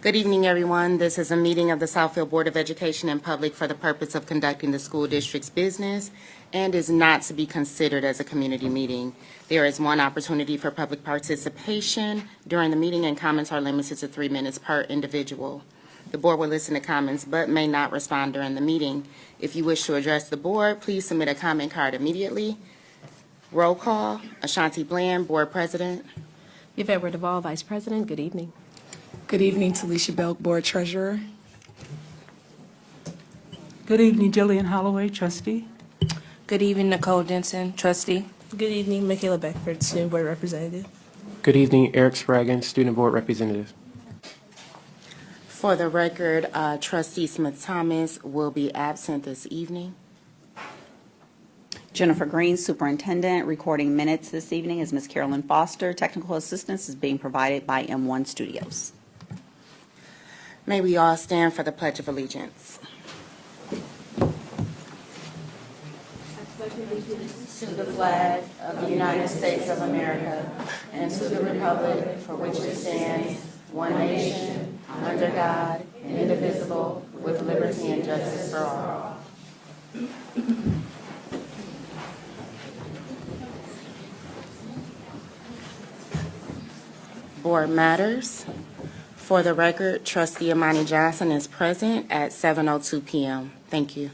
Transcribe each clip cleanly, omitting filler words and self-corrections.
Good evening, everyone. This is a meeting of the Southfield Board of Education and Public for the purpose of conducting the school district's business and is not to be considered as a community meeting. There is one opportunity for public participation during the meeting, and comments are limited to 3 minutes per individual. The board will listen to comments but may not respond during the meeting. If you wish to address the board, please submit a comment card immediately. Roll call. Ashanti Bland, Board President. Yvette Duvall, Vice President. Good evening. Good evening, Talisha Belk, Board Treasurer. Good evening, Jillian Holloway, Trustee. Good evening, Nicole Denson, Trustee. Good evening, Michaela Beckford, Student Board Representative. Good evening, Eric Spraggin, Student Board Representative. For the record, Trustee Smith-Thomas will be absent this evening. Jennifer Green, Superintendent. Recording minutes this evening is Ms. Carolyn Foster. Technical assistance is being provided by M1 Studios. May we all stand for the Pledge of Allegiance. To the flag of the United States of America and to the republic for which it stands, one nation, under God, indivisible, with liberty and justice for all. Board matters. For the record, Trustee Amani Johnson is present at 7:02 p.m. Thank you.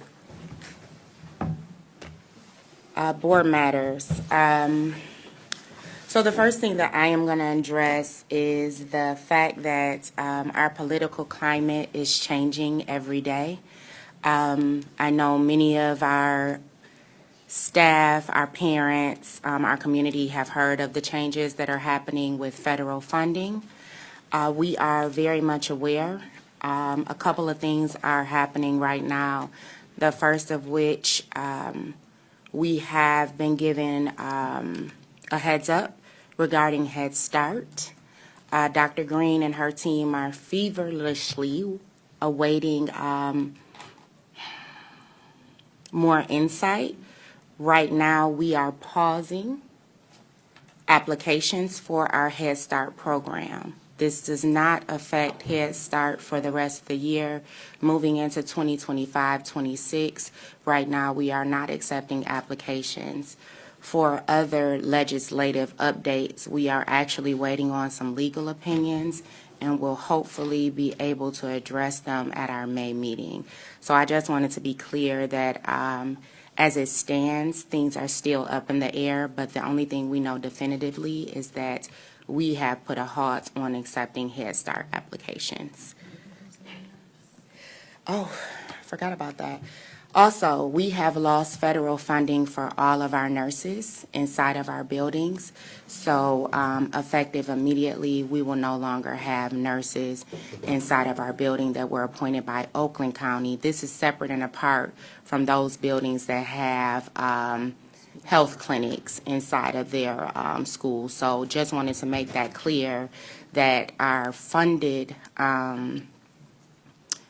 Board matters. So the first thing that I am going to address is the fact that our political climate is changing every day. I know many of our staff, our parents, our community have heard of the changes that are happening with federal funding. We are very much aware. A couple of things are happening right now, the first of which we have been given a heads up regarding Head Start. Dr. Green and her team are feverishly awaiting more insight. Right now, we are pausing applications for our Head Start program. This does not affect Head Start for the rest of the year. Moving into 2025-26, right now we are not accepting applications. For other legislative updates, we are actually waiting on some legal opinions and will hopefully be able to address them at our May meeting. So I just wanted to be clear that as it stands, things are still up in the air, but the only thing we know definitively is that we have put a halt on accepting Head Start applications. Oh, forgot about that. Also, we have lost federal funding for all of our nurses inside of our buildings. So effective immediately, we will no longer have nurses inside of our building that were appointed by Oakland County. This is separate and apart from those buildings that have health clinics inside of their schools. So just wanted to make that clear that our funded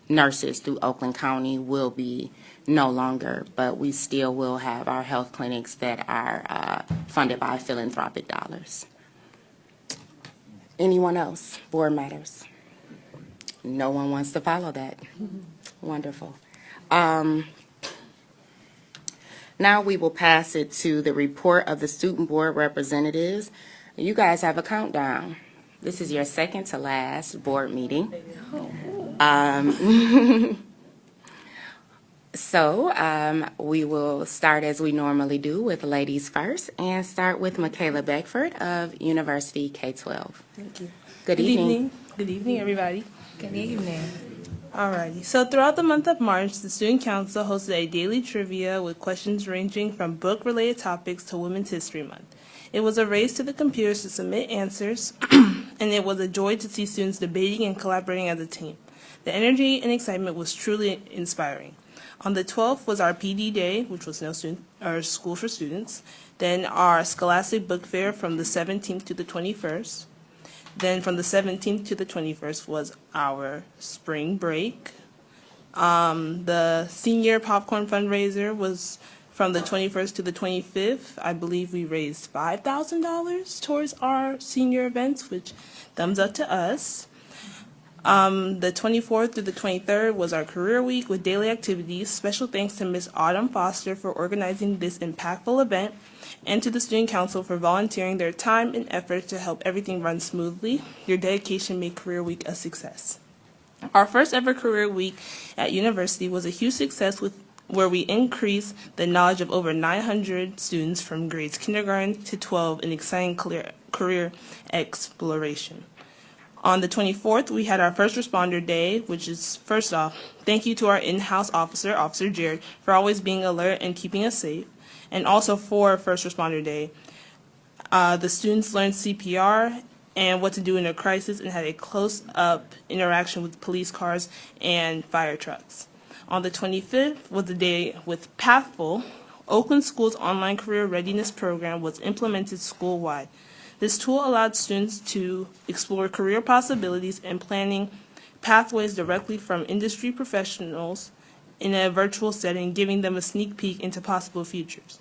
nurses through Oakland County will be no longer, but we still will have our health clinics that are funded by philanthropic dollars. Anyone else? Board matters. No one wants to follow that. Wonderful. Now we will pass it to the report of the student board representatives. You guys have a countdown. This is your second to last board meeting. So we will start as we normally do with ladies first and start with Michaela Beckford of University K-12. Thank you. Good evening. Good evening, everybody. Good evening. Alrighty, so throughout the month of March, the Student Council hosted a daily trivia with questions ranging from book-related topics to Women's History Month. It was a race to the computers to submit answers, and it was a joy to see students debating and collaborating as a team. The energy and excitement was truly inspiring. On the 12th was our PD Day, which was School for Students. Then our Scholastic Book Fair from the 17th to the 21st. Then from the 17th to the 21st was our spring break. The senior popcorn fundraiser was from the 21st to the 25th, I believe we raised $5,000 towards our senior events, which thumbs up to us. The 24th through the 23rd was our career week with daily activities. Special thanks to Ms. Autumn Foster for organizing this impactful event and to the Student Council for volunteering their time and effort to help everything run smoothly. Your dedication made Career Week a success. Our first ever Career Week at university was a huge success where we increased the knowledge of over 900 students from grades kindergarten to 12 in exciting career exploration. On the 24th, we had our First Responder Day, which is, first off, thank you to our in-house officer, Officer Jared, for always being alert and keeping us safe. And also for First Responder Day, the students learned CPR and what to do in a crisis and had a close-up interaction with police cars and fire trucks. On the 25th was the day with Pathful. Oakland School's online career readiness program was implemented school-wide. This tool allowed students to explore career possibilities and planning pathways directly from industry professionals in a virtual setting, giving them a sneak peek into possible futures.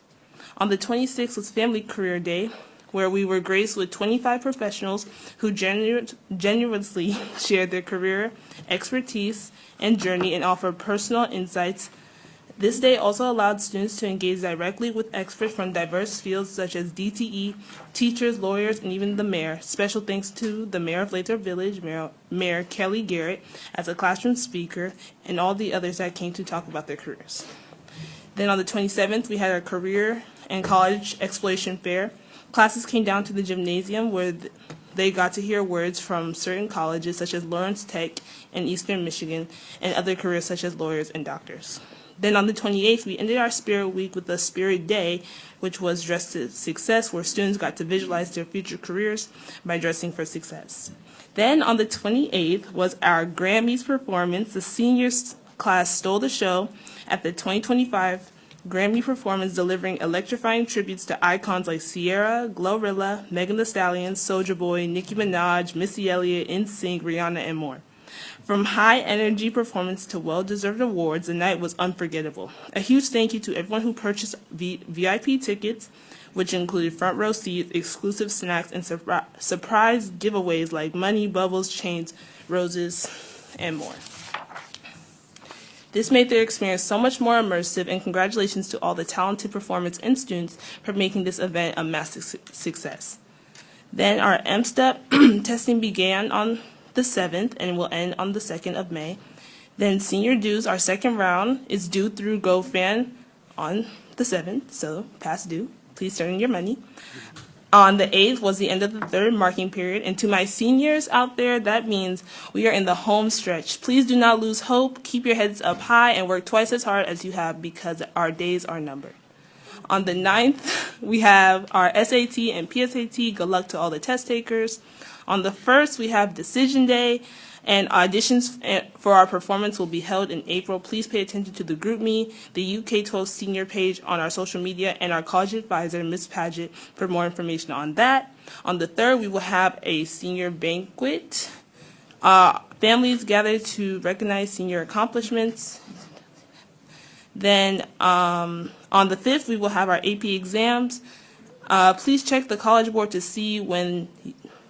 On the 26th was Family Career Day, where we were graced with 25 professionals who genuinely shared their career, expertise, and journey and offered personal insights. This day also allowed students to engage directly with experts from diverse fields such as DTE, teachers, lawyers, and even the mayor. Special thanks to the mayor of Lathrop Village, Mayor Kelly Garrett, as a classroom speaker, and all the others that came to talk about their careers. Then on the 27th, we had our career and college exploration fair. Classes came down to the gymnasium where they got to hear words from certain colleges such as Lawrence Tech and Eastern Michigan, and other careers such as lawyers and doctors. Then on the 28th, we ended our Spirit Week with a Spirit Day, which was Dress to Success, where students got to visualize their future careers by dressing for success. Then on the 28th was our Grammys performance. The seniors class stole the show at the 2025 Grammy performance, delivering electrifying tributes to icons like Sierra, Glorilla, Megan Thee Stallion, Soulja Boy, Nicki Minaj, Missy Elliott, NSYNC, Rihanna, and more. From high-energy performance to well-deserved awards, the night was unforgettable. A huge thank you to everyone who purchased VIP tickets, which included front row seats, exclusive snacks, and surprise giveaways like money, bubbles, chains, roses, and more. This made their experience so much more immersive, and congratulations to all the talented performers and students for making this event a massive success. Then our M-STEP testing began on the 7th and will end on the 2nd of May. Then senior dues, our second round, is due through GoFan on the 7th, so past due. Please turn in your money. On the 8th was the end of the third marking period, and to my seniors out there, that means we are in the home stretch. Please do not lose hope. Keep your heads up high and work twice as hard as you have, because our days are numbered. On the 9th, we have our SAT and PSAT. Good luck to all the test takers. On the 1st, we have Decision Day, and auditions for our performance will be held in April. Please pay attention to the GroupMe, the UK12 senior page on our social media, and our college advisor, Ms. Paget, for more information on that. On the 3rd, we will have a senior banquet. Families gather to recognize senior accomplishments. Then on the 5th, we will have our AP exams. Please check the College Board to see when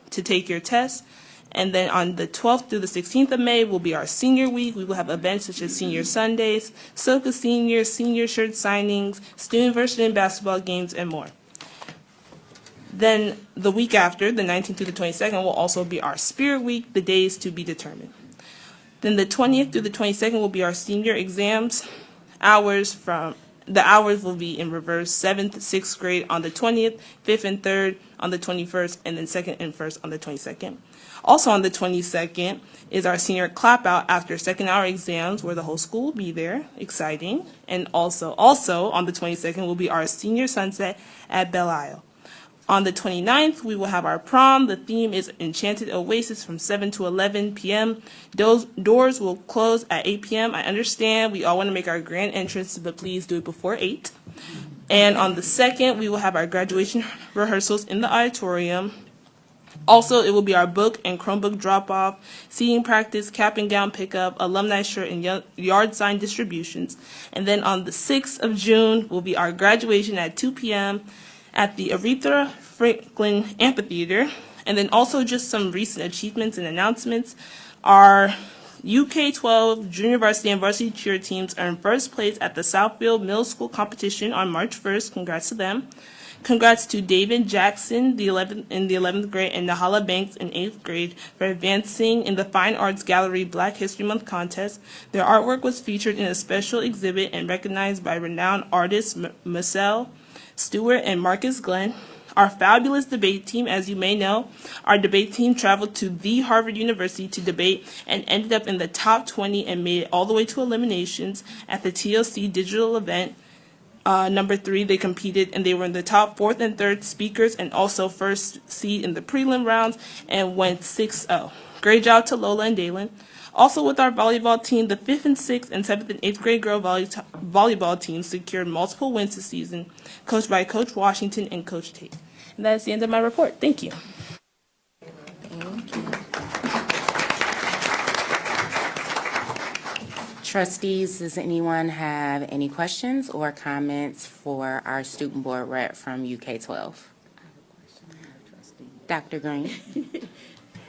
to take your test. And then on the 12th through the 16th of May will be our senior week. We will have events such as Senior Sundays, Soca Seniors, senior shirt signings, student versus student basketball games, and more. Then the week after, the 19th through the 22nd, will also be our Spirit Week, the days to be determined. Then the 20th through the 22nd will be our senior exams. The hours will be in reverse: 7th, 6th grade on the 20th, 5th and 3rd on the 21st, and then 2nd and 1st on the 22nd. Also on the 22nd is our senior clap out after second hour exams, where the whole school will be there. Exciting. And also on the 22nd will be our senior sunset at Belle Isle. On the 29th, we will have our prom. The theme is Enchanted Oasis from 7 to 11 p.m. Doors will close at 8 p.m. I understand we all want to make our grand entrance, but please do it before 8. And on the 2nd, we will have our graduation rehearsals in the auditorium. Also, it will be our book and Chromebook drop-off, seating practice, cap and gown pickup, alumni shirt, and yard sign distributions. And then on the 6th of June will be our graduation at 2 p.m. at the Aretha Franklin Amphitheater. And then also just some recent achievements and announcements. Our UK-12 junior varsity and varsity cheer teams earned first place at the Southfield Middle School competition on March 1st. Congrats to them. Congrats to David Jackson in the 11th grade and Nahala Banks in 8th grade for advancing in the Fine Arts Gallery Black History Month contest. Their artwork was featured in a special exhibit and recognized by renowned artists Marcel Stewart and Marcus Glenn. Our fabulous debate team, as you may know, our debate team traveled to the Harvard University to debate and ended up in the top 20 and made it all the way to eliminations at the TLC digital event. Number 3, they competed and they were in the top 4th and 3rd speakers and also first seed in the prelim rounds and went 6-0. Great job to Lola and Dalen. Also with our volleyball team, the 5th and 6th and 7th and 8th grade girl volleyball teams secured multiple wins this season, coached by Coach Washington and Coach Tate. And that's the end of my report. Thank you. Trustees, does anyone have any questions or comments for our student board rep from UK-12? Dr. Green?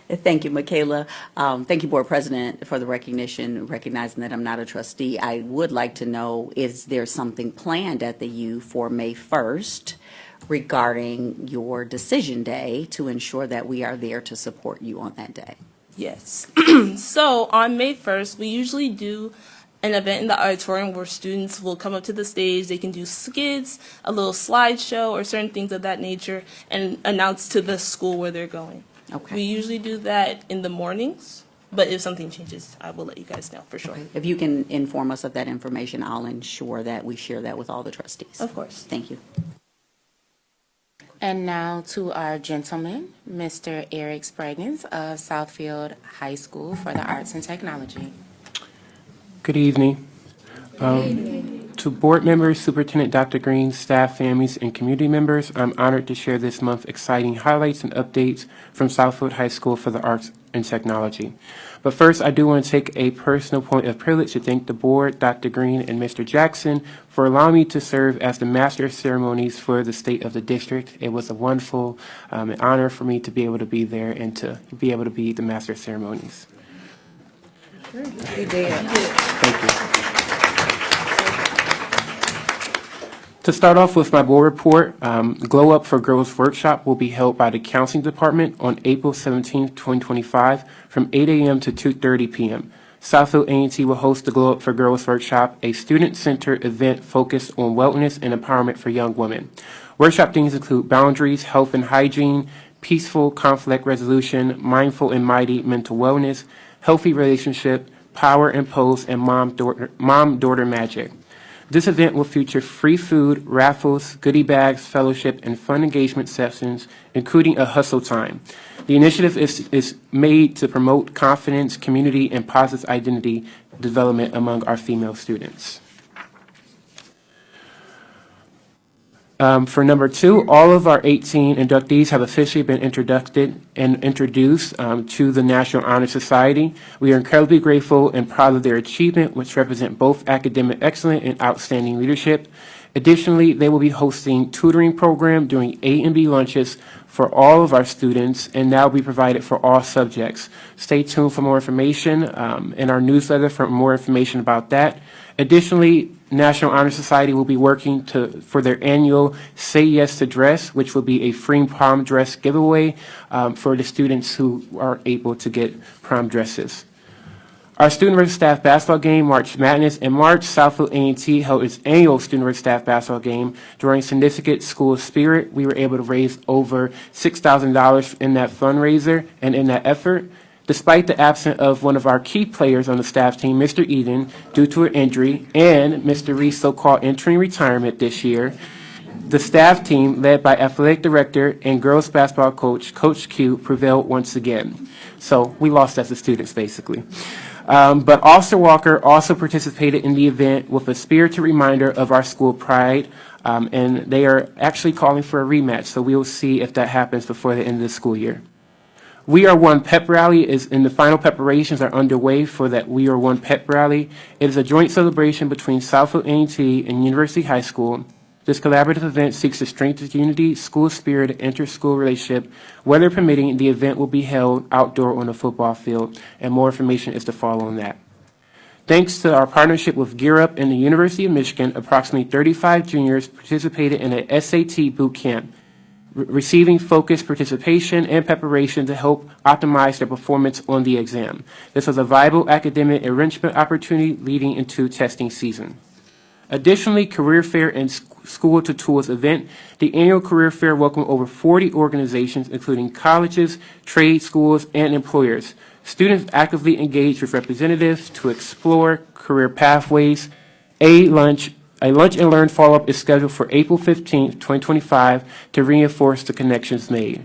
Thank you, Michaela. Thank you, Board President, for the recognition, recognizing that I'm not a trustee. I would like to know, is there something planned at the U for May 1st regarding your decision day to ensure that we are there to support you on that day? Yes. So on May 1st, we usually do an event in the auditorium where students will come up to the stage. They can do skits, a little slideshow, or certain things of that nature, and announce to the school where they're going. Okay. We usually do that in the mornings, but if something changes, I will let you guys know for sure. Okay. If you can inform us of that information, I'll ensure that we share that with all the trustees. Of course. Thank you. And now to our gentleman, Mr. Eric Spraggins of Southfield High School for the Arts and Technology. Good evening. To board members, Superintendent Dr. Green, staff, families, and community members, I'm honored to share this month's exciting highlights and updates from Southfield High School for the Arts and Technology. But first, I do want to take a personal point of privilege to thank the board, Dr. Green, and Mr. Jackson for allowing me to serve as the Master of Ceremonies for the state of the district. It was a wonderful honor for me to be able to be there and to be able to be the Master of Ceremonies. Thank you. To start off with my board report, Glow Up for Girls Workshop will be held by the Counseling Department on April 17, 2025 from 8 a.m. to 2:30 p.m. Southfield A&T will host the Glow Up for Girls Workshop, a student-centered event focused on wellness and empowerment for young women. Workshop themes include boundaries, health and hygiene, peaceful conflict resolution, mindful and mighty mental wellness, healthy relationship, power and pose, and mom-daughter magic. This event will feature free food, raffles, goodie bags, fellowship, and fun engagement sessions, including a hustle time. The initiative is made to promote confidence, community, and positive identity development among our female students. For number 2, all of our 18 inductees have officially been introduced to the National Honor Society. We are incredibly grateful and proud of their achievement, which represent both academic excellence and outstanding leadership. Additionally, they will be hosting tutoring program during A and B lunches for all of our students, and that will be provided for all subjects. Stay tuned for more information in our newsletter for more information about that. Additionally, National Honor Society will be working for their annual Say Yes to Dress, which will be a free prom dress giveaway for the students who are able to get prom dresses. Our student versus staff basketball game, March Madness. In March, Southfield A&T held its annual student versus staff basketball game. During Significant School Spirit, we were able to raise over $6,000 in that fundraiser and in that effort. Despite the absence of one of our key players on the staff team, Mr. Eden, due to an injury, and Mr. Reese, so-called entering retirement this year, the staff team, led by athletic director and girls basketball coach, Coach Q, prevailed once again. So we lost as the students, basically. But Ulster Walker also participated in the event with a spirited reminder of our school pride, and they are actually calling for a rematch, so we will see if that happens before the end of the school year. We Are One pep rally is in the final preparations are underway for that We Are One pep rally. It is a joint celebration between Southfield A&T and University High School. This collaborative event seeks to strengthen unity, school spirit, and inter-school relationship. Weather permitting, the event will be held outdoor on a football field, and more information is to follow on that. Thanks to our partnership with Gear Up and the University of Michigan, approximately 35 juniors participated in a SAT boot camp, receiving focused participation and preparation to help optimize their performance on the exam. This was a viable academic enrichment opportunity leading into testing season. Additionally, Career Fair and School to Tools event. The annual Career Fair welcomed over 40 organizations, including colleges, trade schools, and employers. Students actively engaged with representatives to explore career pathways. A lunch and learn follow-up is scheduled for April 15, 2025 to reinforce the connections made.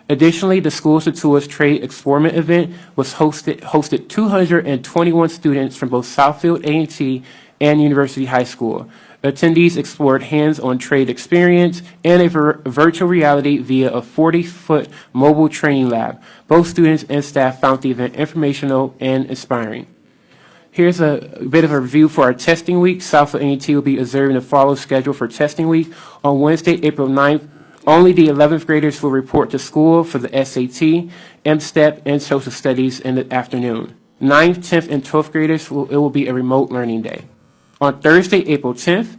Additionally, the Schools to Tools Trade Explorement event was hosted 221 students from both Southfield A&T and University High School. Attendees explored hands-on trade experience and a virtual reality via a 40-foot mobile training lab. Both students and staff found the event informational and inspiring. Here's a bit of a review for our testing week. Southfield A&T will be observing the follow schedule for testing week. On Wednesday, April 9th, only the 11th graders will report to school for the SAT, MSTEP, and social studies in the afternoon. 9th, 10th, and 12th graders, it will be a remote learning day. On Thursday, April 10th,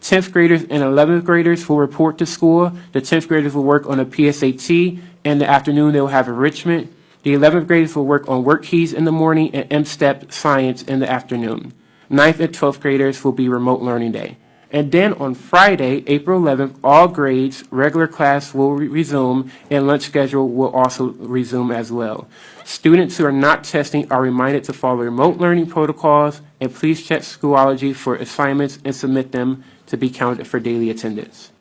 10th graders and 11th graders will report to school. The 10th graders will work on a PSAT. In the afternoon, they will have enrichment. The 11th graders will work on work keys in the morning and MSTEP science in the afternoon. 9th and 12th graders will be remote learning day. And then on Friday, April 11th, all grades, regular class will resume, and lunch schedule will also resume as well. Students who are not testing are reminded to follow remote learning protocols, and please check Schoology for assignments and submit them to be counted for daily attendance.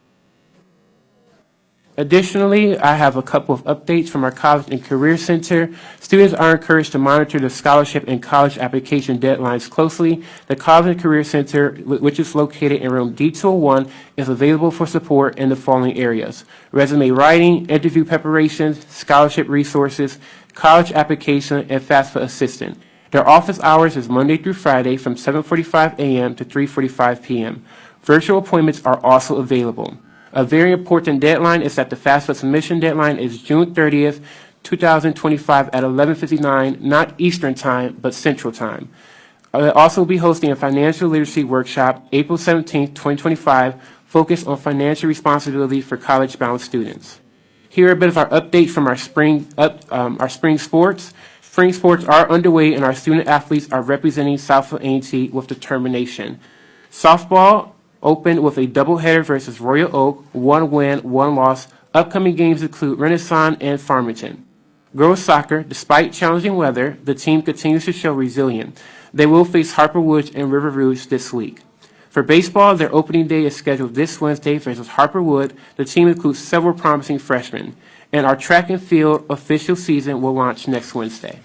Additionally, I have a couple of updates from our College and Career Center. Students are encouraged to monitor the scholarship and college application deadlines closely. The College and Career Center, which is located in room D201, is available for support in the following areas: resume writing, interview preparations, scholarship resources, college application, and FAFSA assistant. Their office hours is Monday through Friday from 7:45 a.m. to 3:45 p.m. Virtual appointments are also available. A very important deadline is that the FAFSA submission deadline is June 30th, 2025 at 11:59, not Eastern Time, but Central Time. I'll also be hosting a financial literacy workshop April 17th, 2025, focused on financial responsibility for college-bound students. Here are a bit of our update from our spring sports. Spring sports are underway, and our student athletes are representing Southfield A&T with determination. Softball opened with a doubleheader versus Royal Oak, 1 win, 1 loss. Upcoming games include Renaissance and Farmington. Girls soccer, despite challenging weather, the team continues to show resilience. They will face Harper Woods and River Rouge this week. For baseball, their opening day is scheduled this Wednesday versus Harper Wood. The team includes several promising freshmen. And our track and field official season will launch next Wednesday.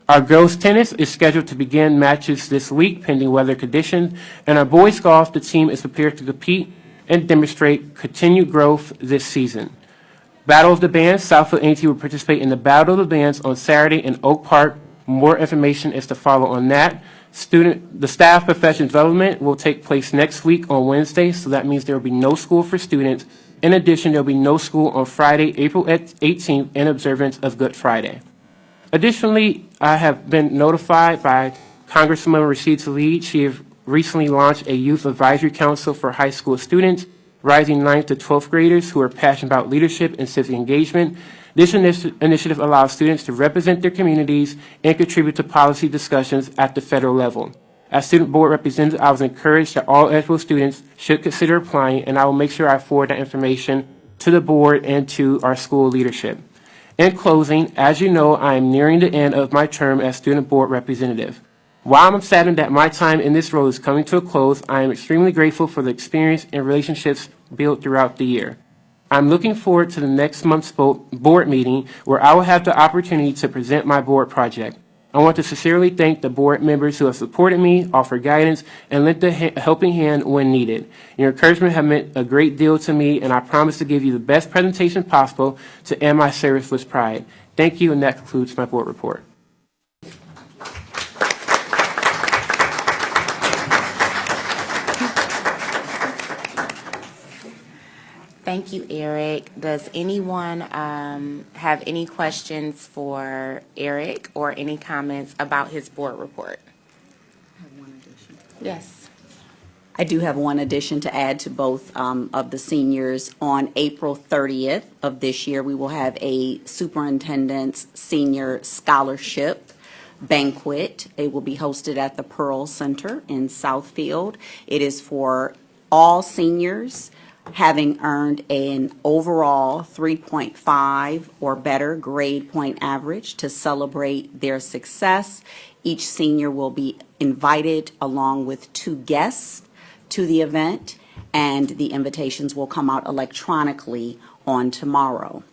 Our girls tennis is scheduled to begin matches this week, pending weather conditions. And our boys golf, the team is prepared to compete and demonstrate continued growth this season. Battle of the Bands, Southfield A&T will participate in the Battle of the Bands on Saturday in Oak Park. More information is to follow on that. The staff professional development will take place next week on Wednesday, so that means there will be no school for students. In addition, there will be no school on Friday, April 18th, in observance of Good Friday. Additionally, I have been notified by Congresswoman Rashida Tlaib. She has recently launched a youth advisory council for high school students, rising 9th to 12th graders who are passionate about leadership and civic engagement. This initiative allows students to represent their communities and contribute to policy discussions at the federal level. As student board representative, I was encouraged that all eligible students should consider applying, and I will make sure I forward that information to the board and to our school leadership. In closing, as you know, I am nearing the end of my term as student board representative. While I'm saddened that my time in this role is coming to a close, I am extremely grateful for the experience and relationships built throughout the year. I'm looking forward to the next month's board meeting where I will have the opportunity to present my board project. I want to sincerely thank the board members who have supported me, offered guidance, and lent a helping hand when needed. Your encouragement has meant a great deal to me, and I promise to give you the best presentation possible to end my service with pride. Thank you, and that concludes my board report. Thank you, Eric. Does anyone have any questions for Eric or any comments about his board report? Yes. I do have one addition to add to both of the seniors. On April 30th of this year, we will have a superintendent's senior scholarship banquet. It will be hosted at the Pearl Center in Southfield. It is for all seniors having earned an overall 3.5 or better grade point average to celebrate their success. Each senior will be invited along with 2 guests to the event, and the invitations will come out electronically on tomorrow.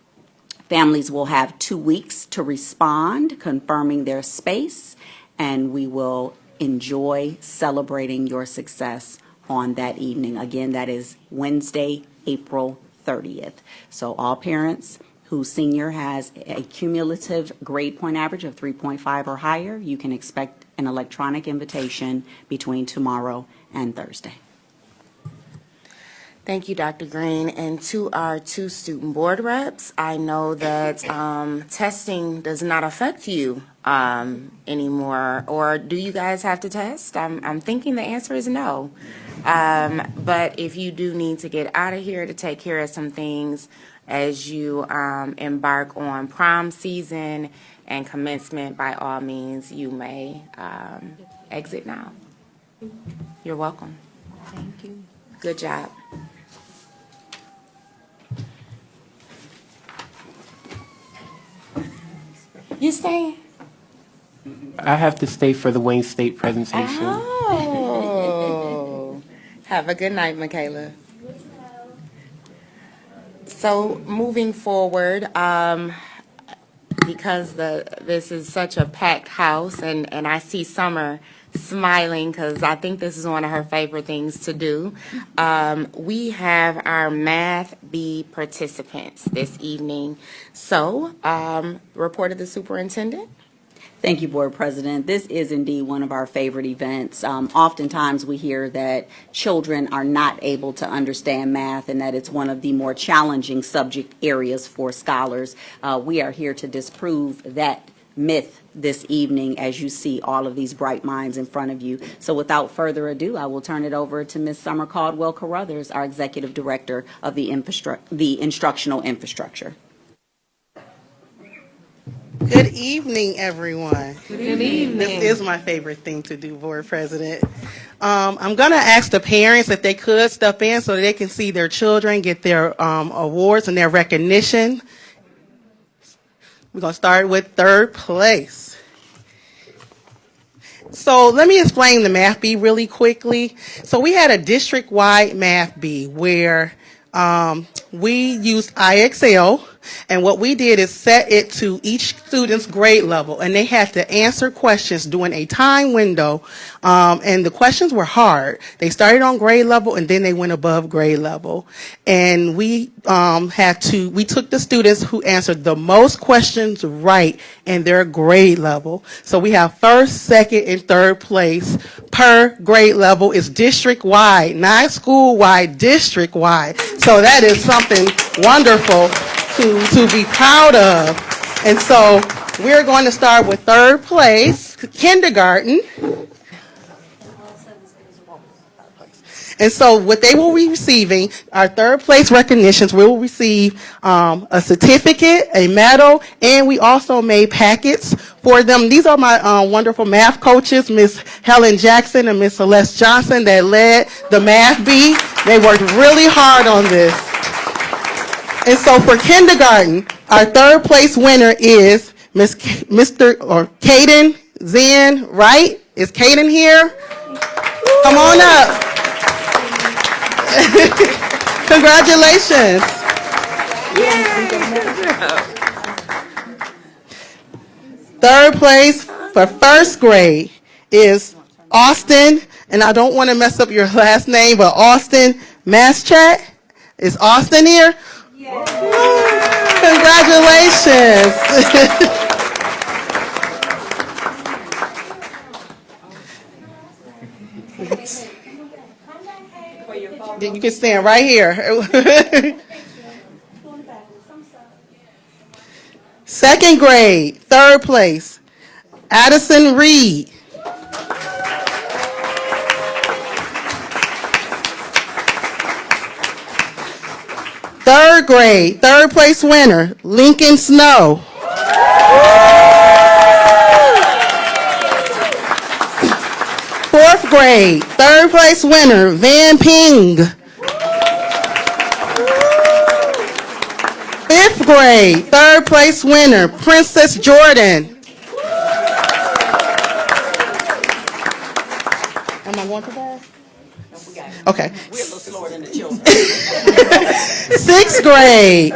Families will have 2 weeks to respond, confirming their space, and we will enjoy celebrating your success on that evening. Again, that is Wednesday, April 30th. So all parents whose senior has a cumulative grade point average of 3.5 or higher, you can expect an electronic invitation between tomorrow and Thursday. Thank you, Dr. Green. And to our 2 student board reps, I know that testing does not affect you anymore. Or do you guys have to test? I'm thinking the answer is no. But if you do need to get out of here to take care of some things as you embark on prom season and commencement, by all means, you may exit now. You're welcome. Thank you. Good job. You staying? I have to stay for the Wayne State presentation. Oh. Have a good night, Michaela. So moving forward, because this is such a packed house, and I see Summer smiling because I think this is one of her favorite things to do. We have our Math B participants this evening. So, report of the superintendent. Thank you, Board President. This is indeed one of our favorite events. Oftentimes we hear that children are not able to understand math and that it's one of the more challenging subject areas for scholars. We are here to disprove that myth this evening as you see all of these bright minds in front of you. So without further ado, I will turn it over to Ms. Summer Caldwell Carruthers, our Executive Director of the Instructional Infrastructure. Good evening, everyone. Good evening. This is my favorite thing to do, Board President. I'm going to ask the parents if they could step in so that they can see their children get their awards and their recognition. We're going to start with 3rd place. So let me explain the Math Bee really quickly. So we had a district-wide Math Bee where we used IXL, and what we did is set it to each student's grade level, and they had to answer questions during a time window, and the questions were hard. They started on grade level, and then they went above grade level, and we took the students who answered the most questions right in their grade level. So we have 1st, 2nd, and 3rd place per grade level. Is district-wide, not school-wide, district-wide. So that is something wonderful to be proud of. And so we're going to start with 3rd place, kindergarten. And so what they will be receiving, our 3rd place recognitions, we will receive a certificate, a medal, and we also made packets for them. These are my wonderful math coaches, Miss Helen Jackson and Miss Celeste Johnson, that led the Math Bee. They worked really hard on this. And so for kindergarten, our 3rd place winner is Caden Zen, right? Is Caden here? Come on up. Congratulations. Third place for 1st grade is Austin, and I don't want to mess up your last name, but Austin Maschat. Is Austin here? Yes. Congratulations. You can stand right here. Second grade, third place, Addison Reed. Third grade, third place winner, Lincoln Snow. Fourth grade, third place winner, Van Ping. Fifth grade, third place winner, Princess Jordan. Am I going too fast? Okay. We're a little slower than the children. Sixth grade,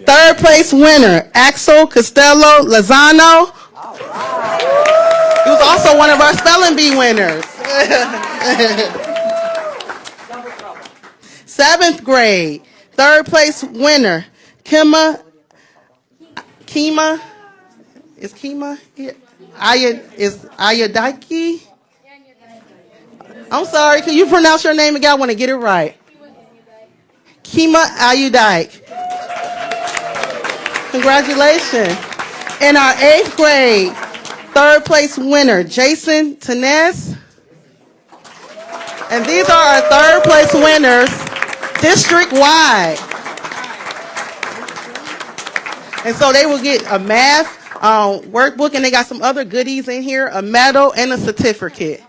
third place winner, Axel Costello Lozano. He was also one of our spelling bee winners. Seventh grade, third place winner, Kima, is Kima here? Is Ayadaki? I'm sorry, can you pronounce your name again? I want to get it right. Kima Ayudike. Congratulations. In our eighth grade, third place winner, Jason Tenez. And these are our third place winners, district-wide. And so they will get a math workbook, and they got some other goodies in here, a medal and a certificate.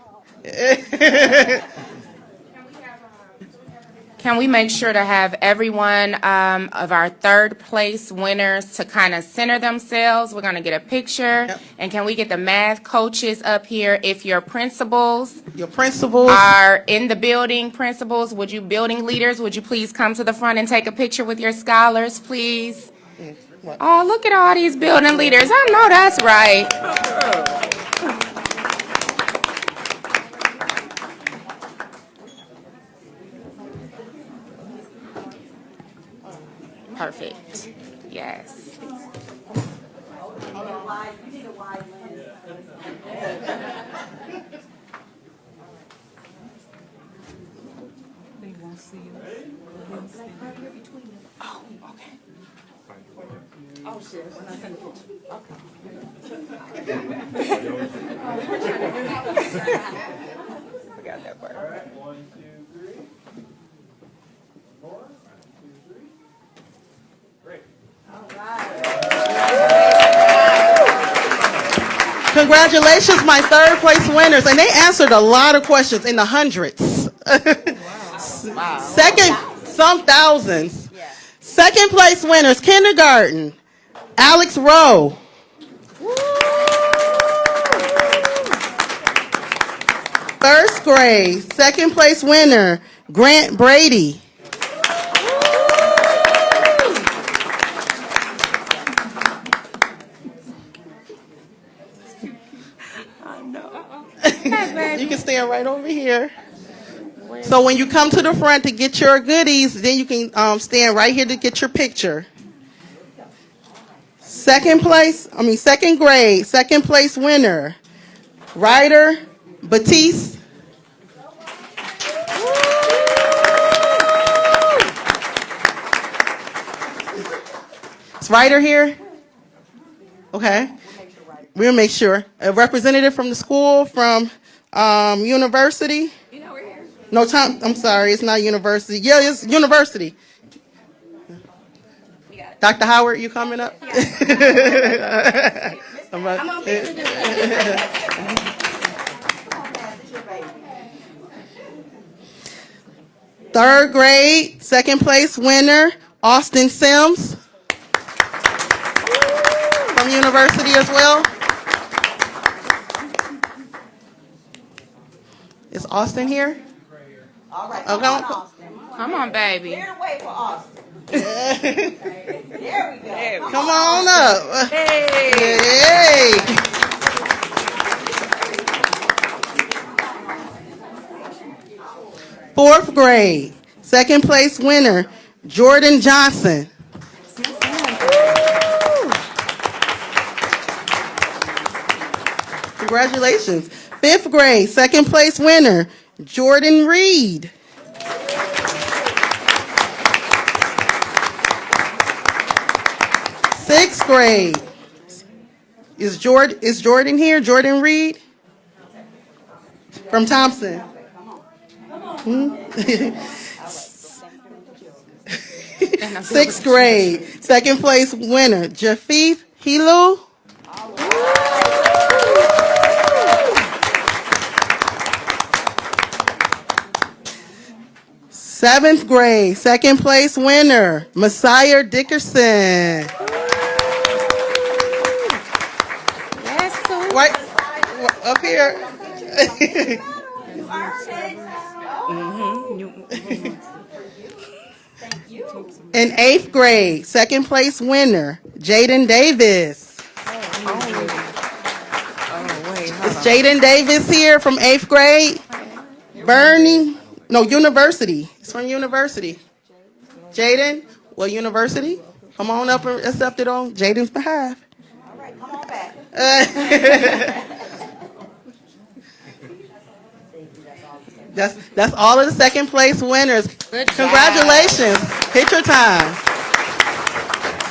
Can we make sure to have everyone of our third place winners to kind of center themselves? We're going to get a picture. Yep. And can we get the math coaches up here? If your principals Are are in the building, principals, building leaders, would you please come to the front and take a picture with your scholars, please? Oh, look at all these building leaders. I know that's right. Perfect. Yes. They won't see you. Oh, okay. Oh, shit. When I send a Forgot that part. All right, 1, 2, 3. 4, 1, 2, 3. Great. Congratulations, my third place winners. And they answered a lot of questions in the hundreds. Wow. Second, some thousands. Second place winners, kindergarten, Alex Rowe. First grade, second place winner, Grant Brady. You can stand right over here. So when you come to the front to get your goodies, then you can stand right here to get your picture. Second grade, second place winner, Ryder Batiste. Is Ryder here? Okay. We'll make sure. A representative from the school, from university. No, Tom, I'm sorry, it's not university. Yeah, it's university. Dr. Howard, you coming up? Third grade, second place winner, Austin Sims. From university as well. Is Austin here? All right. Okay. Come on, Austin. Come on, baby. Clear the way for Austin. There we go. Come on up. Hey. Fourth grade, second place winner, Jordan Johnson. Congratulations. Fifth grade, second place winner, Jordan Reed. Sixth grade. Is Jordan here? Jordan Reed? From Thompson. Sixth grade, second place winner, Jafith Hilu. Seventh grade, second place winner, Messiah Dickerson. Right up here. In eighth grade, second place winner, Jaden Davis. Is Jaden Davis here from eighth grade? University. It's from university. Jaden, well, university. Come on up and accept it on Jaden's behalf. All right, come on back. That's all of the second place winners. Good job. Congratulations. Hit your time.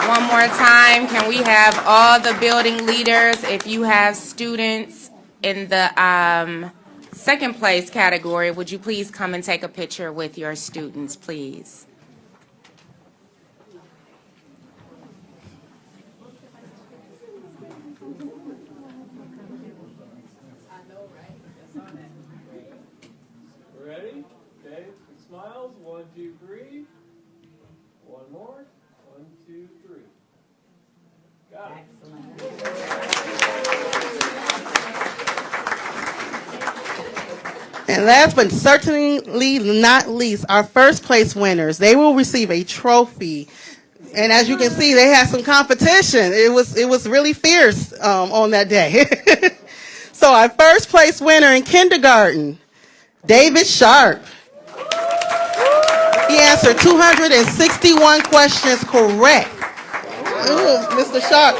One more time, can we have all the building leaders, if you have students in the second place category, would you please come and take a picture with your students, please? Ready? Okay, smiles. 1, 2, 3. One more. 1, 2, 3. Got it. And last but certainly not least, our first place winners. They will receive a trophy. And as you can see, they had some competition. It was really fierce on that day. So our first place winner in kindergarten, David Sharp. He answered 261 questions correct. Ooh, Mr. Sharp.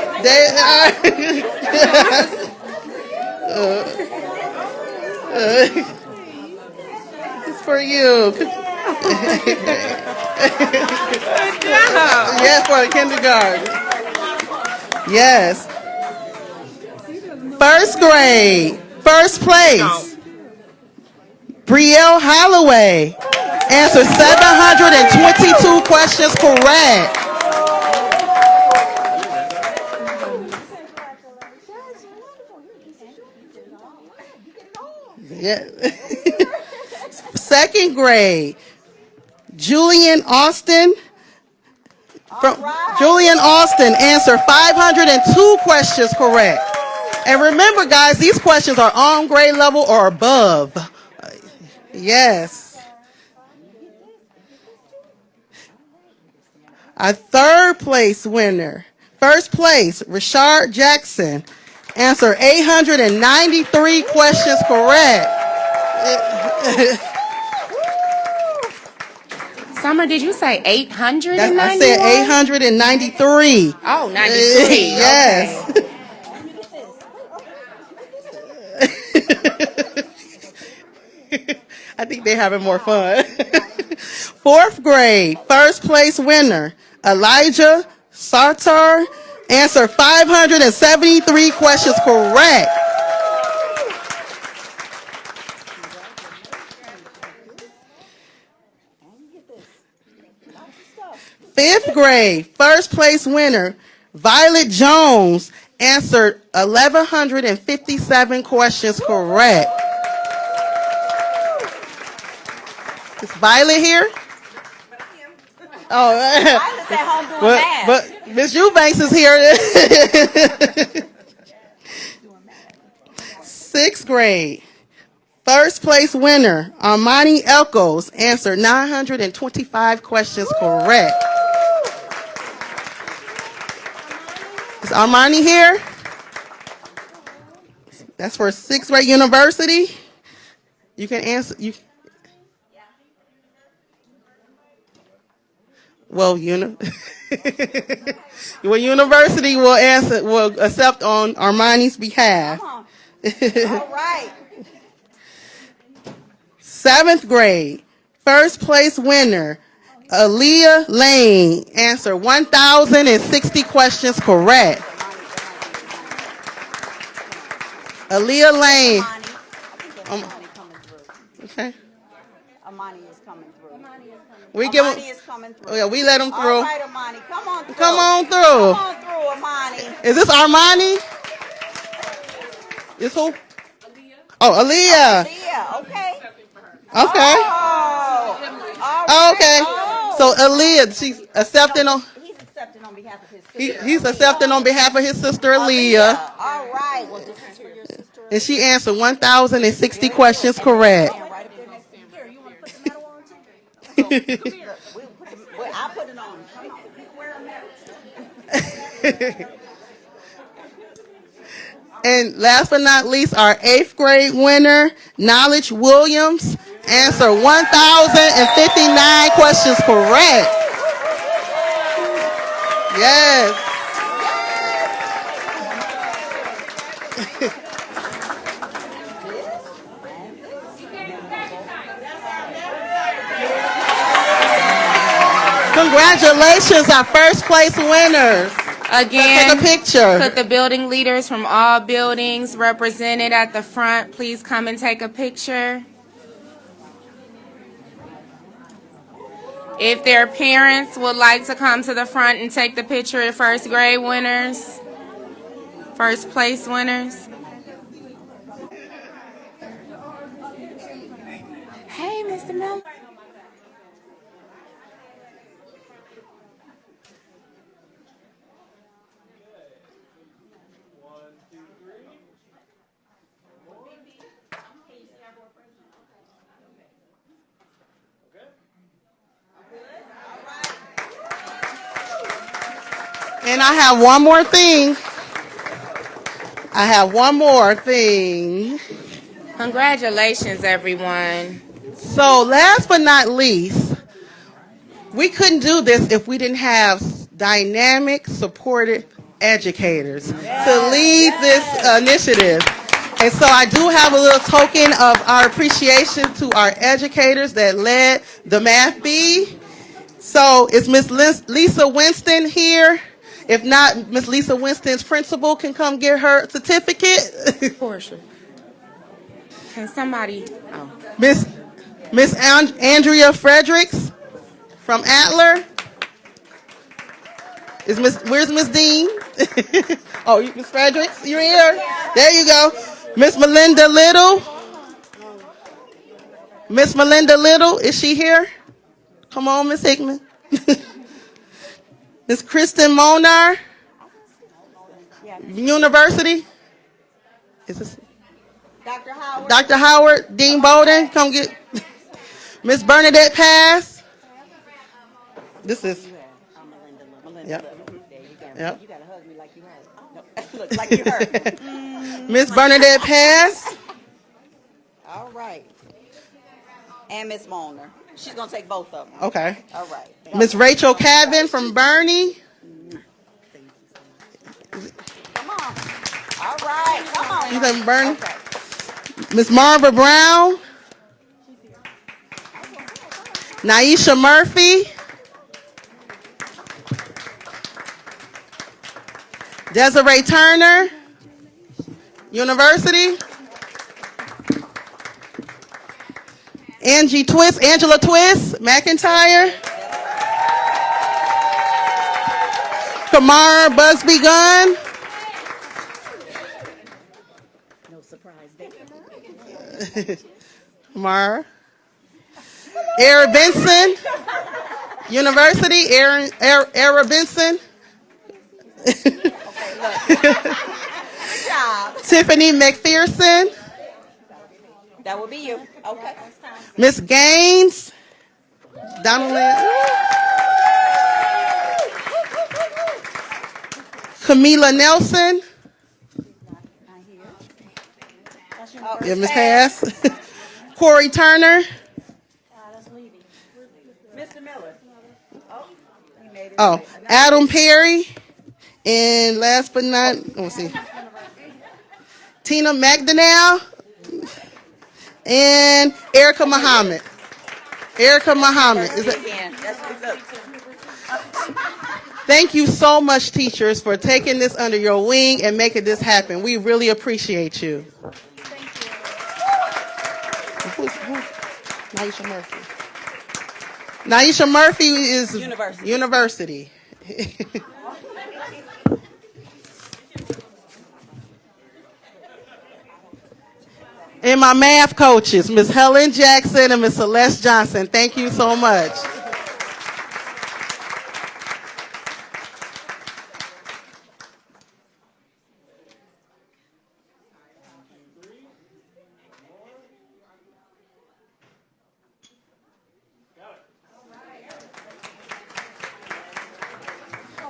It's for you. Yes, for the kindergarten. Yes. First grade, first place. Brielle Holloway answered 722 questions correct. Yeah. Second grade, Julian Austin answered 502 questions correct. And remember, guys, these questions are on grade level or above. Yes. Our third place winner, first place, Rashard Jackson, answered 893 questions correct. Summer, did you say 891? I said 893. Oh, 93. Yes. Okay. I think they're having more fun. Fourth grade, first place winner, Elijah Sartar, answered 573 questions correct. Fifth grade, first place winner, Violet Jones, answered 1,157 questions correct. Is Violet here? Oh, Violet's at home doing math. but Miss Eubanks is here. Sixth grade, first place winner, Armani Elkos, answered 925 questions correct. Is Armani here? That's for sixth grade university. You can answer. Well, university will accept on Armani's behalf. All right. 7th grade, first place winner, Aaliyah Lane. Answer 1,060 questions correct. Aaliyah Lane. Amani. I think that's Amani coming through. Okay. Amani is coming through. We give Amani him, is coming through. oh yeah, we let him All through. right, Amani, come on through. Come on through. Come on through, Amani. Is this Armani? Is who? Oh, Aaliyah. Leah, okay. Okay. Oh, all right. Okay. Oh. So Aaliyah, she's accepting on. He's accepting on behalf of his sister. He's accepting on behalf of his sister Aaliyah, All right. Well, this is for your sister. and she answered 1,060 questions correct. Stand right up there next to you. Here, you want to put the medal on too? Come here. I'll put it on. Come on. You can wear a medal. And last but not least, our 8th grade winner, Knowledge Williams, answered 1,059 questions correct. Yes. Congratulations, our first place winners. Again, Take a picture. could the building leaders from all buildings represented at the front please come and take a picture? If their parents would like to come to the front and take the picture of first grade winners, first place winners. Hey, Mr. Miller. And I have one more thing. Congratulations, everyone. So last but not least, we couldn't do this if we didn't have dynamic, supported educators to lead this initiative. And so I do have a little token of our appreciation to our educators that led the Math Bee. So is Miss Lisa Winston here? If not, Miss Lisa Winston's principal can come get her certificate. Portia. Can somebody? Oh. Miss Andrea Fredericks from Adler. Where's Miss Dean? Oh, Miss Fredericks, you're here. There you go. Miss Melinda Little. Miss Melinda Little, is she here? Come on, Miss Hickman. Miss Kristen Monar, University. Is this Dr. Howard. Dr. Howard, Dean Bowden, come get Miss Bernadette Pass. This is. Melinda. Yep. There you go. Yep. You gotta hug me like you heard. No, look like you heard. Miss Bernadette Pass. All right. And Miss Molnar. She's gonna take both of them. Okay. All right. Miss Rachel Cavan from Bernie. Come on. All right. Come on. She's in Bernie. Okay. Miss Marva Brown. Naisha Murphy. Desiree Turner, University. Angela Twist, McIntyre. Kamara Busby Gunn. No surprise there. Kamara. Era Benson, University. Era Benson. Good job. Tiffany McPherson. That will be you. Okay. Miss Gaines. Donald. Camila Nelson. Yeah, Miss Pass. Corey Turner. Mr. Miller. Oh, you made it. Oh, Adam Perry. And last but not, let me see. Tina McDonnell, and Erica Muhammad. Erica Muhammad. Thank you so much, teachers, for taking this under your wing and making this happen. We really appreciate you. Who's Naisha Murphy? Naisha Murphy is University. And my math coaches, Ms. Helen Jackson and Ms. Celeste Johnson. Thank you so much.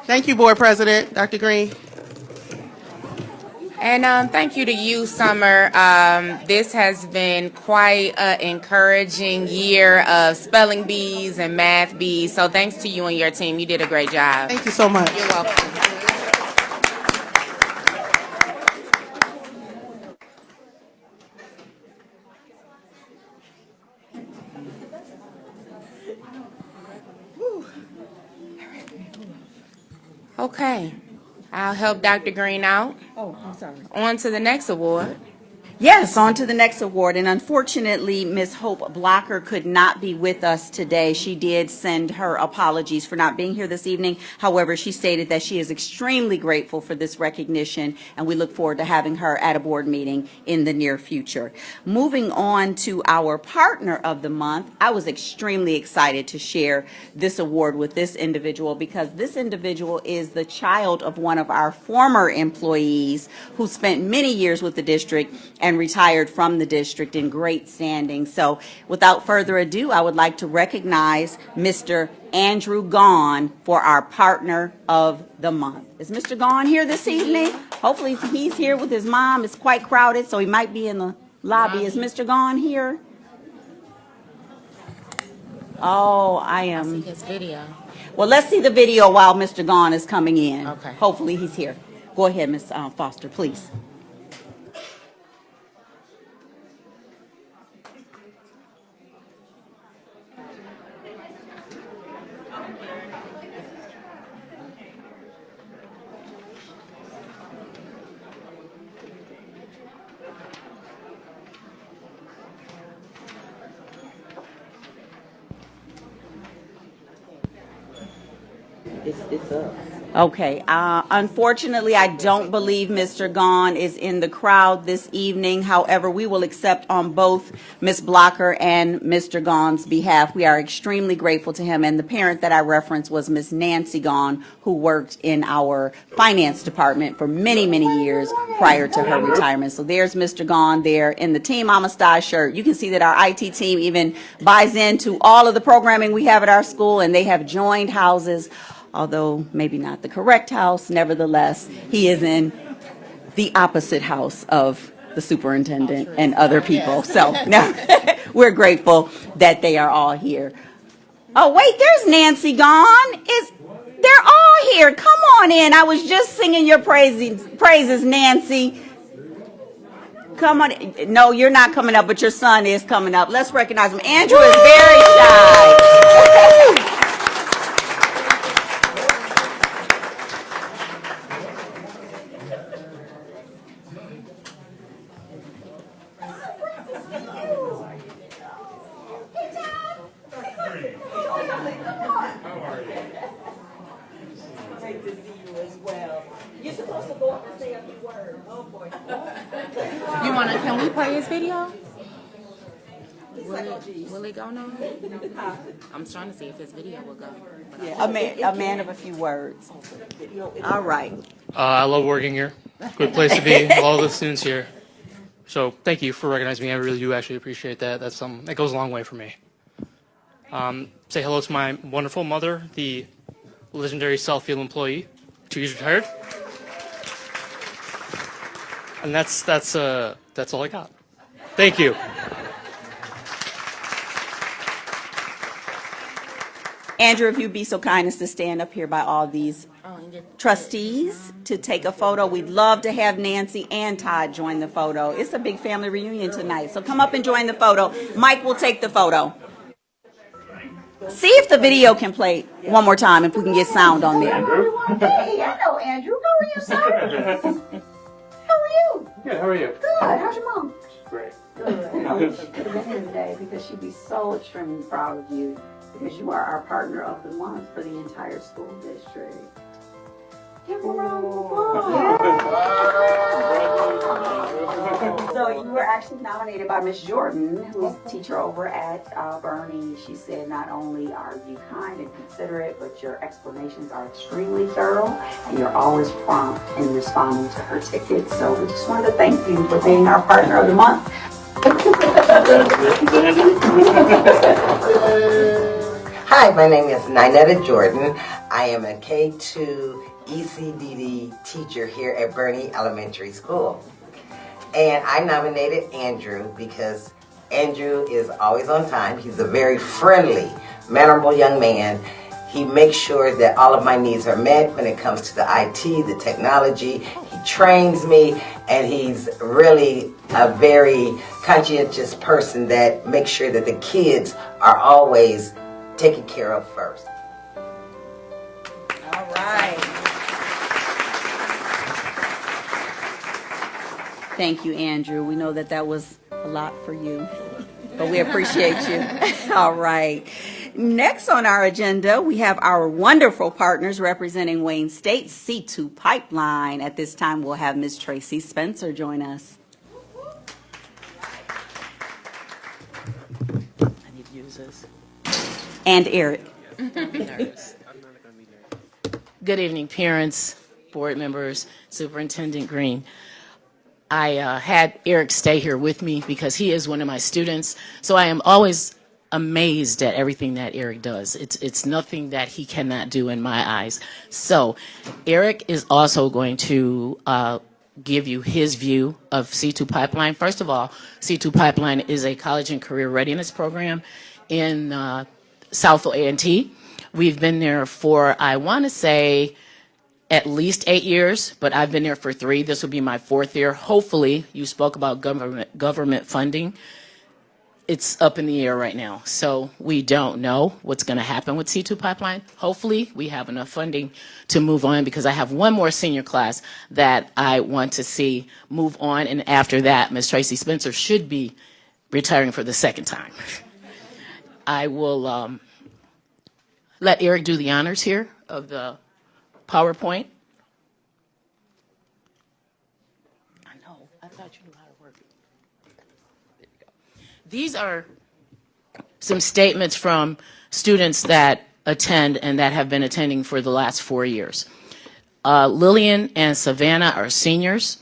Thank you, Board President. Dr. Green. And thank you to you, Summer. This has been quite an encouraging year of spelling bees and math bees. So thanks to you and your team. You did a great job. Thank you so much. You're welcome. Okay. I'll help Dr. Green out. Oh, I'm sorry. On to the next award. Yes, on to the next award. And unfortunately, Ms. Hope Blocker could not be with us today. She did send her apologies for not being here this evening. However, she stated that she is extremely grateful for this recognition, and we look forward to having her at a board meeting in the near future. Moving on to our partner of the month, I was extremely excited to share this award with this individual because this individual is the child of one of our former employees who spent many years with the district and retired from the district in great standing. So without further ado, I would like to recognize Mr. Andrew Gaughan for our partner of the month. Is Mr. Gaughan here this evening? Hopefully he's here with his mom. It's quite crowded, so he might be in the lobby. Is Mr. Gaughan here? Oh, I am. See his video. Well, let's see the video while Mr. Gaughan is coming in. Okay. Hopefully he's here. Go ahead, Ms. Foster, please. It's up. Okay. Unfortunately, I don't believe Mr. Gaughan is in the crowd this evening. However, we will accept on both Ms. Blocker and Mr. Gaughan's behalf. We are extremely grateful to him. And the parent that I referenced was Ms. Nancy Gaughan, who worked in our finance department for many, many years prior to her retirement. So there's Mr. Gaughan there in the Team Amistad shirt. You can see that our IT team even buys into all of the programming we have at our school, and they have joined houses. Although maybe not the correct house, nevertheless, he is in the opposite house of the superintendent and other people. So now we're grateful that they are all here. Oh, wait, there's Nancy Gaughan. They're all here. Come on in. I was just singing your praises, Nancy. Come on. No, you're not coming up, but your son is coming up. Let's recognize him. Andrew is very shy. Can we play his video? Will it go now? I'm trying to see if his video will go. Yeah, a man of a few words. All right. I love working here. Good place to be. All the students here. So thank you for recognizing me. I really do actually appreciate that. That goes a long way for me. Say hello to my wonderful mother, the legendary Southfield employee, 2 years retired. And that's all I got. Thank you. Andrew, if you'd be so kind as to stand up here by all these trustees to take a photo. We'd love to have Nancy and Todd join the photo. It's a big family reunion tonight, so come up and join the photo. Mike will take the photo. See if the video can play one more time, if we can get sound on there. Hey, hello, Andrew. How are you, sir? How are you? Good, how are you? Good. How's your mom? Great. Good. You know, she could have been here today because she'd be so extremely proud of you because you are our partner of the month for the entire school district. Give a round of applause. So you were actually nominated by Miss Jordan, who's a teacher over at Bernie. She said not only are you kind and considerate, but your explanations are extremely thorough, and you're always prompt in responding to her tickets. So we just wanted to thank you for being our partner of the month. Hi, my name is Ninetta Jordan. I am a K2 ECDD teacher here at Bernie Elementary School. And I nominated Andrew because Andrew is always on time. He's a very friendly, mannerable young man. He makes sure that all of my needs are met when it comes to the IT, the technology. He trains me, and he's really a very conscientious person that makes sure that the kids are always taken care of first. All right. Thank you, Andrew. We know that that was a lot for you, but we appreciate you. All right. Next on our agenda, we have our wonderful partners representing Wayne State, C2 Pipeline. At this time, we'll have Ms. Tracy Spencer join us. I need to use this. And Eric. Good evening, parents, board members, Superintendent Green. I had Eric stay here with me because he is one of my students, so I am always amazed at everything that Eric does. It's nothing that he cannot do in my eyes. So Eric is also going to give you his view of C2 Pipeline. First of all, C2 Pipeline is a college and career readiness program in Southfield A&T. We've been there for, I want to say, at least 8 years, but I've been there for 3. This will be my 4th year. Hopefully, you spoke about government funding. It's up in the air right now, so we don't know what's going to happen with C2 Pipeline. Hopefully, we have enough funding to move on because I have one more senior class that I want to see move on, and after that, Ms. Tracy Spencer should be retiring for the 2nd time. I will let Eric do the honors here of the PowerPoint. I know. I thought you knew how to work it. There you go. These are some statements from students that attend and that have been attending for the last 4 years. Lillian and Savannah are seniors.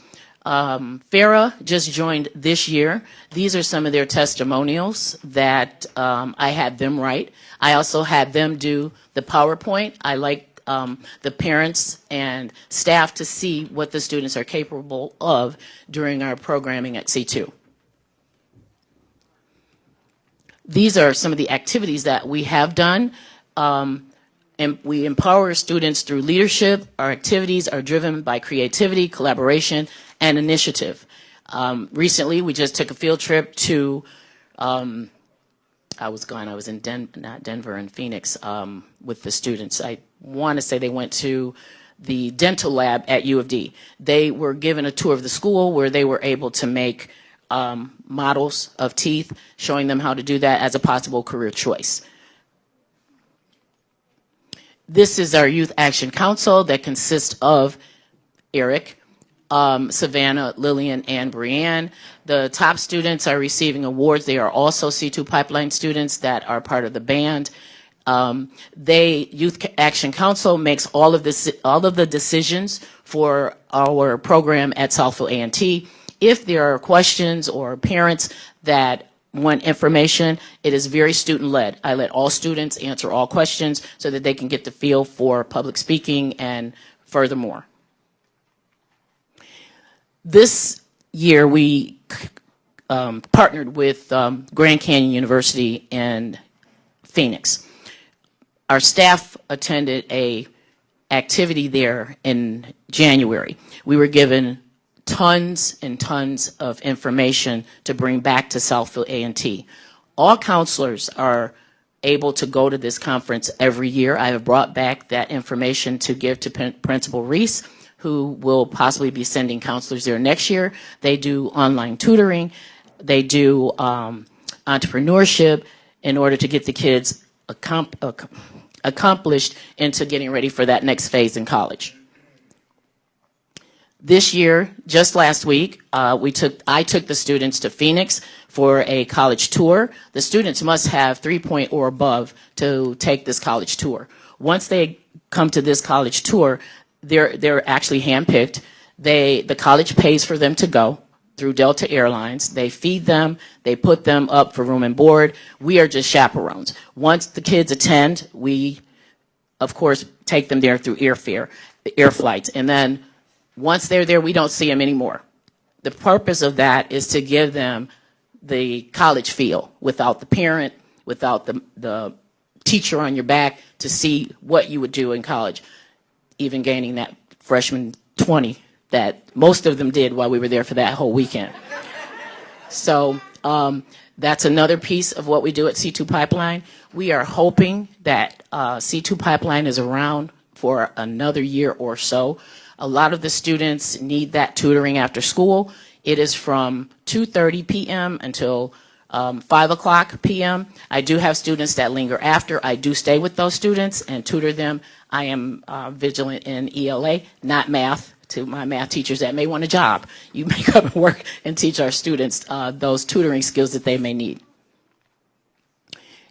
Farah just joined this year. These are some of their testimonials that I had them write. I also had them do the PowerPoint. I like the parents and staff to see what the students are capable of during our programming at C2. These are some of the activities that we have done. And we empower students through leadership. Our activities are driven by creativity, collaboration, and initiative. Recently, we just took a field trip to, I was in Denver and Phoenix with the students. I want to say they went to the dental lab at U of D. They were given a tour of the school where they were able to make models of teeth, showing them how to do that as a possible career choice. This is our Youth Action Council that consists of Eric, Savannah, Lillian, and Brianne. The top students are receiving awards. They are also C2 Pipeline students that are part of the band. Youth Action Council makes all of the decisions for our program at Southfield A&T. If there are questions or parents that want information, it is very student-led. I let all students answer all questions so that they can get the feel for public speaking and furthermore. This year we partnered with Grand Canyon University in Phoenix. our staff attended a activity there in January. We were given tons and tons of information to bring back to Southfield A&T. All counselors are able to go to this conference every year. I have brought back that information to give to Principal Reese, who will possibly be sending counselors there next year. They do online tutoring. They do entrepreneurship in order to get the kids accomplished into getting ready for that next phase in college. This year, just last week, I took the students to Phoenix for a college tour. The students must have 3.0 or above to take this college tour. Once they come to this college tour, they're actually handpicked. The college pays for them to go through Delta Airlines. They feed them. They put them up for room and board. We are just chaperones. Once the kids attend, we, of course, take them there through air flights. And then once they're there, we don't see them anymore. The purpose of that is to give them the college feel without the parent, without the teacher on your back, to see what you would do in college, even gaining that freshman 20 that most of them did while we were there for that whole weekend. So that's another piece of what we do at C2 Pipeline. We are hoping that C2 Pipeline is around for another year or so. A lot of the students need that tutoring after school. It is from 2:30 p.m. until 5 o'clock p.m. I do have students that linger after. I do stay with those students and tutor them. I am vigilant in ELA, not math. To my math teachers that may want a job, you may come and work and teach our students those tutoring skills that they may need.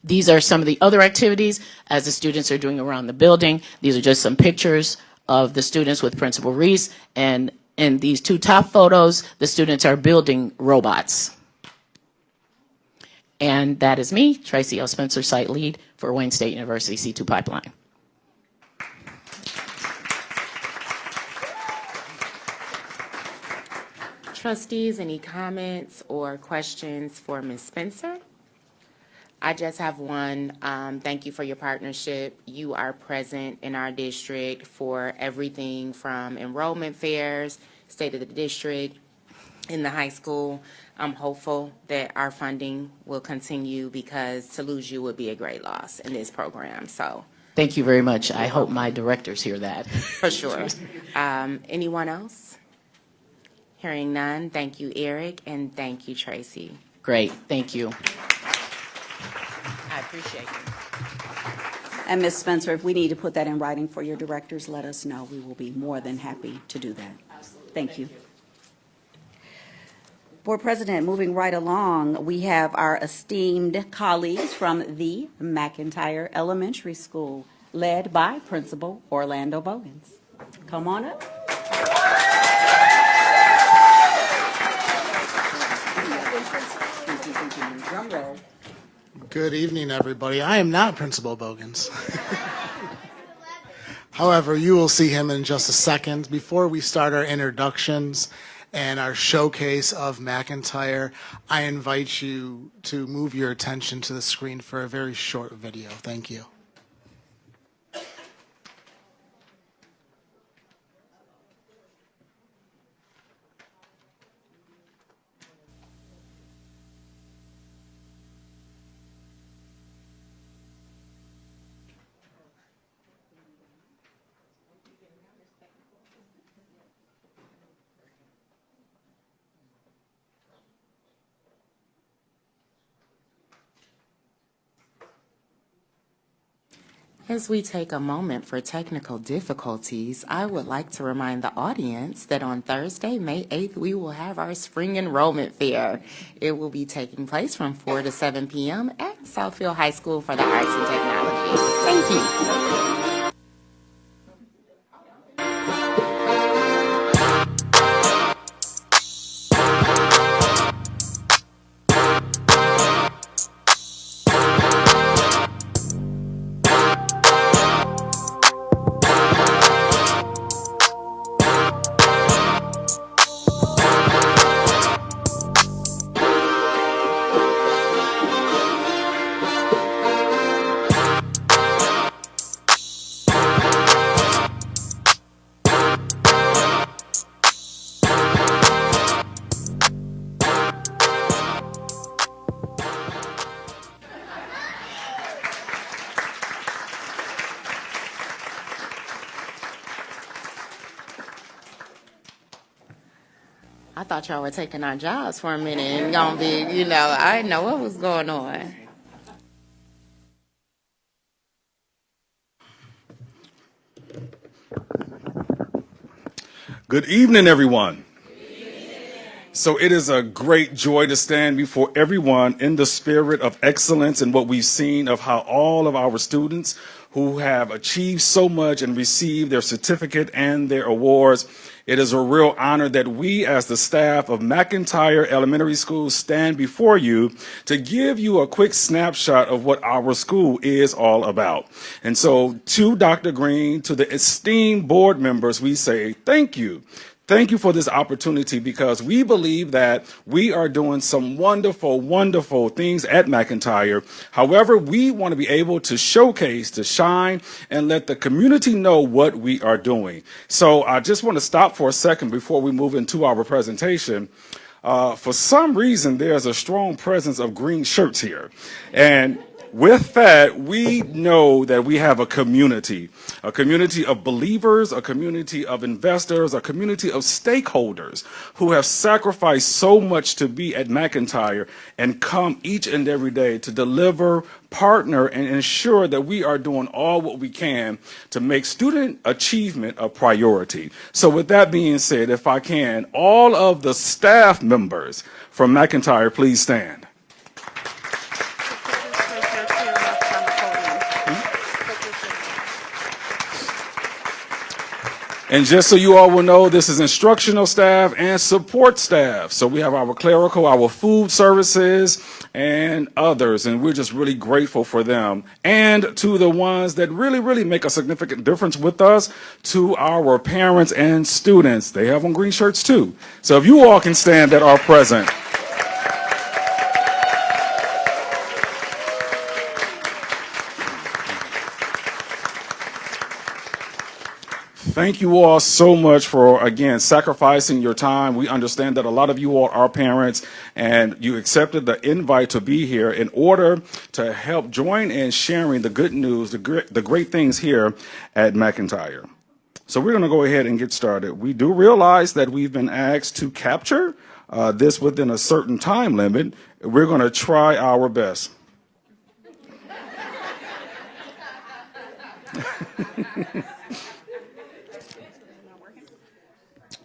These are some of the other activities as the students are doing around the building. These are just some pictures of the students with Principal Reese, and in these two top photos, the students are building robots. And that is me, Tracy L. Spencer, Site Lead for Wayne State University C2 Pipeline. Trustees, any comments or questions for Ms. Spencer? I just have one. Thank you for your partnership. You are present in our district for everything from enrollment fairs, state of the district, in the high school. I'm hopeful that our funding will continue because to lose you would be a great loss in this program. So Thank you very much. I hope my directors hear that. for sure. Anyone else? Hearing none, thank you, Eric, and thank you, Tracy. Great, thank you. I appreciate it. And Ms. Spencer, if we need to put that in writing for your directors, let us know. We will be more than happy to do that. Thank you. Board President, moving right along, we have our esteemed colleagues from the McIntyre Elementary School, led by Principal Orlando Bogans. Come on up. Drum roll. Good evening, everybody. I am not Principal Bogans. However, you will see him in just a second. Before we start our introductions and our showcase of McIntyre, I invite you to move your attention to the screen for a very short video. Thank you. As we take a moment for technical difficulties, I would like to remind the audience that on Thursday, May 8th, we will have our spring enrollment fair. It will be taking place from 4 to 7 p.m. at Southfield High School for the Arts and Technology. Thank you. I thought y'all were taking our jobs for a minute and gonna be, I didn't know what was going on. Good evening, everyone. So it is a great joy to stand before everyone in the spirit of excellence and what we've seen of how all of our students who have achieved so much and received their certificate and their awards. It is a real honor that we as the staff of McIntyre Elementary School stand before you to give you a quick snapshot of what our school is all about. And so to Dr. Green, to the esteemed board members, we say thank you. Thank you for this opportunity because we believe that we are doing some wonderful, wonderful things at McIntyre. However, we want to be able to showcase, to shine, and let the community know what we are doing. So I just want to stop for a second before we move into our presentation. For some reason, there's a strong presence of green shirts here. And with that, we know that we have a community of believers, a community of investors, a community of stakeholders who have sacrificed so much to be at McIntyre and come each and every day to deliver, partner, and ensure that we are doing all what we can to make student achievement a priority. So with that being said, if I can, all of the staff members from McIntyre, please stand. And just so you all will know, this is instructional staff and support staff. So we have our clerical, our food services, and others. And we're just really grateful for them. And to the ones that really, really make a significant difference with us, to our parents and students. They have on green shirts too. So if you all can stand that are present. Thank you all so much for, again, sacrificing your time. We understand that a lot of you all are parents, and you accepted the invite to be here in order to help join in sharing the good news, the great things here at McIntyre. So we're going to go ahead and get started. We do realize that we've been asked to capture this within a certain time limit. We're going to try our best.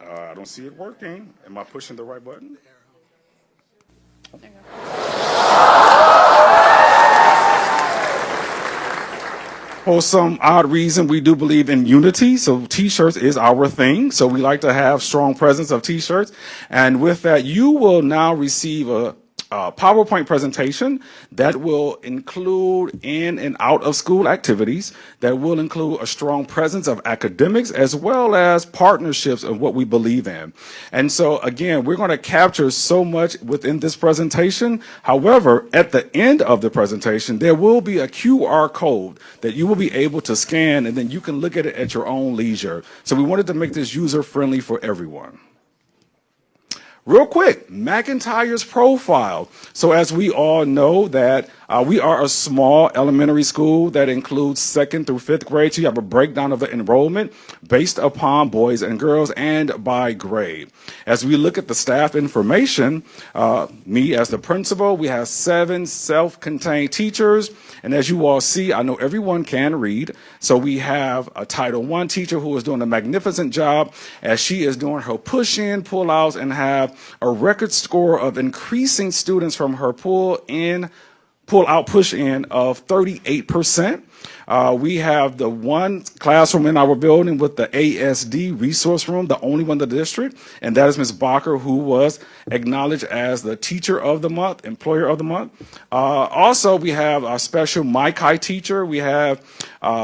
I don't see it working. Am I pushing the right button? For some odd reason, we do believe in unity, so T-shirts is our thing. So we like to have strong presence of T-shirts. And with that, you will now receive a PowerPoint presentation that will include in and out of school activities, that will include a strong presence of academics as well as partnerships of what we believe in. And so again, we're going to capture so much within this presentation. However, at the end of the presentation, there will be a QR code that you will be able to scan, and then you can look at it at your own leisure. So we wanted to make this user friendly for everyone. Real quick, McIntyre's profile. So as we all know that we are a small elementary school that includes 2nd through 5th grade. So you have a breakdown of the enrollment based upon boys and girls and by grade. As we look at the staff information, me as the principal, we have 7 self-contained teachers. And as you all see, I know everyone can read. So we have a Title I teacher who is doing a magnificent job as she is doing her push-in, pull-outs, and have a record score of increasing students from her pull-out, push-in of 38%. We have the one classroom in our building with the ASD resource room, the only one in the district, and that is Ms. Barker, who was acknowledged as the Teacher of the Month, Employer of the Month. Also, we have a special MyKai teacher. We have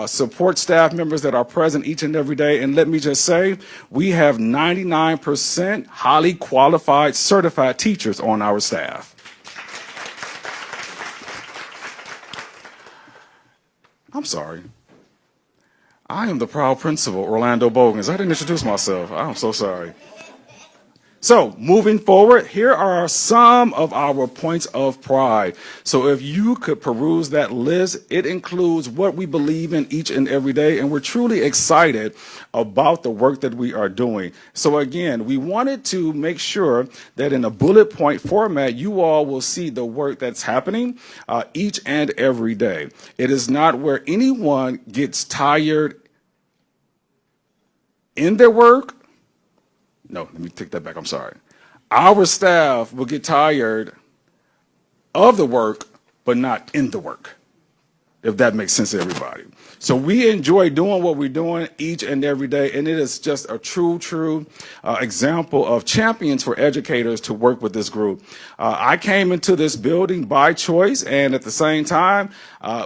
support staff members that are present each and every day. And let me just say, we have 99% highly qualified, certified teachers on our staff. I'm sorry. I am the proud principal, Orlando Bogans. I didn't introduce myself. I'm so sorry. So, moving forward, here are some of our points of pride. So, if you could peruse that list, it includes what we believe in each and every day, and we're truly excited about the work that we are doing. So, again, we wanted to make sure that in a bullet point format, you all will see the work that's happening each and every day. It is not where anyone gets tired in their work. No, let me take that back. I'm sorry. Our staff will get tired of the work, but not in the work, if that makes sense to everybody. So we enjoy doing what we're doing each and every day, and it is just a true example of champions for educators to work with this group. I came into this building by choice, and at the same time,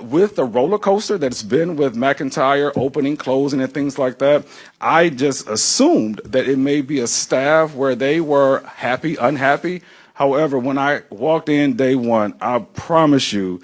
with the roller coaster that's been with McIntyre opening, closing, and things like that, I just assumed that it may be a staff where they were happy, unhappy. However, when I walked in day one, I promise you,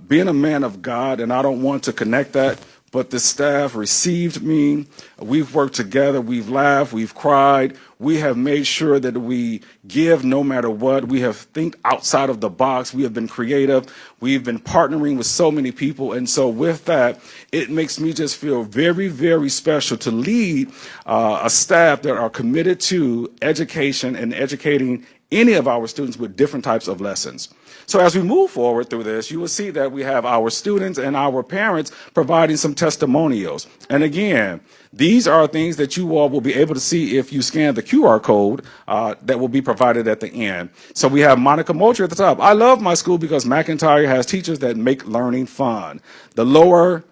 being a man of God, and I don't want to connect that, but the staff received me. We've worked together. We've laughed. We've cried. We have made sure that we give no matter what. We have think outside of the box. We have been creative. We've been partnering with so many people. And so with that, it makes me just feel very, very special to lead a staff that are committed to education and educating any of our students with different types of lessons. So as we move forward through this, you will see that we have our students and our parents providing some testimonials. And again, these are things that you all will be able to see if you scan the QR code that will be provided at the end. So we have Monica Moultrie at the top. I love my school because McIntyre has teachers that make learning fun. The lower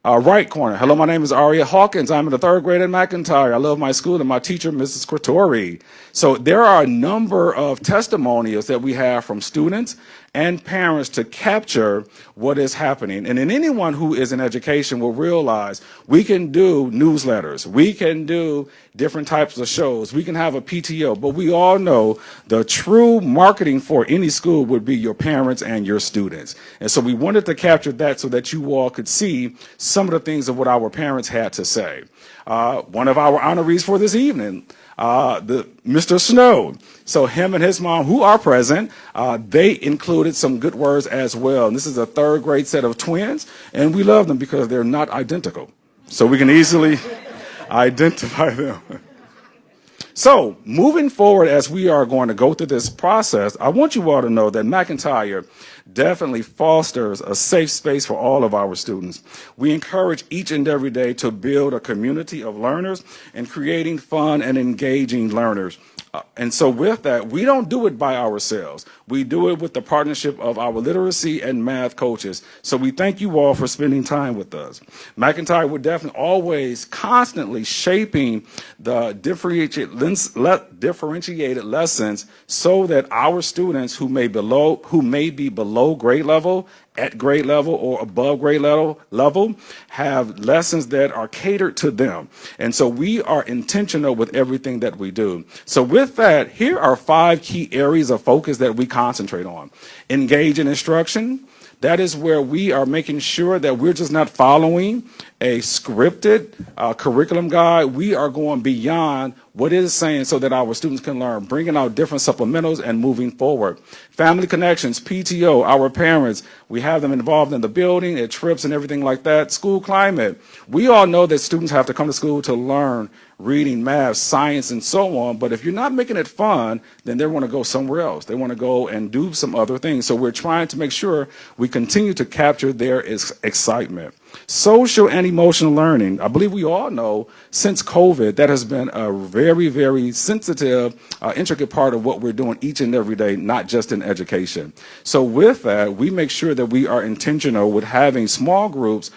right corner. Hello, my name is Aria Hawkins. I'm in the 3rd grade at McIntyre. I love my school and my teacher, Mrs. Quattori. So there are a number of testimonials that we have from students and parents to capture what is happening. And then anyone who is in education will realize we can do newsletters, we can do different types of shows, we can have a PTO, but we all know the true marketing for any school would be your parents and your students. And so we wanted to capture that so that you all could see some of the things of what our parents had to say. One of our honorees for this evening, Mr. Snow. So him and his mom, who are present, they included some good words as well. And this is a 3rd grade set of twins, and we love them because they're not identical. So we can easily identify them. So moving forward, as we are going to go through this process, I want you all to know that McIntyre definitely fosters a safe space for all of our students. We encourage each and every day to build a community of learners and creating fun and engaging learners. And so with that, we don't do it by ourselves. We do it with the partnership of our literacy and math coaches. So we thank you all for spending time with us. McIntyre would definitely always constantly shaping the differentiated lessons so that our students who may be below grade level, at grade level, or above grade level have lessons that are catered to them. And so we are intentional with everything that we do. So with that, here are 5 key areas of focus that we concentrate on. Engage in instruction. That is where we are making sure that we're just not following a scripted curriculum guide. We are going beyond what it is saying so that our students can learn, bringing out different supplementals and moving forward. Family connections, PTO, our parents, we have them involved in the building, at trips and everything like that. School climate. We all know that students have to come to school to learn reading, math, science, and so on. But if you're not making it fun, then they want to go somewhere else. They want to go and do some other things. So we're trying to make sure we continue to capture their excitement. Social and emotional learning. I believe we all know since COVID, that has been a very, very sensitive, intricate part of what we're doing each and every day, not just in education. So with that, we make sure that we are intentional with having small groups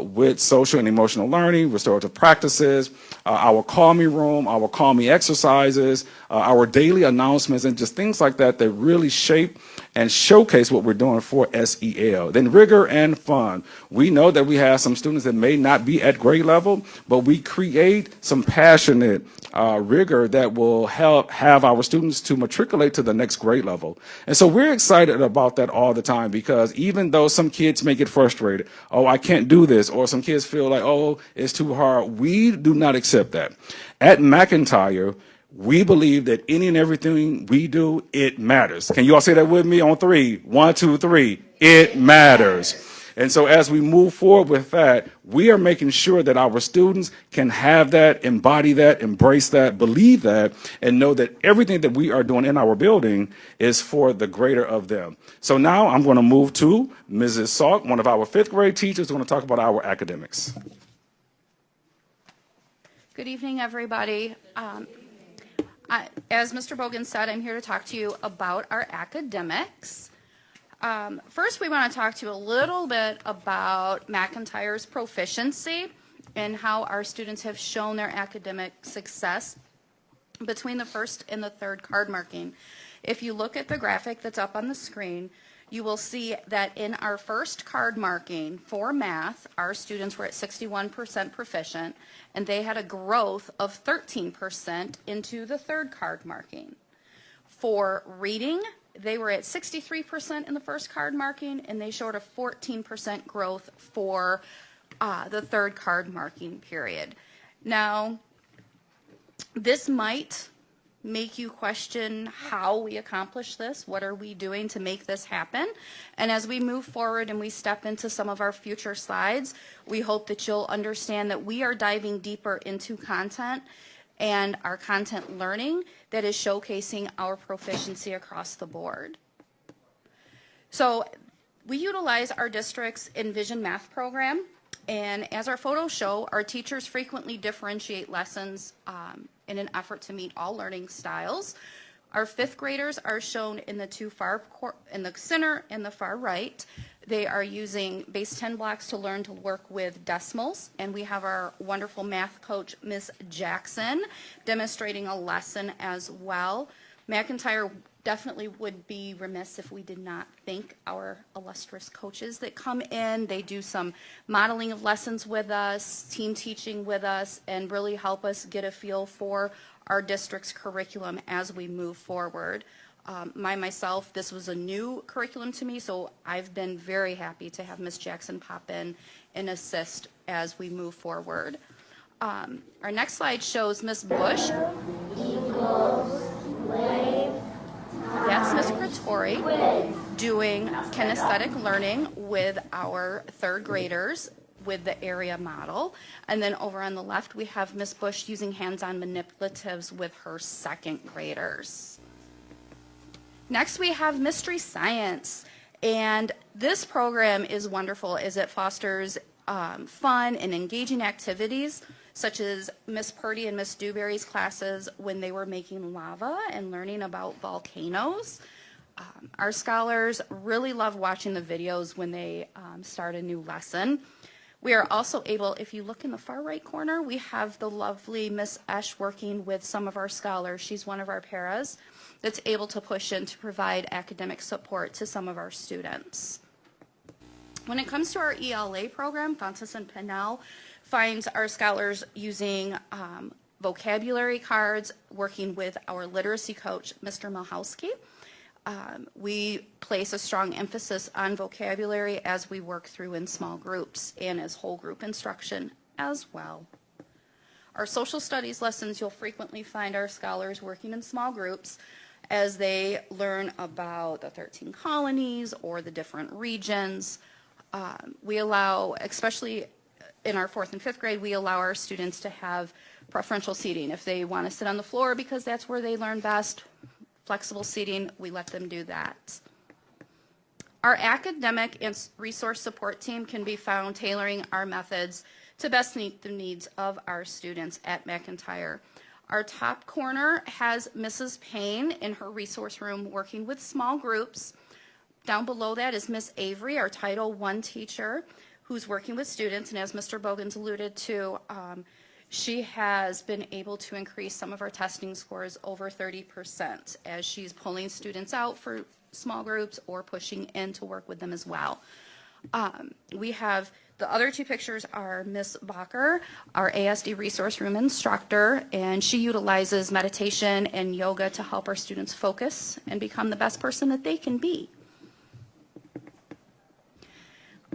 with social and emotional learning, restorative practices, our Call Me room, our Call Me exercises, our daily announcements, and just things like that that really shape and showcase what we're doing for SEL. Then rigor and fun. We know that we have some students that may not be at grade level, but we create some passionate rigor that will help have our students to matriculate to the next grade level. And so we're excited about that all the time because even though some kids may get frustrated, oh, I can't do this, or some kids feel like, oh, it's too hard, we do not accept that. At McIntyre, We believe that any and everything we do, it matters. Can you all say that with me on 3? 1, 2, 3. It matters. And so as we move forward with that, we are making sure that our students can have that, embody that, embrace that, believe that, and know that everything that we are doing in our building is for the greater of them. So now I'm going to move to Mrs. Salk, one of our 5th grade teachers, who's going to talk about our academics. Good evening, everybody. As Mr. Bogan said, I'm here to talk to you about our academics. First, we want to talk to you a little bit about McIntyre's proficiency and how our students have shown their academic success between the first and the third card marking. If you look at the graphic that's up on the screen, you will see that in our first card marking for math, our students were at 61% proficient, and they had a growth of 13% into the third card marking. For reading, they were at 63% in the first card marking, and they showed a 14% growth for the third card marking period. Now, this might make you question how we accomplish this. What are we doing to make this happen? And as we move forward and we step into some of our future slides, we hope that you'll understand that we are diving deeper into content and our content learning that is showcasing our proficiency across the board. So we utilize our district's Envision Math program, and as our photos show, our teachers frequently differentiate lessons in an effort to meet all learning styles. Our 5th graders are shown in the in the center and the far right. They are using base 10 blocks to learn to work with decimals, and we have our wonderful math coach, Miss Jackson, demonstrating a lesson as well. McIntyre definitely would be remiss if we did not thank our illustrious coaches that come in. They do some modeling of lessons with us, team teaching with us, and really help us get a feel for our district's curriculum as we move forward. Myself, this was a new curriculum to me, so I've been very happy to have Miss Jackson pop in and assist as we move forward. Our next slide shows Miss Bush. That's Miss Kratori doing kinesthetic learning with our 3rd graders with the area model. And then over on the left, we have Miss Bush using hands-on manipulatives with her 2nd graders. Next, we have Mystery Science. And this program is wonderful as it fosters fun and engaging activities, such as Miss Purdy and Miss Dewberry's classes when they were making lava and learning about volcanoes. Our scholars really love watching the videos when they start a new lesson. We are also able, if you look in the far right corner, we have the lovely Miss Esch working with some of our scholars. She's one of our paras that's able to push in to provide academic support to some of our students. When it comes to our ELA program, Fontes and Pennell finds our scholars using vocabulary cards, working with our literacy coach, Mr. Mahowski. We place a strong emphasis on vocabulary as we work through in small groups and as whole group instruction as well. Our social studies lessons, you'll frequently find our scholars working in small groups as they learn about the 13 colonies or the different regions. We allow, especially in our 4th and 5th grade, we allow our students to have preferential seating. If they want to sit on the floor because that's where they learn best, flexible seating, we let them do that. Our academic and resource support team can be found tailoring our methods to best meet the needs of our students at McIntyre. Our top corner has Mrs. Payne in her resource room working with small groups. Down below that is Miss Avery, our Title I teacher, who's working with students, and as Mr. Bogans alluded to, she has been able to increase some of our testing scores over 30% as she's pulling students out for small groups or pushing in to work with them as well. We have the other 2 pictures are Miss Bacher, our ASD resource room instructor, and she utilizes meditation and yoga to help our students focus and become the best person that they can be.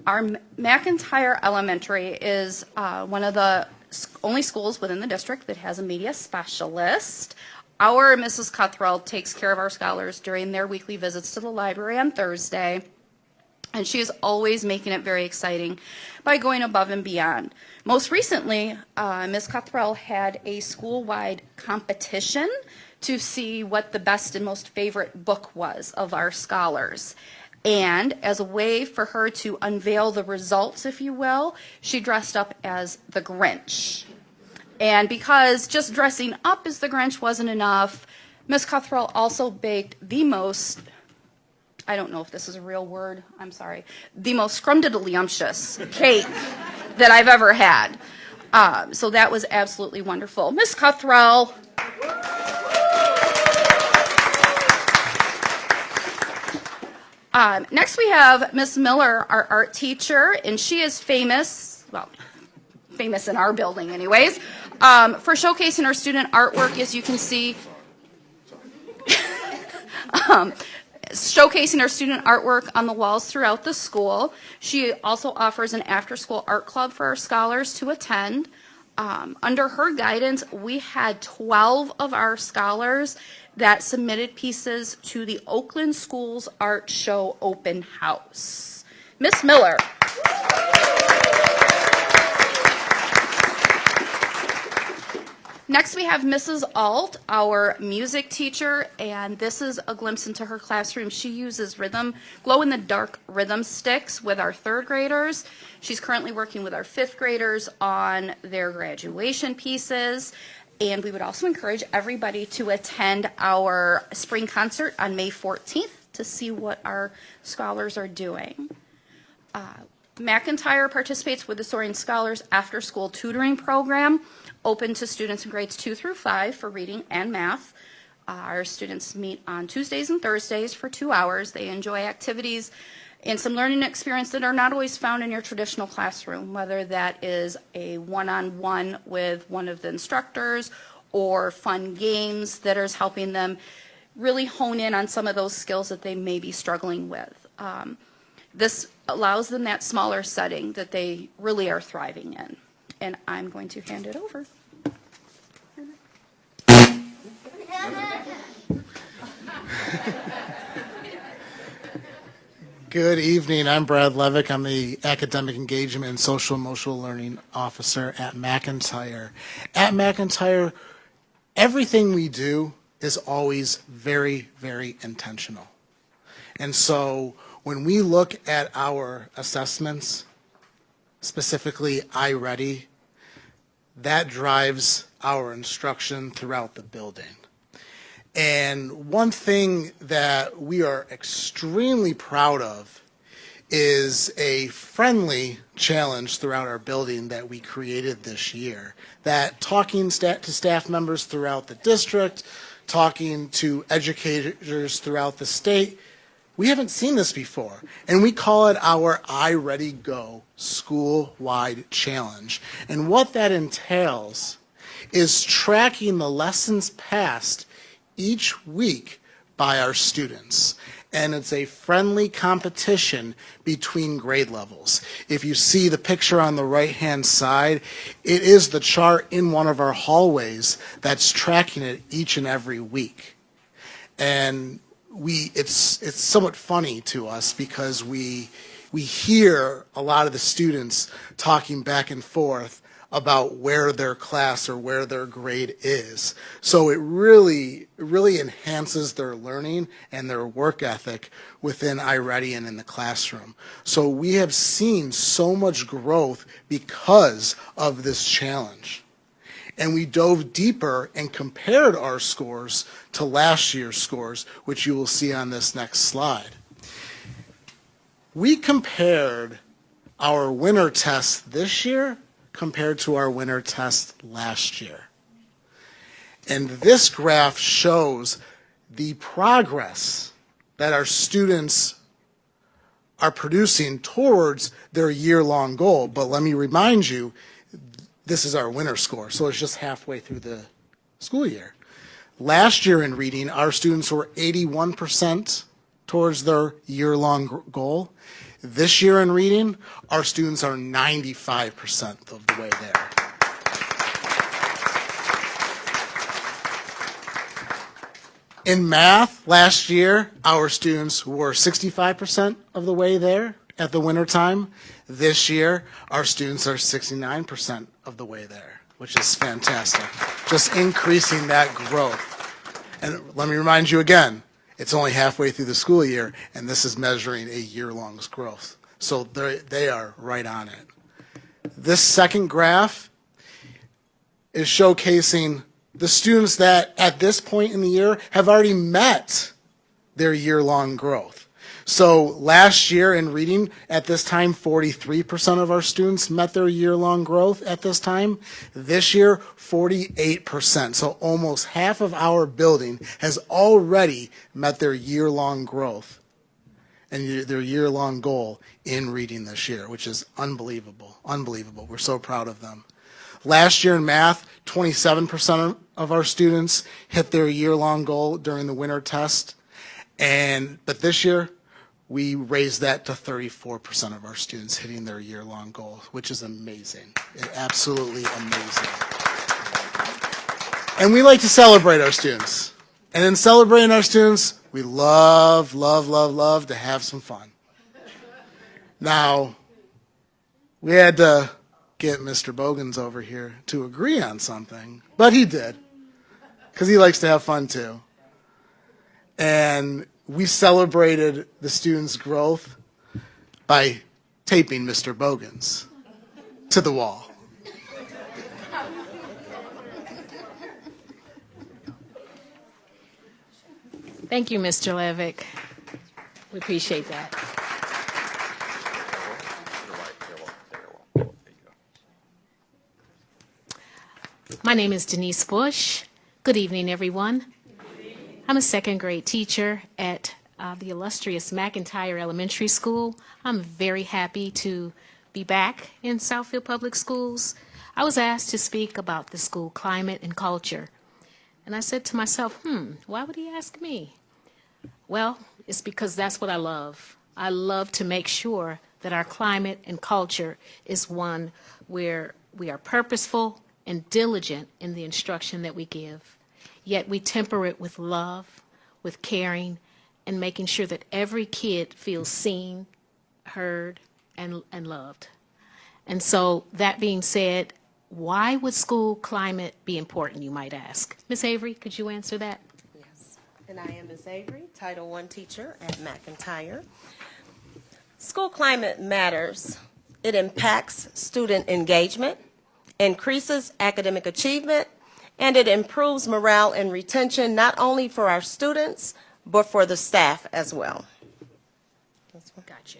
Our McIntyre Elementary is one of the only schools within the district that has a media specialist. Our Mrs. Cuthrell takes care of our scholars during their weekly visits to the library on Thursday, and she is always making it very exciting by going above and beyond. Most recently, Ms. Cuthrell had a school-wide competition to see what the best and most favorite book was of our scholars. And as a way for her to unveil the results, if you will, she dressed up as the Grinch. And because just dressing up as the Grinch wasn't enough, Ms. Cuthrell also baked the most, I don't know if this is a real word, I'm sorry, the most scrumdiddlyumptious cake that I've ever had. So that was absolutely wonderful. Ms. Cuthrell. Next we have Miss Miller, our art teacher, and she is famous, well, famous in our building anyways, for showcasing her student artwork, as you can see. Showcasing her student artwork on the walls throughout the school. She also offers an after-school art club for our scholars to attend. Under her guidance, we had 12 of our scholars that submitted pieces to the Oakland Schools Art Show Open House. Miss Miller. Next we have Mrs. Alt, our music teacher, and this is a glimpse into her classroom. She uses glow-in-the-dark rhythm sticks with our third graders. She's currently working with our fifth graders on their graduation pieces. And we would also encourage everybody to attend our spring concert on May 14th to see what our scholars are doing. McIntyre participates with the Soaring Scholars after-school tutoring program, open to students in grades 2 through 5 for reading and math. Our students meet on Tuesdays and Thursdays for 2 hours. They enjoy activities and some learning experience that are not always found in your traditional classroom, whether that is a one-on-one with one of the instructors or fun games that is helping them really hone in on some of those skills that they may be struggling with. This allows them that smaller setting that they really are thriving in. And I'm going to hand it over. Good evening. I'm Brad Levick. I'm the Academic Engagement and Social Emotional Learning Officer at McIntyre. At McIntyre, everything we do is always very, very intentional. And so when we look at our assessments, specifically iReady, that drives our instruction throughout the building. And one thing that we are extremely proud of is a friendly challenge throughout our building that we created this year. That talking to staff members throughout the district, talking to educators throughout the state, we haven't seen this before. And we call it our iReady Go school-wide challenge. And what that entails is tracking the lessons passed each week by our students. And it's a friendly competition between grade levels. If you see the picture on the right-hand side, it is the chart in one of our hallways that's tracking it each and every week. And it's somewhat funny to us because we hear a lot of the students talking back and forth about where their class or where their grade is. So it really enhances their learning and their work ethic within iReady and in the classroom. So we have seen so much growth because of this challenge. And we dove deeper and compared our scores to last year's scores, which you will see on this next slide. We compared our winter test this year compared to our winter test last year. And this graph shows the progress that our students are producing towards their year-long goal. But let me remind you, this is our winter score, so it's just halfway through the school year. Last year in reading, our students were 81% towards their year-long goal. This year in reading, our students are 95% of the way there. In math, last year, our students were 65% of the way there at the winter time. This year, our students are 69% of the way there, which is fantastic. Just increasing that growth. And let me remind you again, it's only halfway through the school year, and this is measuring a year-long growth. So they are right on it. This second graph is showcasing the students that at this point in the year have already met their year-long growth. So last year in reading, at this time, 43% of our students met their year-long growth at this time. This year, 48%. So almost half of our building has already met their year-long growth and their year-long goal in reading this year, which is unbelievable. Unbelievable. We're so proud of them. Last year in math, 27% of our students hit their year-long goal during the winter test. But this year, we raised that to 34% of our students hitting their year-long goal, which is amazing. Absolutely amazing. And we like to celebrate our students. And in celebrating our students, we love, love, love, love to have some fun. Now, we had to get Mr. Bogans over here to agree on something, but he did, because he likes to have fun too. And we celebrated the students' growth by taping Mr. Bogans to the wall. Thank you, Mr. Levick. We appreciate that. My name is Denise Bush. Good evening, everyone. I'm a second grade teacher at the illustrious McIntyre Elementary School. I'm very happy to be back in Southfield Public Schools. I was asked to speak about the school climate and culture. And I said to myself, why would he ask me? Well, it's because that's what I love. I love to make sure that our climate and culture is one where we are purposeful and diligent in the instruction that we give. Yet we temper it with love, with caring, and making sure that every kid feels seen, heard, and loved. And so that being said, why would school climate be important, you might ask? Ms. Avery, could you answer that? Yes, and I am Ms. Avery, Title I teacher at McIntyre. School climate matters. It impacts student engagement, increases academic achievement, and it improves morale and retention not only for our students, but for the staff as well. Gotcha.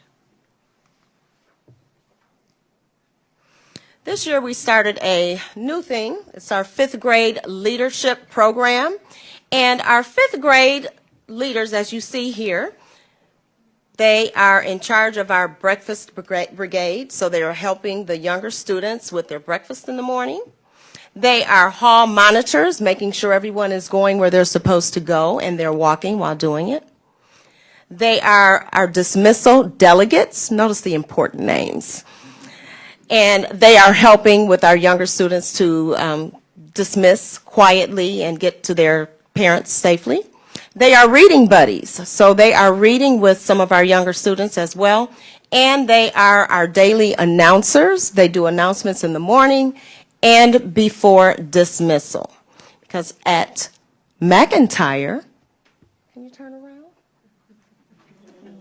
This year we started a new thing. It's our 5th grade leadership program. And our 5th grade leaders, as you see here, they are in charge of our breakfast brigade, so they are helping the younger students with their breakfast in the morning. They are hall monitors, making sure everyone is going where they're supposed to go and they're walking while doing it. They are our dismissal delegates. Notice the important names. And they are helping with our younger students to dismiss quietly and get to their parents safely. They are reading buddies, so they are reading with some of our younger students as well. And they are our daily announcers. They do announcements in the morning and before dismissal. Because at McIntyre, can you turn around?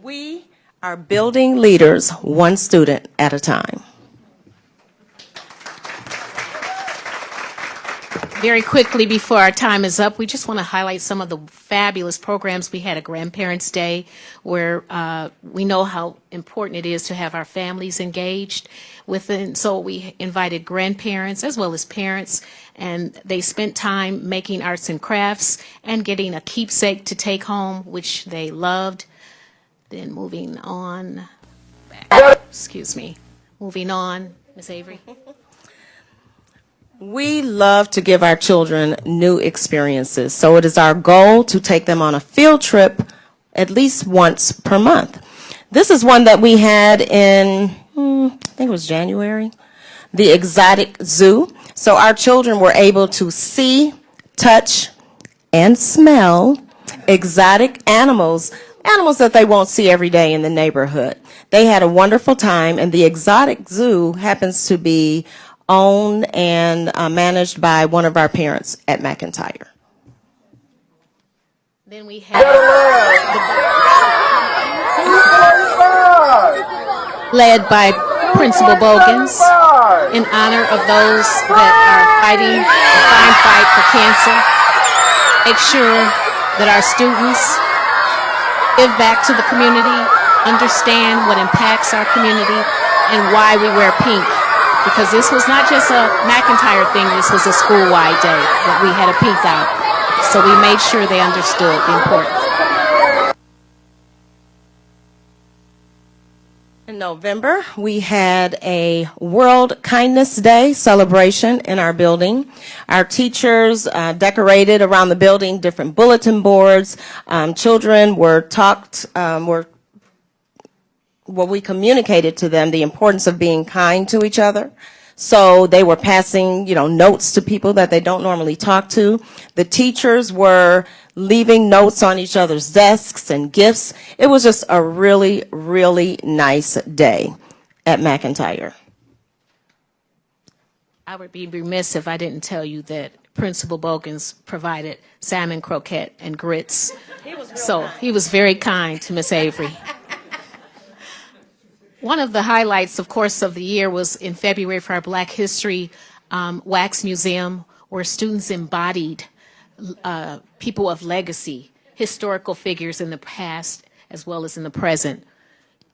We are building leaders one student at a time. Very quickly before our time is up, we just want to highlight some of the fabulous programs we had at Grandparents' Day, where we know how important it is to have our families engaged with it. So we invited grandparents as well as parents, and they spent time making arts and crafts and getting a keepsake to take home, which they loved. Then moving on, moving on, Ms. Avery. We love to give our children new experiences, so it is our goal to take them on a field trip at least once per month. This is one that we had in, I think it was January, the exotic zoo. So our children were able to see, touch, and smell exotic animals, animals that they won't see every day in the neighborhood. They had a wonderful time, and the exotic zoo happens to be owned and managed by one of our parents at McIntyre. Then we have led by Principal Bogans in honor of those that are fighting the fine fight for cancer. Make sure that our students give back to the community, understand what impacts our community, and why we wear pink. Because this was not just a McIntyre thing, this was a school-wide day that we had a pink out. So we made sure they understood the importance. In November, we had a World Kindness Day celebration in our building. Our teachers decorated around the building different bulletin boards. Children were we communicated to them the importance of being kind to each other. So they were passing, notes to people that they don't normally talk to. The teachers were leaving notes on each other's desks and gifts. It was just a really, really nice day at McIntyre. I would be remiss if I didn't tell you that Principal Bogans provided salmon croquette and grits. He was very kind to Miss Avery. One of the highlights, of course, of the year was in February for our Black History Wax Museum, where students embodied people of legacy, historical figures in the past as well as in the present.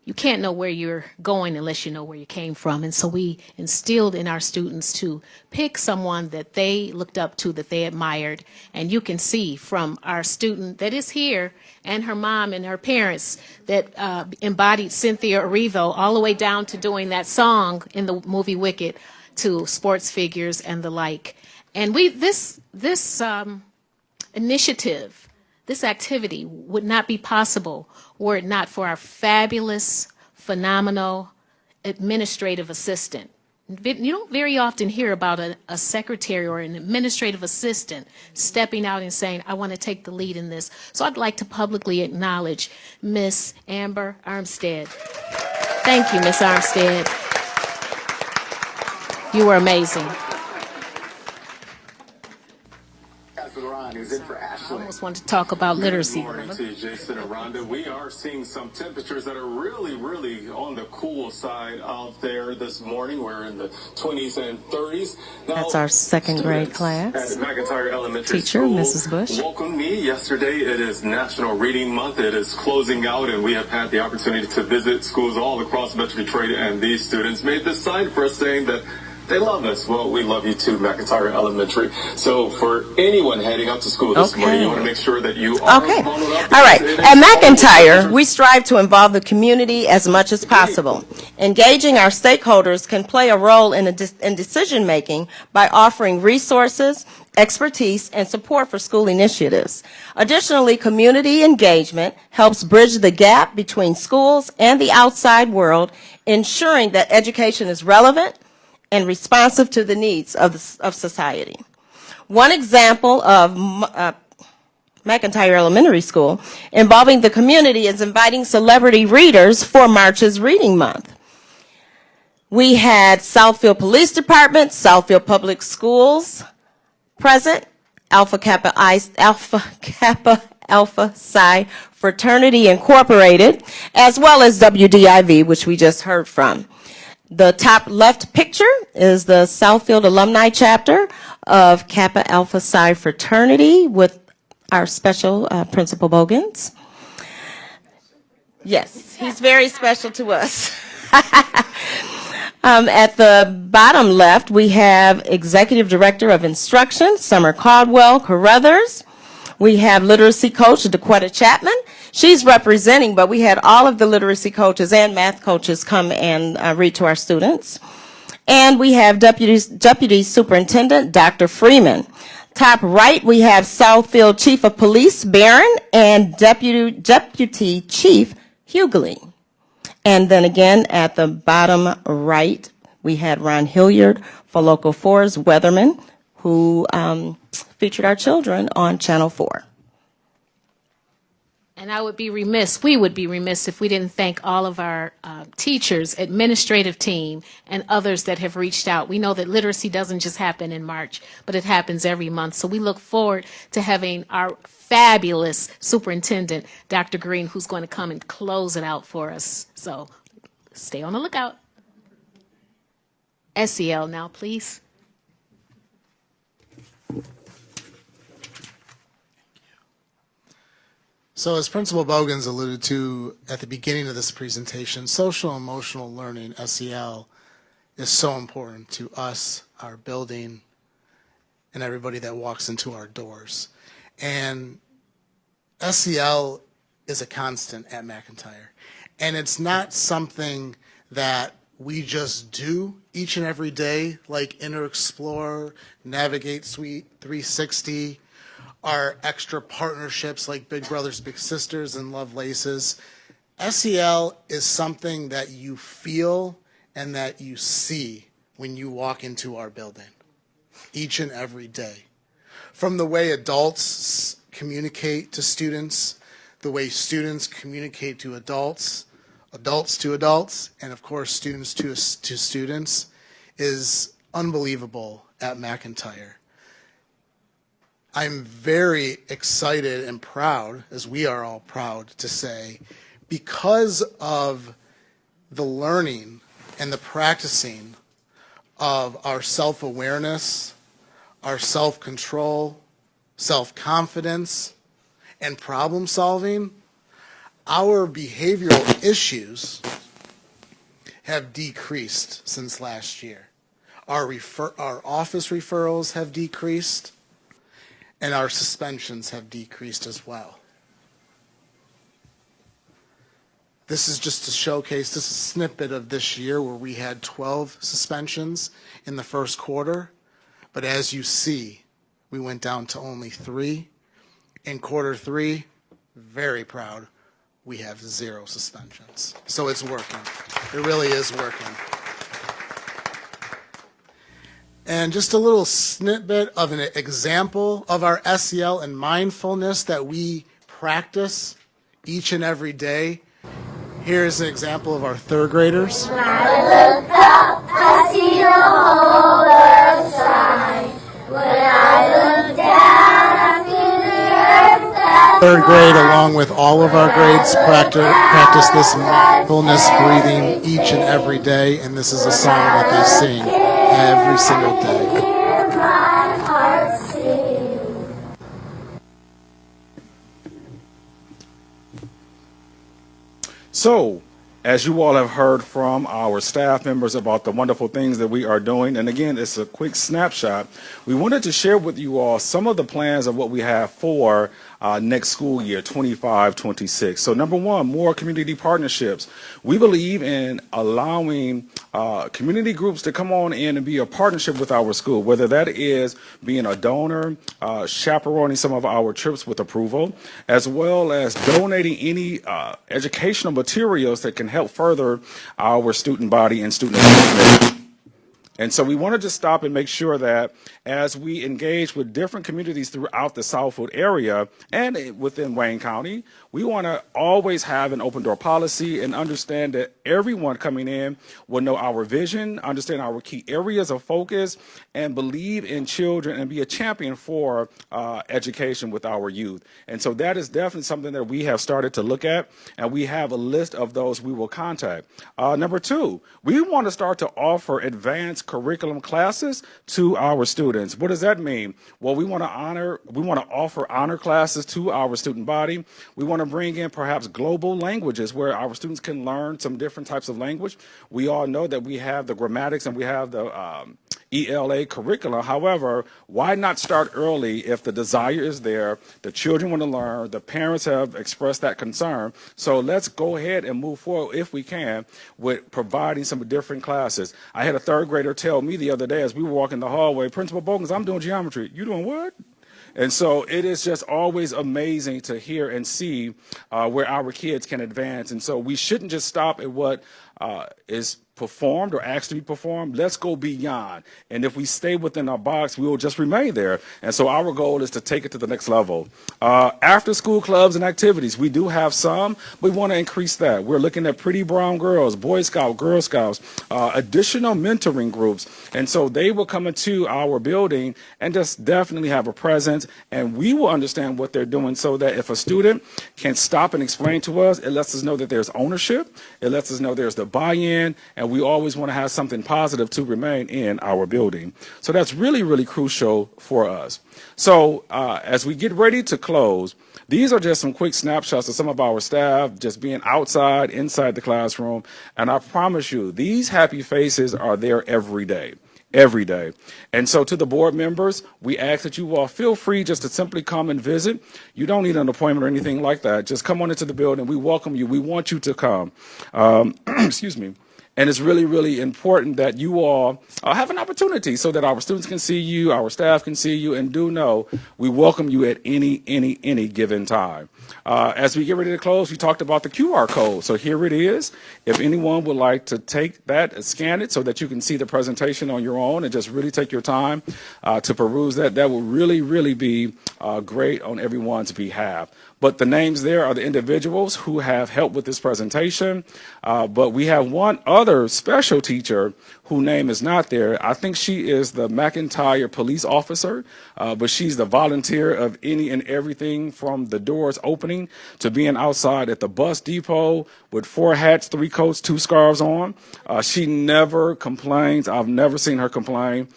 You can't know where you're going unless you know where you came from. And so we instilled in our students to pick someone that they looked up to, that they admired. And you can see from our student that is here and her mom and her parents that embodied Cynthia Erivo all the way down to doing that song in the movie Wicked to sports figures and the like. And this initiative, this activity would not be possible were it not for our fabulous, phenomenal administrative assistant. You don't very often hear about a secretary or an administrative assistant stepping out and saying, I want to take the lead in this. So I'd like to publicly acknowledge Miss Amber Armstead. Thank you, Miss Armstead. You were amazing. I almost want to talk about literacy. Good morning to you, Jason and Rhonda. We are seeing some temperatures that are really, really on the cool side out there this morning. We're in the 20s and 30s. Now, that's our second grade class. At McIntyre Elementary Teacher, School Mrs. Bush. Welcomed me yesterday. It is National Reading Month. It is closing out, and we have had the opportunity to visit schools all across Metro Detroit, and these students made this sign for us saying that they love us. Well, we love you too, McIntyre Elementary. So for anyone heading out to school this morning, you want to make sure that you are bundled up. All right. At McIntyre, we strive to involve the community as much as possible. Engaging our stakeholders can play a role in decision making by offering resources, expertise, and support for school initiatives. Additionally, community engagement helps bridge the gap between schools and the outside world, ensuring that education is relevant and responsive to the needs of society. One example of McIntyre Elementary School involving the community is inviting celebrity readers for March's Reading Month. We had Southfield Police Department, Southfield Public Schools present, Alpha Kappa Psi Fraternity Incorporated, as well as WDIV, which we just heard from. The top left picture is the Southfield Alumni Chapter of Kappa Alpha Psi Fraternity with our special Principal Bogans. Yes, he's very special to us. At the bottom left, we have Executive Director of Instruction, Summer Caldwell Carruthers. We have Literacy Coach, DeQuetta Chapman. She's representing, but we had all of the literacy coaches and math coaches come and read to our students. And we have Deputy Superintendent, Dr. Freeman. Top right, we have Southfield Chief of Police, Barron, and Deputy Chief Hughley. And then again, at the bottom right, we had Ron Hilliard for Local 4's Weatherman, who featured our children on Channel 4. And I would be remiss, we would be remiss if we didn't thank all of our teachers, administrative team, and others that have reached out. We know that literacy doesn't just happen in March, but it happens every month. So we look forward to having our fabulous superintendent, Dr. Green, who's going to come and close it out for us. So stay on the lookout. SEL now, please. So as Principal Bogans alluded to at the beginning of this presentation, social emotional learning, SEL, is so important to us, our building, and everybody that walks into our doors. And SEL is a constant at McIntyre. And it's not something that we just do each and every day, like InterExplore, Navigate Suite 360, our extra partnerships like Big Brothers Big Sisters and Love Laces. SEL is something that you feel and that you see when you walk into our building each and every day. From the way adults communicate to students, the way students communicate to adults, adults to adults, and of course students to students, is unbelievable at McIntyre. I'm very excited and proud, as we are all proud to say, because of the learning and the practicing of our self-awareness, our self-control, self-confidence, and problem solving, our behavioral issues have decreased since last year. Our office referrals have decreased, and our suspensions have decreased as well. This is just to showcase, this is a snippet of this year where we had 12 suspensions in the first quarter, but as you see, we went down to only 3. In quarter 3, very proud, we have 0 suspensions. So it's working. It really is working. And just a little snippet of an example of our SEL and mindfulness that we practice each and every day. Here's an example of our third graders. When I look up, I see the whole world shine. When I look down, I feel the earth that Third grade, along with all of our grades, practice this mindfulness breathing each and every day, and this is a song that they sing every single day. hear my heart sing. So, as you all have heard from our staff members about the wonderful things that we are doing, and again, it's a quick snapshot, we wanted to share with you all some of the plans of what we have for next school year, 25-26. So number one, more community partnerships. We believe in allowing community groups to come on in and be a partnership with our school, whether that is being a donor, chaperoning some of our trips with approval, as well as donating any educational materials that can help further our student body and student engagement. And so we wanted to stop and make sure that as we engage with different communities throughout the Southfield area and within Wayne County, we want to always have an open door policy and understand that everyone coming in will know our vision, understand our key areas of focus, and believe in children and be a champion for education with our youth. And so that is definitely something that we have started to look at, and we have a list of those we will contact. Number two, we want to start to offer advanced curriculum classes to our students. What does that mean? Well, we want to offer honor classes to our student body. We want to bring in perhaps global languages where our students can learn some different types of language. We all know that we have the grammatics and we have the ELA curricula. However, why not start early if the desire is there, the children want to learn, the parents have expressed that concern. So let's go ahead and move forward, if we can, with providing some different classes. I had a third grader tell me the other day as we were walking the hallway, Principal Bogans, I'm doing geometry. You doing what? And so it is just always amazing to hear and see where our kids can advance. And so we shouldn't just stop at what is performed or asked to be performed, let's go beyond. And if we stay within our box, we will just remain there. And so our goal is to take it to the next level. After school clubs and activities, we do have some. We want to increase that. We're looking at Pretty Brown Girls, Boy Scout, Girl Scouts, additional mentoring groups. And so they will come into our building and just definitely have a presence. And we will understand what they're doing so that if a student can stop and explain to us, it lets us know that there's ownership. It lets us know there's the buy-in. And we always want to have something positive to remain in our building. So that's really, really crucial for us. So as we get ready to close, these are just some quick snapshots of some of our staff just being outside, inside the classroom. And I promise you, these happy faces are there every day. Every day. And so to the board members, we ask that you all feel free just to simply come and visit. You don't need an appointment or anything like that. Just come on into the building. We welcome you. We want you to come. Excuse me. And it's really, really important that you all have an opportunity so that our students can see you, our staff can see you, and do know we welcome you at any given time. As we get ready to close, we talked about the QR code. So here it is. If anyone would like to take that and scan it so that you can see the presentation on your own and just really take your time to peruse that, that will really, really be great on everyone's behalf. But the names there are the individuals who have helped with this presentation. But we have one other special teacher whose name is not there. I think she is the McIntyre police officer, but she's the volunteer of any and everything from the doors opening to being outside at the bus depot with 4 hats, 3 coats, 2 scarves on. She never complains. I've never seen her complain.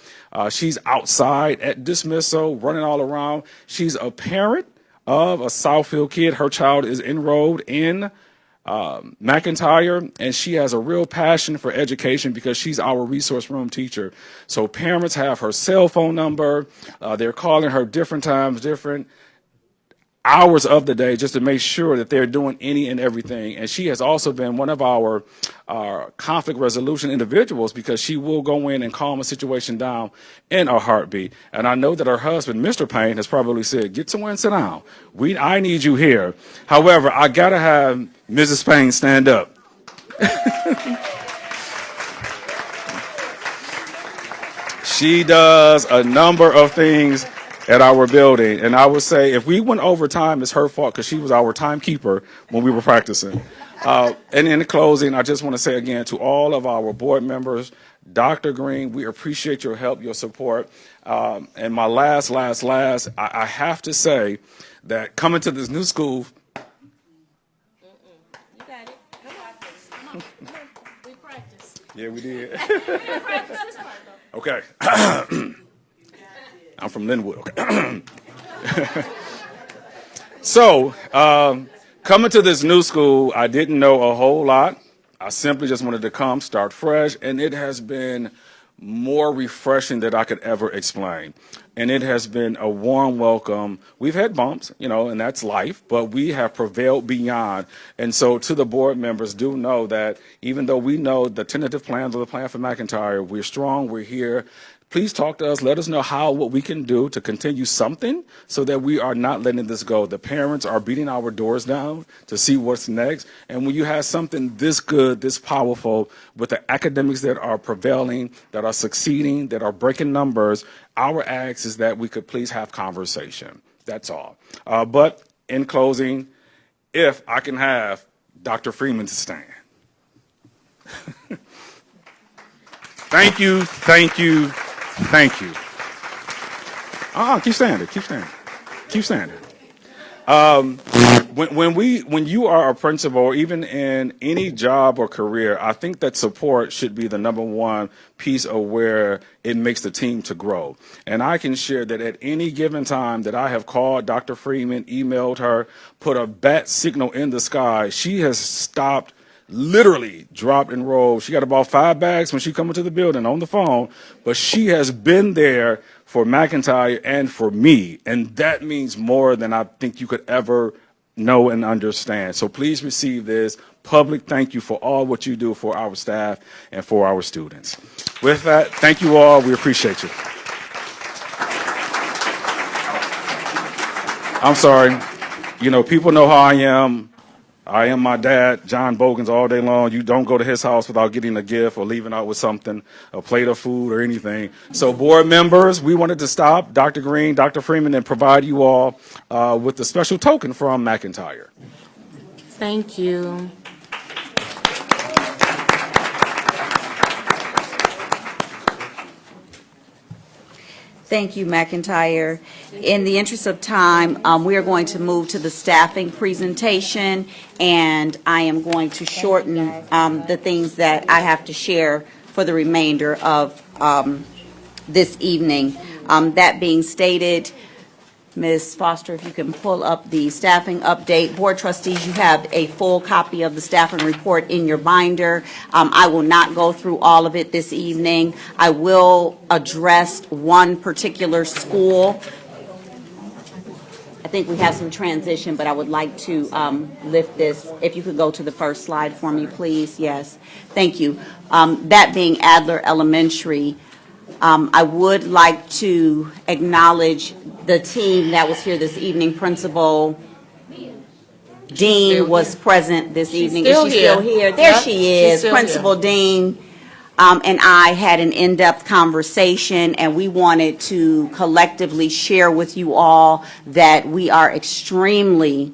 She's outside at dismissal, running all around. She's a parent of a Southfield kid. Her child is enrolled in McIntyre, and she has a real passion for education because she's our resource room teacher. So parents have her cell phone number. They're calling her different times, different hours of the day just to make sure that they're doing any and everything. And she has also been one of our conflict resolution individuals because she will go in and calm a situation down in a heartbeat. And I know that her husband, Mr. Payne, has probably said, get somewhere and sit down. I need you here. However, I got to have Mrs. Payne stand up. She does a number of things at our building. And I would say if we went over time, it's her fault because she was our timekeeper when we were practicing. And in closing, I just want to say again to all of our board members, Dr. Green, we appreciate your help, your support. And my last, I have to say that coming to this new school. You got it. Come on. We practiced. Yeah, we did. We practiced this part, though. Okay. I'm from Linwood. Okay. So, coming to this new school, I didn't know a whole lot. I simply just wanted to come, start fresh, and it has been more refreshing than I could ever explain. And it has been a warm welcome. We've had bumps, and that's life, but we have prevailed beyond. And so to the board members, do know that even though we know the tentative plans of the plan for McIntyre, we're strong, we're here. Please talk to us. Let us know what we can do to continue something so that we are not letting this go. The parents are beating our doors down to see what's next. And when you have something this good, this powerful, with the academics that are prevailing, that are succeeding, that are breaking numbers, our ask is that we could please have conversation. That's all. But in closing, if I can have Dr. Freeman to stand. Thank you. Thank you. Thank you. Keep standing. Keep standing. Keep standing. When you are a principal, or even in any job or career, I think that support should be the number one piece of where it makes the team to grow. And I can share that at any given time that I have called Dr. Freeman, emailed her, put a bat signal in the sky, she has stopped, literally dropped and rolled. She got about 5 bags when she come into the building on the phone, but she has been there for McIntyre and for me, and that means more than I think you could ever know and understand. So please receive this public thank you for all what you do for our staff and for our students. With that, thank you all. We appreciate you. I'm sorry. People know how I am. I am my dad, John Bogans, all day long. You don't go to his house without getting a gift or leaving out with something, a plate of food or anything. So board members, we wanted to stop Dr. Green, Dr. Freeman, and provide you all with a special token from McIntyre. Thank you. Thank you, McIntyre. In the interest of time, we are going to move to the staffing presentation, and I am going to shorten the things that I have to share for the remainder of this evening. That being stated, Ms. Foster, if you can pull up the staffing update. Board trustees, you have a full copy of the staffing report in your binder. I will not go through all of it this evening. I will address one particular school. I think we have some transition, but I would like to lift this. If you could go to the first slide for me, please. Yes, thank you. That being Adler Elementary. I would like to acknowledge the team that was here this evening. Principal Dean was present this evening. Is she still here? There she is. Principal Dean and I had an in-depth conversation, and we wanted to collectively share with you all that we are extremely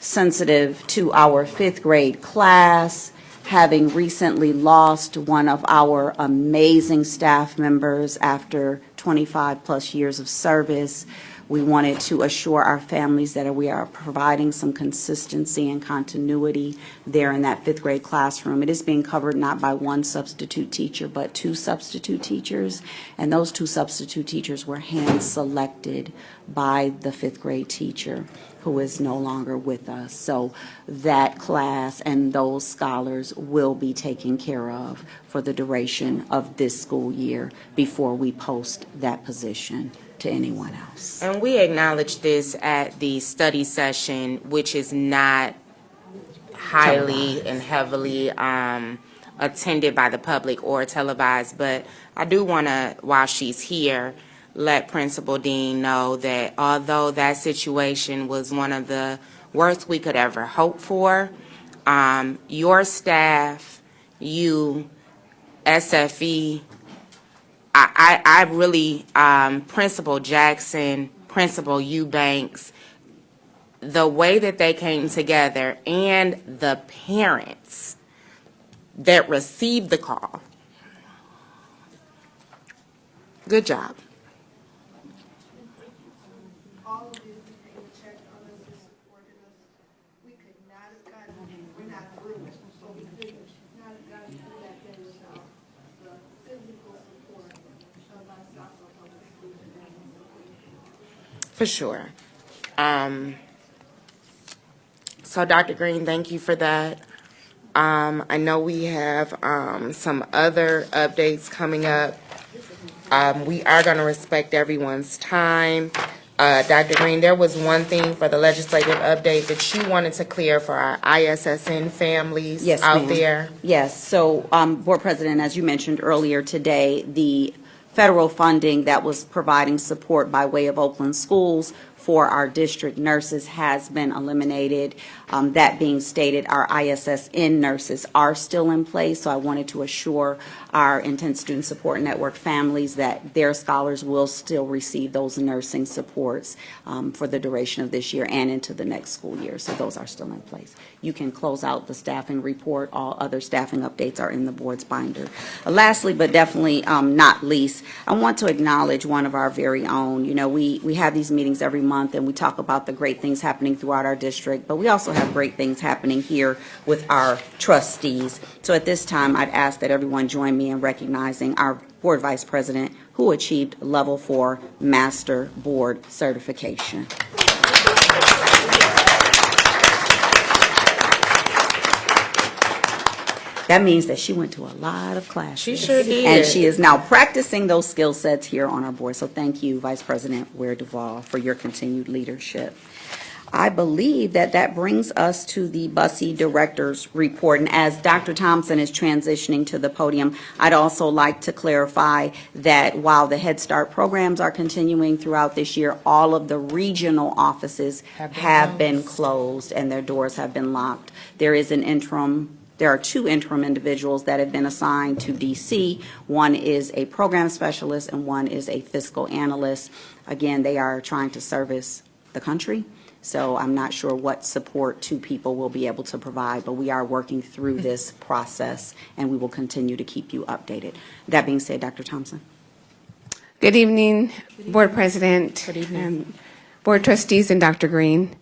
sensitive to our fifth grade class, having recently lost one of our amazing staff members after 25 plus years of service. We wanted to assure our families that we are providing some consistency and continuity there in that fifth grade classroom. It is being covered not by one substitute teacher, but two substitute teachers, and those two substitute teachers were hand-selected by the fifth grade teacher who is no longer with us. So that class and those scholars will be taken care of for the duration of this school year before we post that position to anyone else. And we acknowledge this at the study session, which is not highly and heavily attended by the public or televised, but I do want to, while she's here, let Principal Dean know that although that situation was one of the worst we could ever hope for, your staff, you, SFE, I really, Principal Jackson, Principal Eubanks, the way that they came together and the parents that received the call. Good job. For sure. So Dr. Green, thank you for that. I know we have some other updates coming up. We are going to respect everyone's time. Dr. Green, there was one thing for the legislative update that you wanted to clear for our ISSN families out there. Yes. So, Board President, as you mentioned earlier today, the federal funding that was providing support by way of Oakland schools for our district nurses has been eliminated. That being stated, our ISSN nurses are still in place, so I wanted to assure our Intense Student Support Network families that their scholars will still receive those nursing supports for the duration of this year and into the next school year, so those are still in place. You can close out the staffing report. All other staffing updates are in the board's binder. Lastly, but definitely not least, I want to acknowledge one of our very own. You know, we have these meetings every month and we talk about the great things happening throughout our district, but we also have great things happening here with our trustees. So at this time, I'd ask that everyone join me in recognizing our board vice president who achieved level 4 master board certification. That means that she went to a lot of classes. She sure did. And she is now practicing those skill sets here on our board. So thank you, Vice President Ware Duvall, for your continued leadership. I believe that that brings us to the BUSSY Director's Report. And as Dr. Thompson is transitioning to the podium, I'd also like to clarify that while the Head Start programs are continuing throughout this year, all of the regional offices have been closed and their doors have been locked. There are two interim individuals that have been assigned to DC. One is a program specialist and one is a fiscal analyst. Again, they are trying to service the country. So I'm not sure what support two people will be able to provide, but we are working through this process and we will continue to keep you updated. That being said, Dr. Thompson. Good evening, Board President, Board Trustees, and Dr. Green.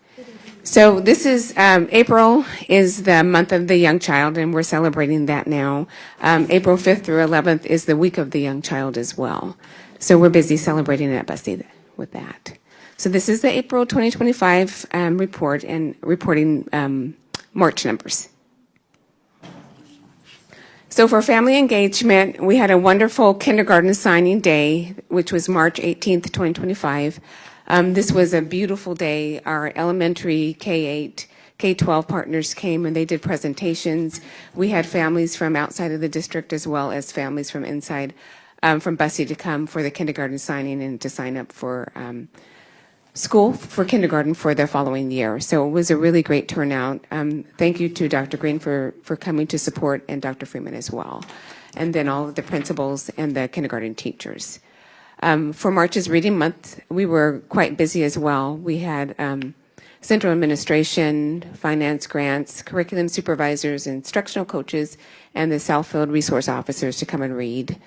So this is, April is the month of the young child, and we're celebrating that now. April 5th through 11th is the week of the young child as well. So we're busy celebrating at BUSSY with that. So this is the April 2025 report and reporting March numbers. So for family engagement, we had a wonderful kindergarten signing day, which was March 18th, 2025. This was a beautiful day. Our elementary K-8, K-12 partners came and they did presentations. We had families from outside of the district as well as families from inside, from BUSSY to come for the kindergarten signing and to sign up for school for kindergarten for the following year. So it was a really great turnout. Thank you to Dr. Green for coming to support and Dr. Freeman as well. And then all of the principals and the kindergarten teachers. For March's Reading Month, we were quite busy as well. We had central administration, finance grants, curriculum supervisors, instructional coaches, and the Southfield resource officers to come and read.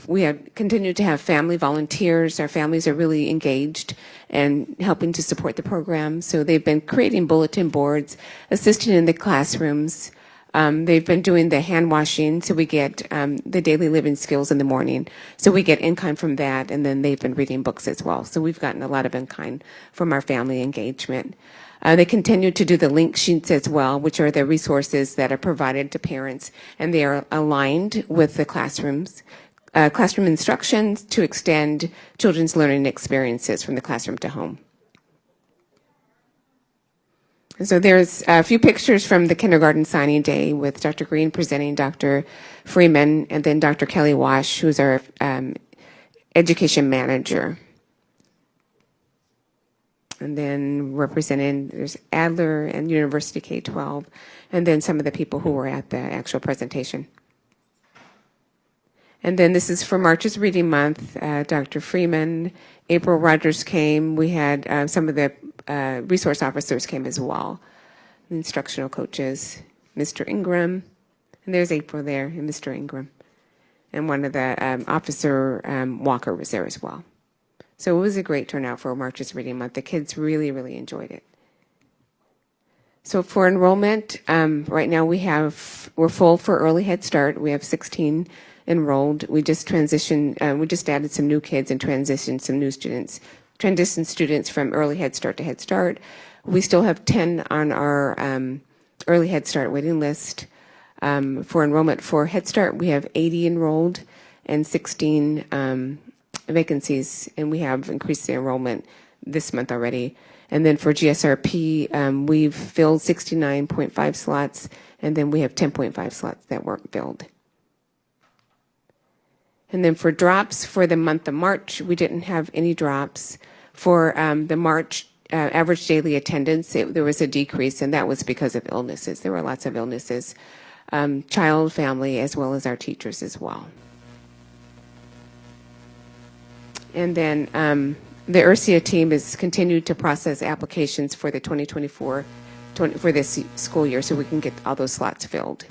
We have continued to have family volunteers. Our families are really engaged and helping to support the program. So they've been creating bulletin boards, assisting in the classrooms. They've been doing the hand washing, so we get the daily living skills in the morning. So we get in-kind from that, and then they've been reading books as well. So we've gotten a lot of in-kind from our family engagement. They continue to do the link sheets as well, which are the resources that are provided to parents, and they are aligned with the classrooms. Classroom instructions to extend children's learning experiences from the classroom to home. And so there's a few pictures from the kindergarten signing day with Dr. Green presenting Dr. Freeman and then Dr. Kelly Wash, who's our education manager. And then representing, there's Adler and University K-12, and then some of the people who were at the actual presentation. And then this is for March's Reading Month. Dr. Freeman, April Rogers came. We had some of the resource officers came as well. Instructional coaches, Mr. Ingram. And there's April there and Mr. Ingram. And one of the officer, Walker, was there as well. So it was a great turnout for March's Reading Month. The kids really, really enjoyed it. So for enrollment, right now we're full for early Head Start. We have 16 enrolled. We just transitioned, we just added some new kids and transitioned some new students, transitioned students from early Head Start to Head Start. We still have 10 on our early Head Start waiting list. For enrollment for Head Start, we have 80 enrolled and 16 vacancies, and we have increased the enrollment this month already. And then for GSRP, we've filled 69.5 slots, and then we have 10.5 slots that weren't filled. And then for drops for the month of March, we didn't have any drops. For the March average daily attendance, there was a decrease, and that was because of illnesses. There were lots of illnesses, child, family, as well as our teachers as well. And then the URSIA team has continued to process applications for the 2024 for this school year, so we can get all those slots filled.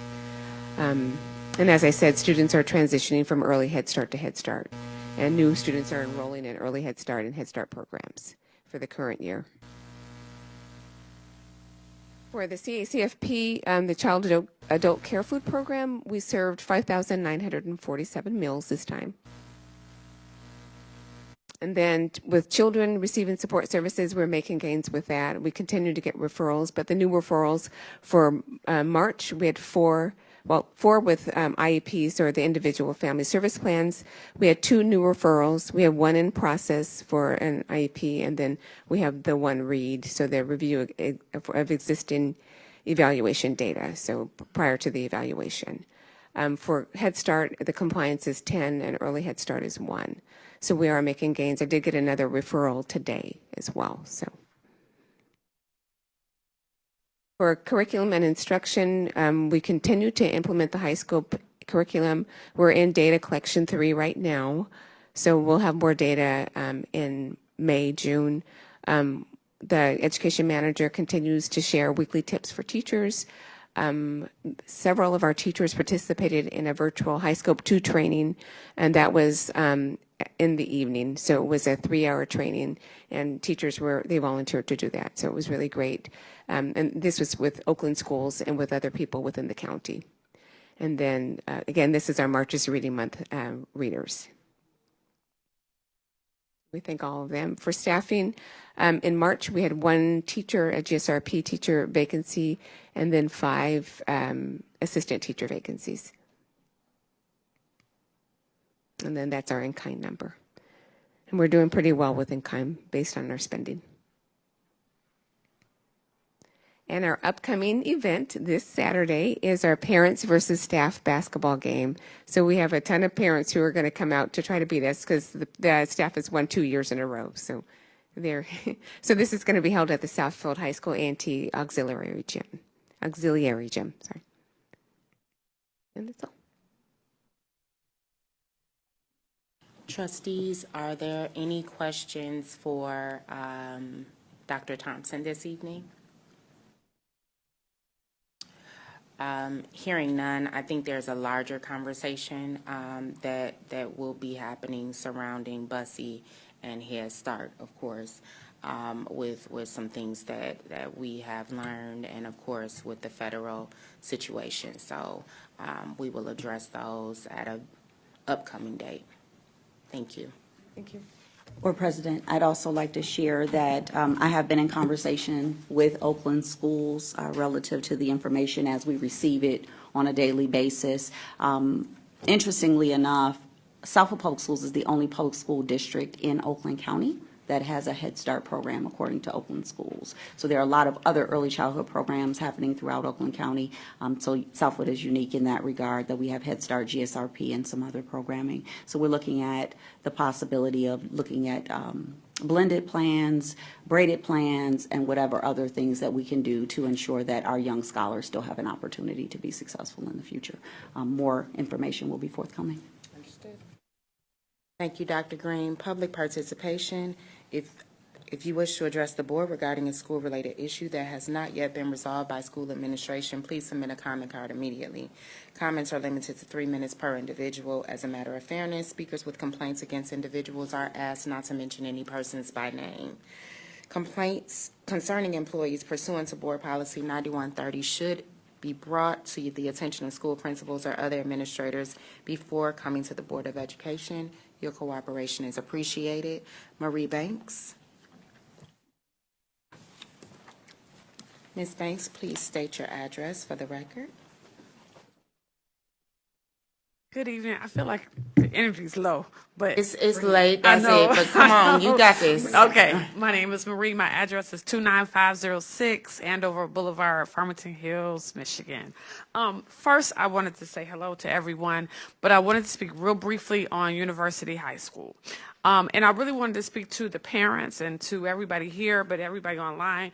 And as I said, students are transitioning from early Head Start to Head Start, and new students are enrolling in early Head Start and Head Start programs for the current year. For the CACFP, the Child Adult Care Food Program, we served 5,947 meals this time. And then with children receiving support services, we're making gains with that. We continue to get referrals, but the new referrals for March, we had 4 well, 4 with IEPs, or the individual family service plans. We had 2 new referrals. We have 1 in process for an IEP, and then we have the 1 read, so the review of existing evaluation data, so prior to the evaluation. For Head Start, the compliance is 10, and Early Head Start is 1. So we are making gains. I did get another referral today as well. So for curriculum and instruction, we continue to implement the high school curriculum. We're in data collection 3 right now, so we'll have more data in May, June. The education manager continues to share weekly tips for teachers. Several of our teachers participated in a virtual High Scope 2 training, and that was in the evening. So it was a 3-hour training, and teachers they volunteered to do that. So it was really great. And this was with Oakland schools and with other people within the county. And then, again, this is our March is Reading Month readers. We thank all of them. For staffing, in March, we had 1 teacher, a GSRP teacher vacancy, and then 5 assistant teacher vacancies. And then that's our in-kind number. And we're doing pretty well with in-kind based on our spending. And our upcoming event this Saturday is our parents versus staff basketball game. So we have a ton of parents who are going to come out to try to beat us because the staff has won 2 years in a row. So so this is going to be held at the Southfield High School A&T Auxiliary Gym. Sorry. And that's all. Trustees, are there any questions for Dr. Thompson this evening? Hearing none, I think there's a larger conversation that will be happening surrounding Bussy and Head Start, of course, with some things that we have learned, and of course with the federal situation. So we will address those at an upcoming date. Thank you. Thank you. Board President, I'd also like to share that I have been in conversation with Oakland schools relative to the information as we receive it on a daily basis. Interestingly enough, Southfield Public Schools is the only public school district in Oakland County that has a Head Start program according to Oakland schools. So there are a lot of other early childhood programs happening throughout Oakland County. So Southfield is unique in that regard, that we have Head Start, GSRP, and some other programming. So we're looking at the possibility of looking at blended plans, braided plans, and whatever other things that we can do to ensure that our young scholars still have an opportunity to be successful in the future. More information will be forthcoming. Understood. Thank you, Dr. Green. Public participation. If you wish to address the board regarding a school-related issue that has not yet been resolved by school administration, please submit a comment card immediately. Comments are limited to 3 minutes per individual. As a matter of fairness, speakers with complaints against individuals are asked not to mention any persons by name. Complaints concerning employees pursuant to Board Policy 9130 should be brought to the attention of school principals or other administrators before coming to the Board of Education. Your cooperation is appreciated. Marie Banks. Ms. Banks, please state your address for the record. Good evening. I feel like the energy's low, but It's late, that's it, but come on, you got this. Okay. My name is Marie. My address is 29506 Andover Boulevard, Farmington Hills, Michigan. First, I wanted to say hello to everyone, but I wanted to speak real briefly on University High School. And I really wanted to speak to the parents and to everybody here, but everybody online.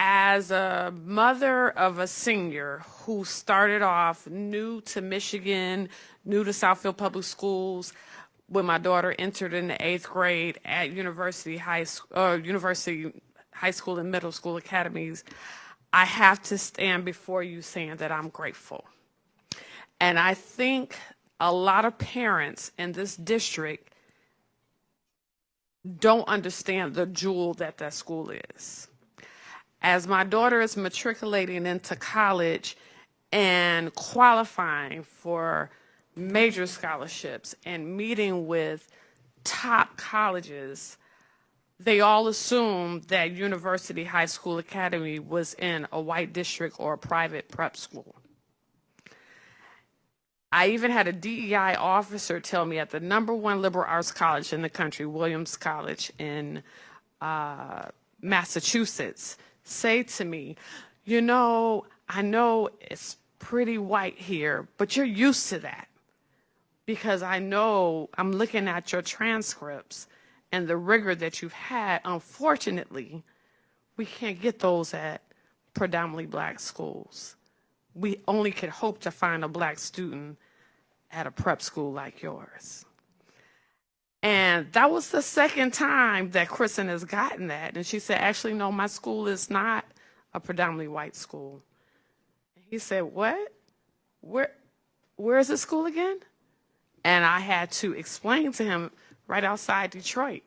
As a mother of a senior who started off new to Michigan, new to Southfield Public Schools, when my daughter entered in the 8th grade at University High School and Middle School academies, I have to stand before you saying that I'm grateful. And I think a lot of parents in this district don't understand the jewel that school is. As my daughter is matriculating into college and qualifying for major scholarships and meeting with top colleges, they all assumed that University High School Academy was in a white district or a private prep school. I even had a DEI officer tell me at the #1 liberal arts college in the country, Williams College in Massachusetts, say to me, you know, I know it's pretty white here, but you're used to that because I know I'm looking at your transcripts and the rigor that you've had. Unfortunately, we can't get those at predominantly black schools. We only could hope to find a black student at a prep school like yours. And that was the second time that Kristen has gotten that. And she said, actually, no, my school is not a predominantly white school. He said, what? Where is this school again? And I had to explain to him right outside Detroit.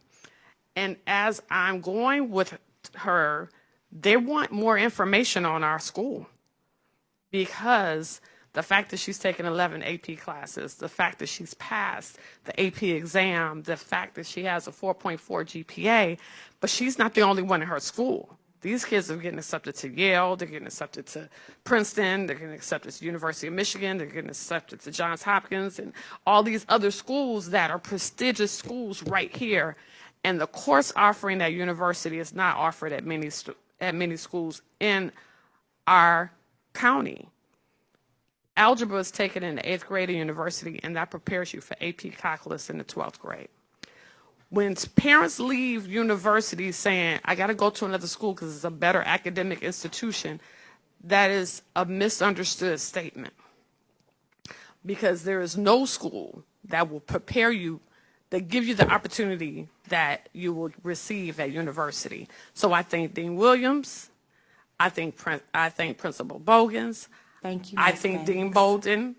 And as I'm going with her, they want more information on our school because the fact that she's taken 11 AP classes, the fact that she's passed the AP exam, the fact that she has a 4.4 GPA, but she's not the only one in her school. These kids are getting accepted to Yale, they're getting accepted to Princeton, they're getting accepted to University of Michigan, they're getting accepted to Johns Hopkins, and all these other schools that are prestigious schools right here. And the course offering at university is not offered at many schools in our county. Algebra is taken in the 8th grade at university, and that prepares you for AP Calculus in the 12th grade. When parents leave university saying, I got to go to another school because it's a better academic institution, that is a misunderstood statement. Because there is no school that will prepare you, that give you the opportunity that you will receive at university. So I thank Dean Williams, I thank Principal Bogans, Thank you, I Ms. thank Banks. Dean Bolden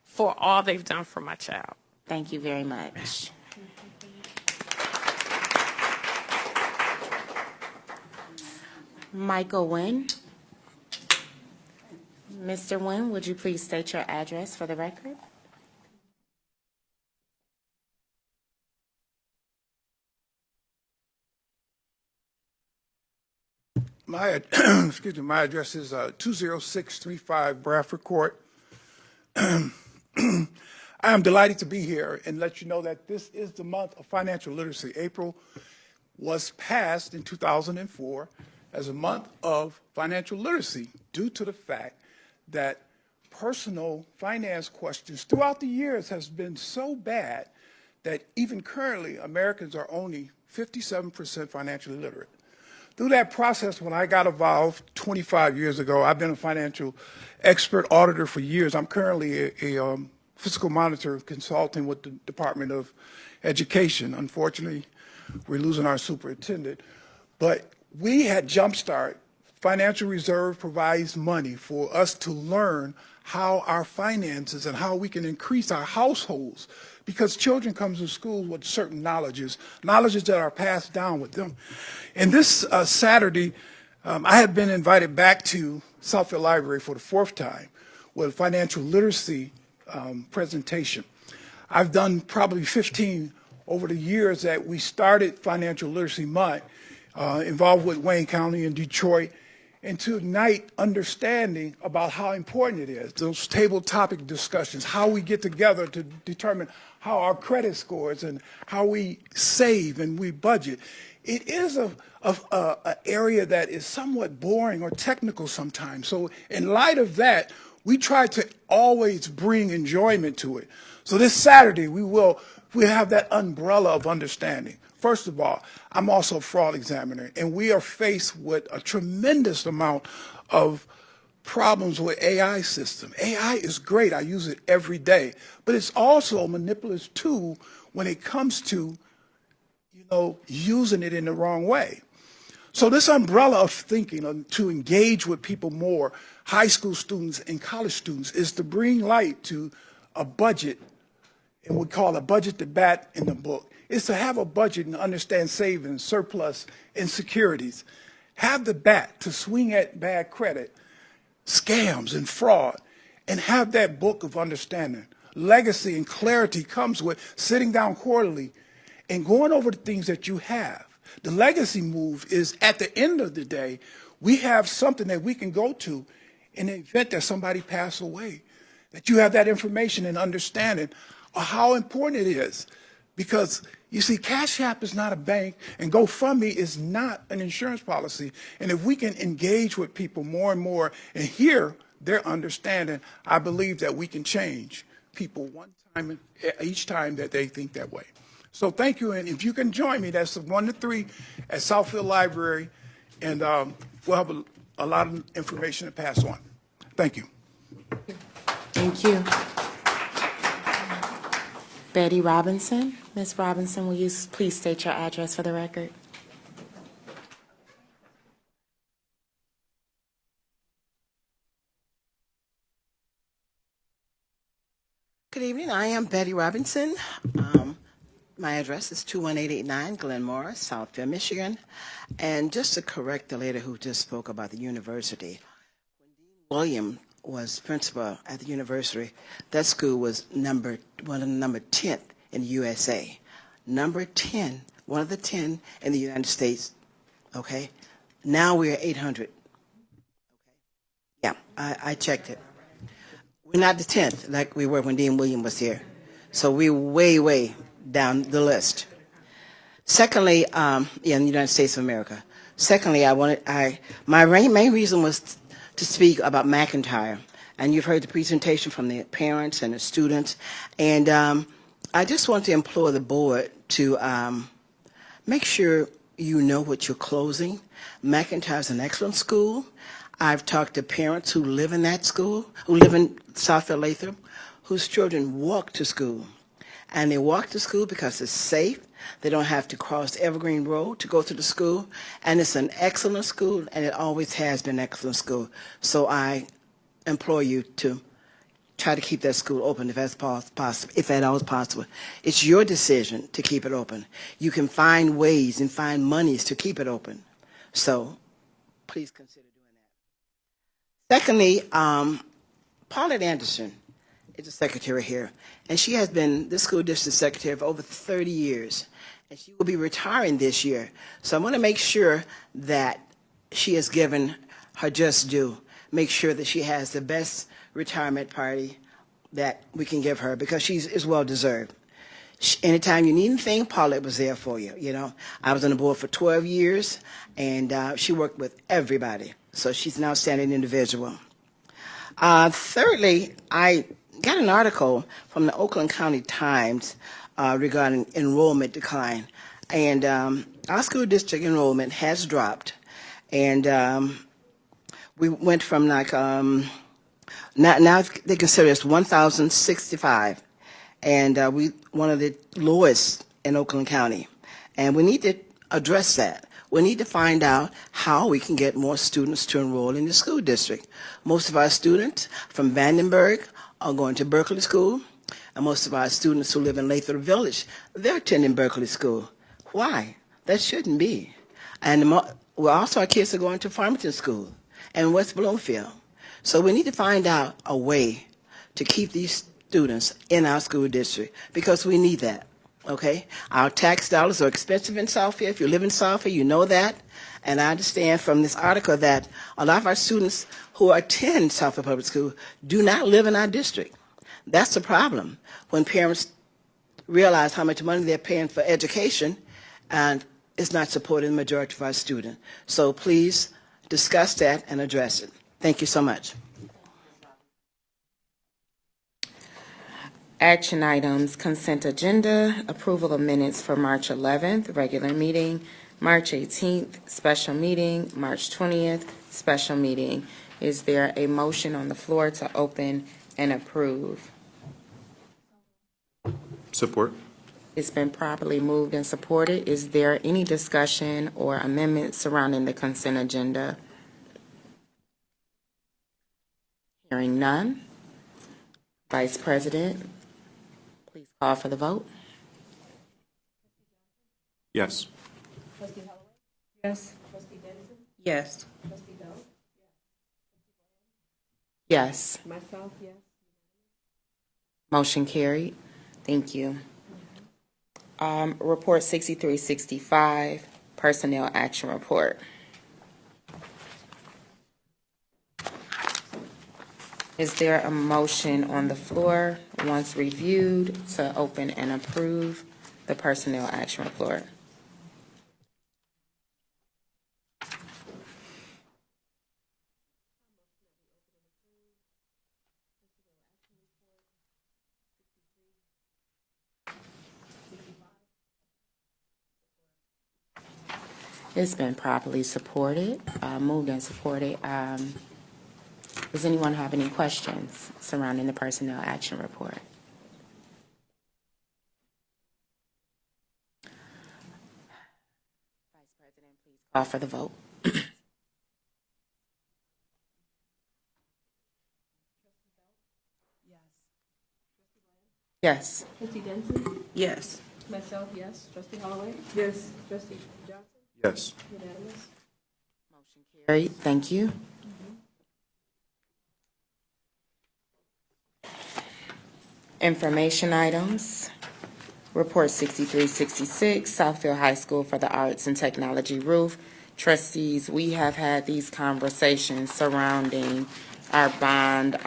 for all they've done for my child. Thank you very much. Michael Nguyen. Mr. Nguyen, would you please state your address for the record? My my address is 20635 Bradford Court. I am delighted to be here and let you know that this is the month of financial literacy. April was passed in 2004 as a month of financial literacy due to the fact that personal finance questions throughout the years has been so bad that even currently Americans are only 57% financially literate. Through that process, when I got involved 25 years ago, I've been a financial expert auditor for years. I'm currently a fiscal monitor consulting with the Department of Education. Unfortunately, we're losing our superintendent. But we had Jumpstart. Financial Reserve provides money for us to learn how our finances and how we can increase our households, because children come to school with certain knowledges that are passed down with them. And this Saturday, I had been invited back to Southfield Library for the 4th time with a financial literacy presentation. I've done probably 15 over the years that we started Financial Literacy Month, involved with Wayne County and Detroit, and to ignite understanding about how important it is, those table topic discussions, how we get together to determine how our credit scores and how we save and we budget. It is a area that is somewhat boring or technical sometimes. So in light of that, we try to always bring enjoyment to it. So this Saturday, we'll have that umbrella of understanding. First of all, I'm also a fraud examiner, and we are faced with a tremendous amount of problems with AI system. AI is great. I use it every day, but it's also a manipulative tool when it comes to, using it in the wrong way. So this umbrella of thinking to engage with people more, high school students and college students, is to bring light to a budget, and we call a budget debate in the book. Is to have a budget and understand savings, surplus, and securities. Have the bat to swing at bad credit, scams, and fraud, and have that book of understanding. Legacy and clarity comes with sitting down quarterly and going over the things that you have. The legacy move is, at the end of the day, we have something that we can go to in the event that somebody passed away. that you have that information and understanding of how important it is. Because you see, Cash App is not a bank, and GoFundMe is not an insurance policy. And if we can engage with people more and more and hear their understanding, I believe that we can change people one time each time that they think that way. So thank you, and if you can join me, that's 1 to 3 at Southfield Library, and we'll have a lot of information to pass on. Thank you. Thank you. Betty Robinson. Ms. Robinson, will you please state your address for the record? Good evening. I am Betty Robinson. My address is 21889 Glenmore, Southfield, Michigan. And just to correct the lady who just spoke about the university, when Dean William was principal at the university, that school was number 10th in the USA. Number 10, one of the 10 in the United States. Okay? Now we're 800. Okay? Yeah, I checked it. We're not the 10th like we were when Dean William was here. So we're way, way down the list. Secondly, in the United States of America. Secondly, my main reason was to speak about McIntyre. And you've heard the presentation from the parents and the students. And I just want to implore the board to make sure you know what you're closing. McIntyre is an excellent school. I've talked to parents who live in that school, who live in Southfield Latham, whose children walk to school. And they walk to school because it's safe. They don't have to cross Evergreen Road to go to the school. And it's an excellent school, and it always has been an excellent school. So I implore you to try to keep that school open if that's possible, if at all is possible. It's your decision to keep it open. You can find ways and find monies to keep it open. So please consider doing that. Secondly, Paulette Anderson is the secretary here, and she has been the school district secretary for over 30 years, and she will be retiring this year. So I want to make sure that she is given her just due. Make sure that she has the best retirement party that we can give her, because she is well deserved. Anytime you need anything, Paulette was there for you. You know, I was on the board for 12 years, and she worked with everybody. So she's an outstanding individual. Thirdly, I got an article from the Oakland County Times regarding enrollment decline. And our school district enrollment has dropped. And we went from like, now they consider us 1,065. And we one of the lowest in Oakland County. And we need to address that. We need to find out how we can get more students to enroll in the school district. Most of our students from Vandenberg are going to Berkeley School, and most of our students who live in Lathrop Village, they're attending Berkeley School. Why? That shouldn't be. And also our kids are going to Farmington School and West Bloomfield. So we need to find out a way to keep these students in our school district, because we need that. Okay, our tax dollars are expensive in Southfield. If you live in Southfield, you know that. And I understand from this article that a lot of our students who attend Southfield Public School do not live in our district. That's the problem. When parents realize how much money they're paying for education, and it's not supporting the majority of our students. So please discuss that and address it. Thank you so much. Action items, consent agenda, approval of minutes for March 11th, regular meeting, March 18th, special meeting, March 20th, special meeting. Is there a motion on the floor to open and approve? Support. It's been properly moved and supported. Is there any discussion or amendments surrounding the consent agenda? Hearing none. Vice President, please call for the vote. Yes. Trustee Holloway? Yes. Trustee Denison? Yes. Trustee Bell? Yes. Myself, yes. Motion carried. Thank you. Report 6365, Personnel Action Report. Is there a motion on the floor, once reviewed, to open and approve the personnel action report? It's been properly supported, moved and supported. Does anyone have any questions surrounding the personnel action report? Vice President, please call for the vote. Yes. Trustee Denson? Yes. Myself, yes. Trustee Holloway? Yes. Trustee Johnson? Yes. Unanimous. Motion carried. Thank you. Information items. Report 6366, Southfield High School for the Arts and Technology roof. Trustees, we have had these conversations surrounding our bond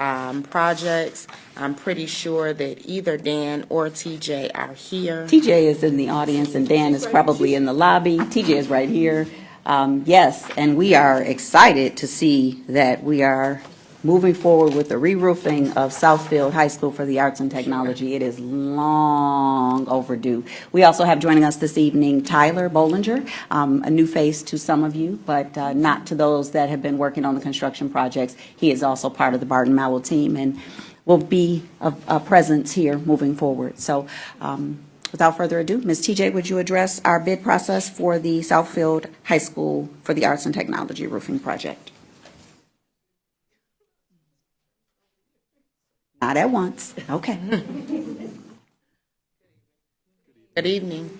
projects. I'm pretty sure that either Dan or TJ are here. TJ is in the audience and Dan is probably in the lobby. TJ is right here. Yes, and we are excited to see that we are moving forward with the re-roofing of Southfield High School for the Arts and Technology. It is long overdue. We also have joining us this evening Tyler Bollinger, a new face to some of you, but not to those that have been working on the construction projects. He is also part of the Barton Mowell team and will be a presence here moving forward. So without further ado, Ms. TJ, would you address our bid process for the Southfield High School for the Arts and Technology roofing project? Not at once. Okay. Good evening.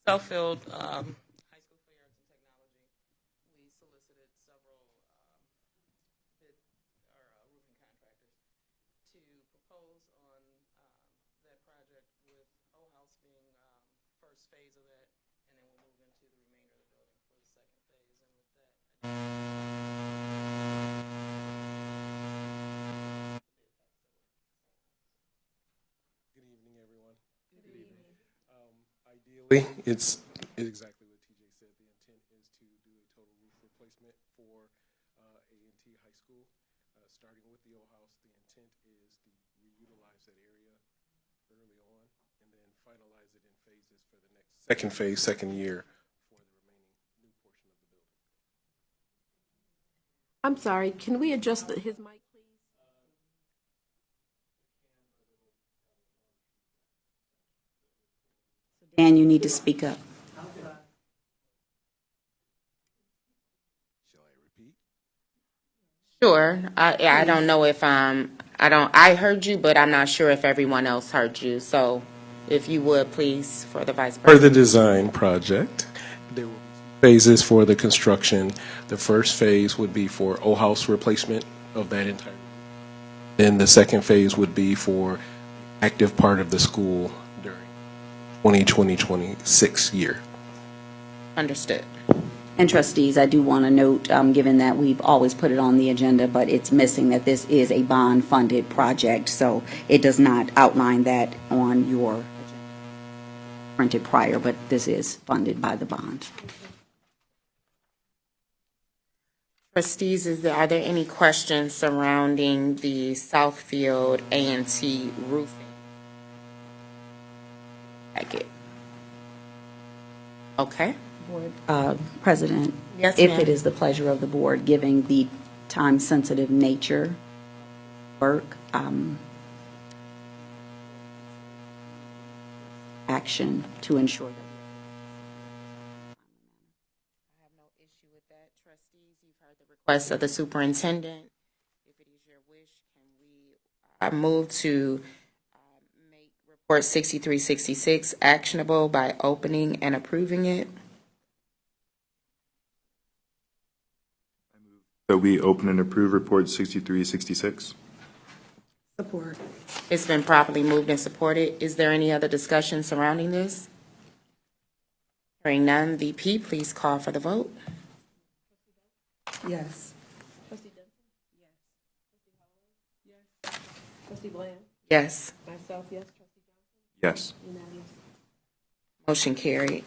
Southfield High School for the Arts and Technology, we solicited several roofing contractors to propose on that project, with O House being first phase of that, and then we'll move into the remainder of the building for the second phase. And with that, ideally, it's exactly what TJ said. The intent is to do a total roof replacement for A&T High School, starting with the old house. The intent is to reutilize that area early on and then finalize it in phases for the next second phase, second year, for the remaining new portion of the building. I'm sorry, can we adjust his mic, please? Dan, you need to speak up. Sure. I don't know if I heard you, but I'm not sure if everyone else heard you. So if you would, please, for the Vice For President. the design project, there will be phases for the construction. The first phase would be for O House replacement of that entire. Then the second phase would be for active part of the school during 2020-2026 year. Understood. And trustees, I do want to note, given that we've always put it on the agenda, but it's missing that this is a bond-funded project, so it does not outline that on your printed prior, but this is funded by the bond. Trustees, are there any questions surrounding the Southfield A&T roofing packet? Okay. President, Yes, if ma'am. it is the pleasure of the board, given the time-sensitive nature work, action to ensure that. I have no issue with that. Trustees, you've heard the request of the superintendent. If it is your wish, can we move to make report 6366 actionable by opening and approving it? So we open and approve report 6366. Support. It's been properly moved and supported. Is there any other discussion surrounding this? Hearing none, VP, please call for the vote. Yes. Trustee Bland? Yes. Myself, yes. Trustee Yes. Unanimous. Motion carried.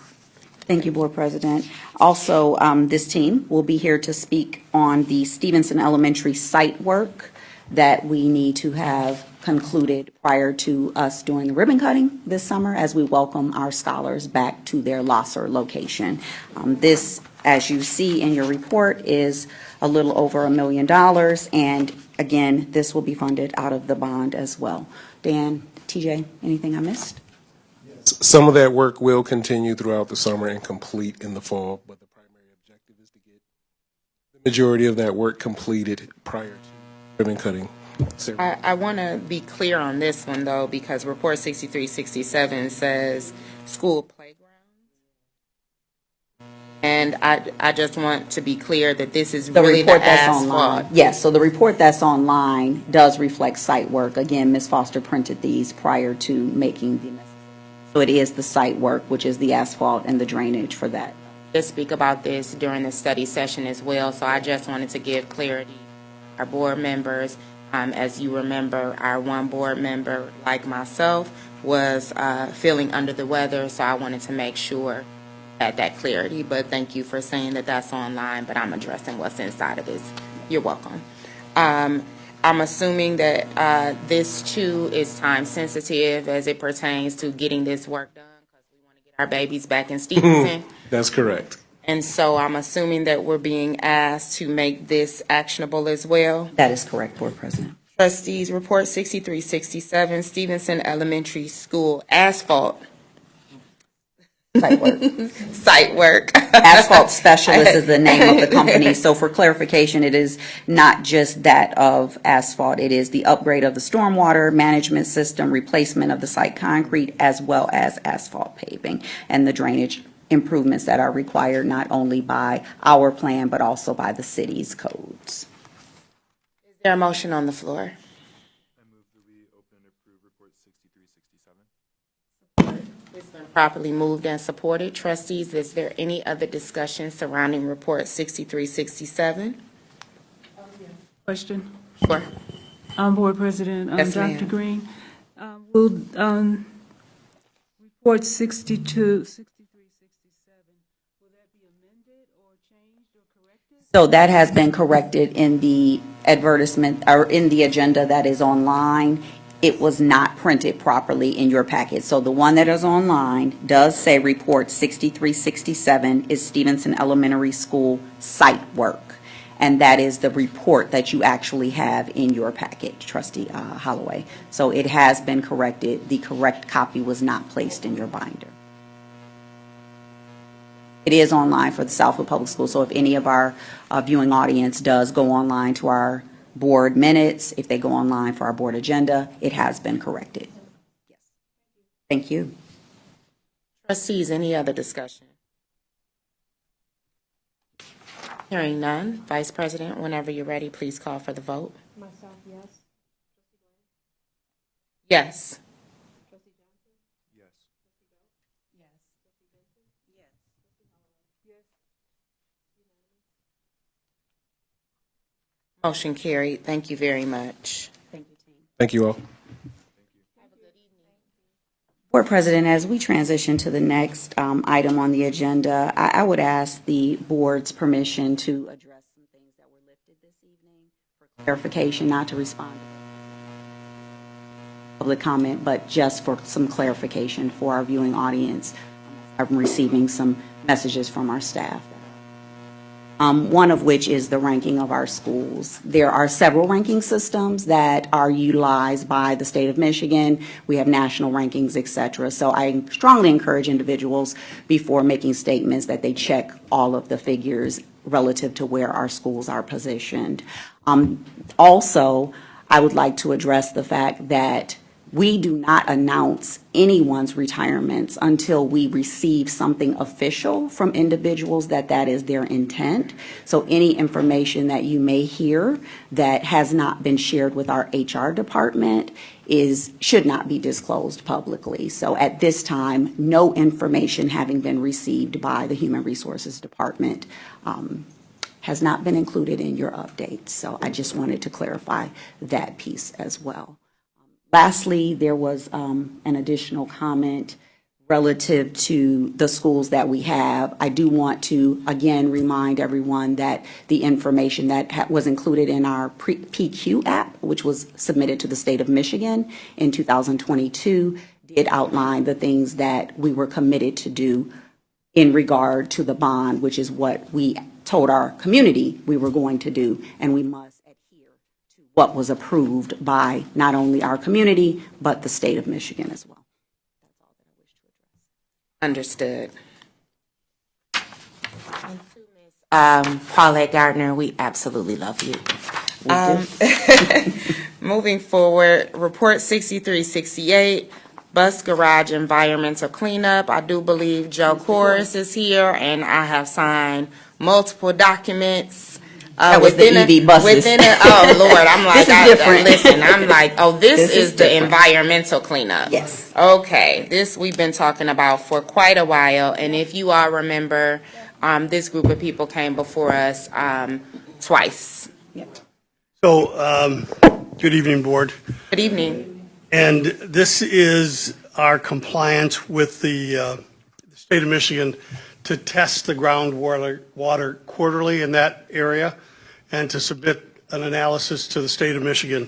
Thank you, Board President. Also, this team will be here to speak on the Stevenson Elementary site work that we need to have concluded prior to us doing the ribbon cutting this summer as we welcome our scholars back to their Losser location. This, as you see in your report, is a little over $1 million, and again, this will be funded out of the bond as well. Dan, TJ, anything I missed? Some of that work will continue throughout the summer and complete in the fall, but the primary objective is to get the majority of that work completed prior to ribbon cutting. I want to be clear on this one, though, because Report 6367 says school playground. And I just want to be clear that this is The really report the that's asphalt. online. Yes, so the report that's online does reflect site work. Again, Ms. Foster printed these prior to making the necessary. So it is the site work, which is the asphalt and the drainage for that. To speak about this during the study session as well, so I just wanted to give clarity to our board members. As you remember, our one board member, like myself, was feeling under the weather, so I wanted to make sure that clarity. But thank you for saying that that's online, but I'm addressing what's inside of this. You're welcome. I'm assuming that this too is time sensitive as it pertains to getting this work done because we want to get our babies back in Stevenson. That's correct. And so I'm assuming that we're being asked to make this actionable as well. That is correct, Board President. Trustees, Report 6367, Stevenson Elementary School asphalt. Site work. Site work. Asphalt Specialist is the name of the company. So for clarification, it is not just that of asphalt. It is the upgrade of the stormwater management system, replacement of the site concrete, as well as asphalt paving and the drainage improvements that are required not only by our plan, but also by the city's codes. Is there a motion on the floor? I move that we open and approve report 6367. It's been properly moved and supported. Trustees, is there any other discussion surrounding report 6367? Question. Sure. Board President, Yes, Dr. ma'am. Green, will report 6367, will that be amended or changed or corrected? So that has been corrected in the advertisement or in the agenda that is online. It was not printed properly in your packet. So the one that is online does say report 6367 is Stevenson Elementary School site work. And that is the report that you actually have in your packet, Trustee Holloway. So it has been corrected. The correct copy was not placed in your binder. It is online for the Southfield Public Schools, so if any of our viewing audience does go online to our board minutes, if they go online for our board agenda, it has been corrected. Yes. Thank you. Trustees, any other discussion? Hearing none. Vice President, whenever you're ready, please call for the vote. Myself, yes. Yes. Yes. Motion carried. Thank you very much. Thank you, team. Thank you all. Board President, as we transition to the next item on the agenda, I would ask the board's permission to address some things that were lifted this evening for clarification, not to respond to public comment, but just for some clarification for our viewing audience. I'm receiving some messages from our staff. One of which is the ranking of our schools. There are several ranking systems that are utilized by the state of Michigan. We have national rankings, et cetera. So I strongly encourage individuals before making statements that they check all of the figures relative to where our schools are positioned. Also, I would like to address the fact that we do not announce anyone's retirements until we receive something official from individuals that is their intent. So any information that you may hear that has not been shared with our HR department should not be disclosed publicly. So at this time, no information having been received by the Human Resources Department has not been included in your updates. So I just wanted to clarify that piece as well. Lastly, there was an additional comment relative to the schools that we have. I do want to, again, remind everyone that the information that was included in our PQ app, which was submitted to the state of Michigan in 2022, did outline the things that we were committed to do in regard to the bond, which is what we told our community we were going to do, and we must adhere to what was approved by not only our community, but the state of Michigan as well. Understood. Paulette Gardner, we absolutely love you. Moving forward, Report 6368, Bus Garage Environmental Cleanup. I do believe Joe Corris is here, and I have signed multiple documents. That was the EV buses. Oh, Lord, I'm like, This is different. Listen, I'm like, oh, this is the different. environmental cleanup. Yes. Okay, this we've been talking about for quite a while, and if you all remember, this group of people came before us twice. So, good evening, Board. Good evening. And this is our compliance with the state of Michigan to test the groundwater quarterly in that area and to submit an analysis to the state of Michigan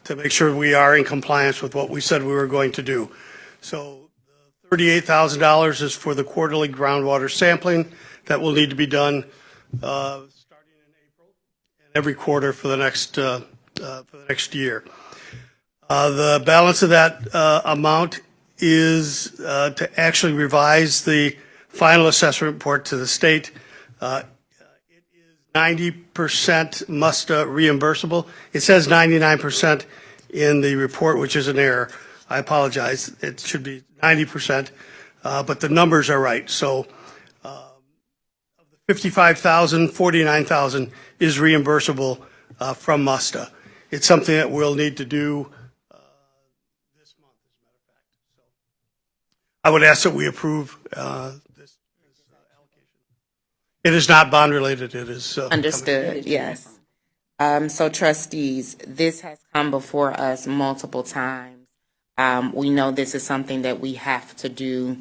to make sure we are in compliance with what we said we were going to do. So $38,000 is for the quarterly groundwater sampling that will need to be done starting in April and every quarter for the next year. The balance of that amount is to actually revise the final assessment report to the state. It is 90% MUSTA reimbursable. It says 99% in the report, which is an error. I apologize. It should be 90%, but the numbers are right. So of the $55,000, $49,000 is reimbursable from MUSTA. It's something that we'll need to do this month, as a matter of fact. So I would ask that we approve this allocation. It is not bond related. It is Understood, yes. So trustees, this has come before us multiple times. We know this is something that we have to do.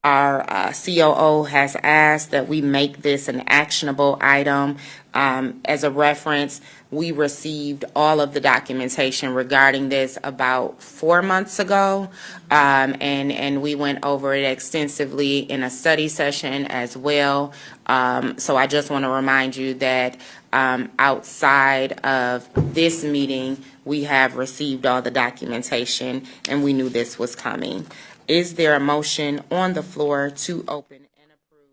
Our COO has asked that we make this an actionable item. As a reference, we received all of the documentation regarding this about 4 months ago, and we went over it extensively in a study session as well. So I just want to remind you that outside of this meeting, we have received all the documentation, and we knew this was coming. Is there a motion on the floor to open and approve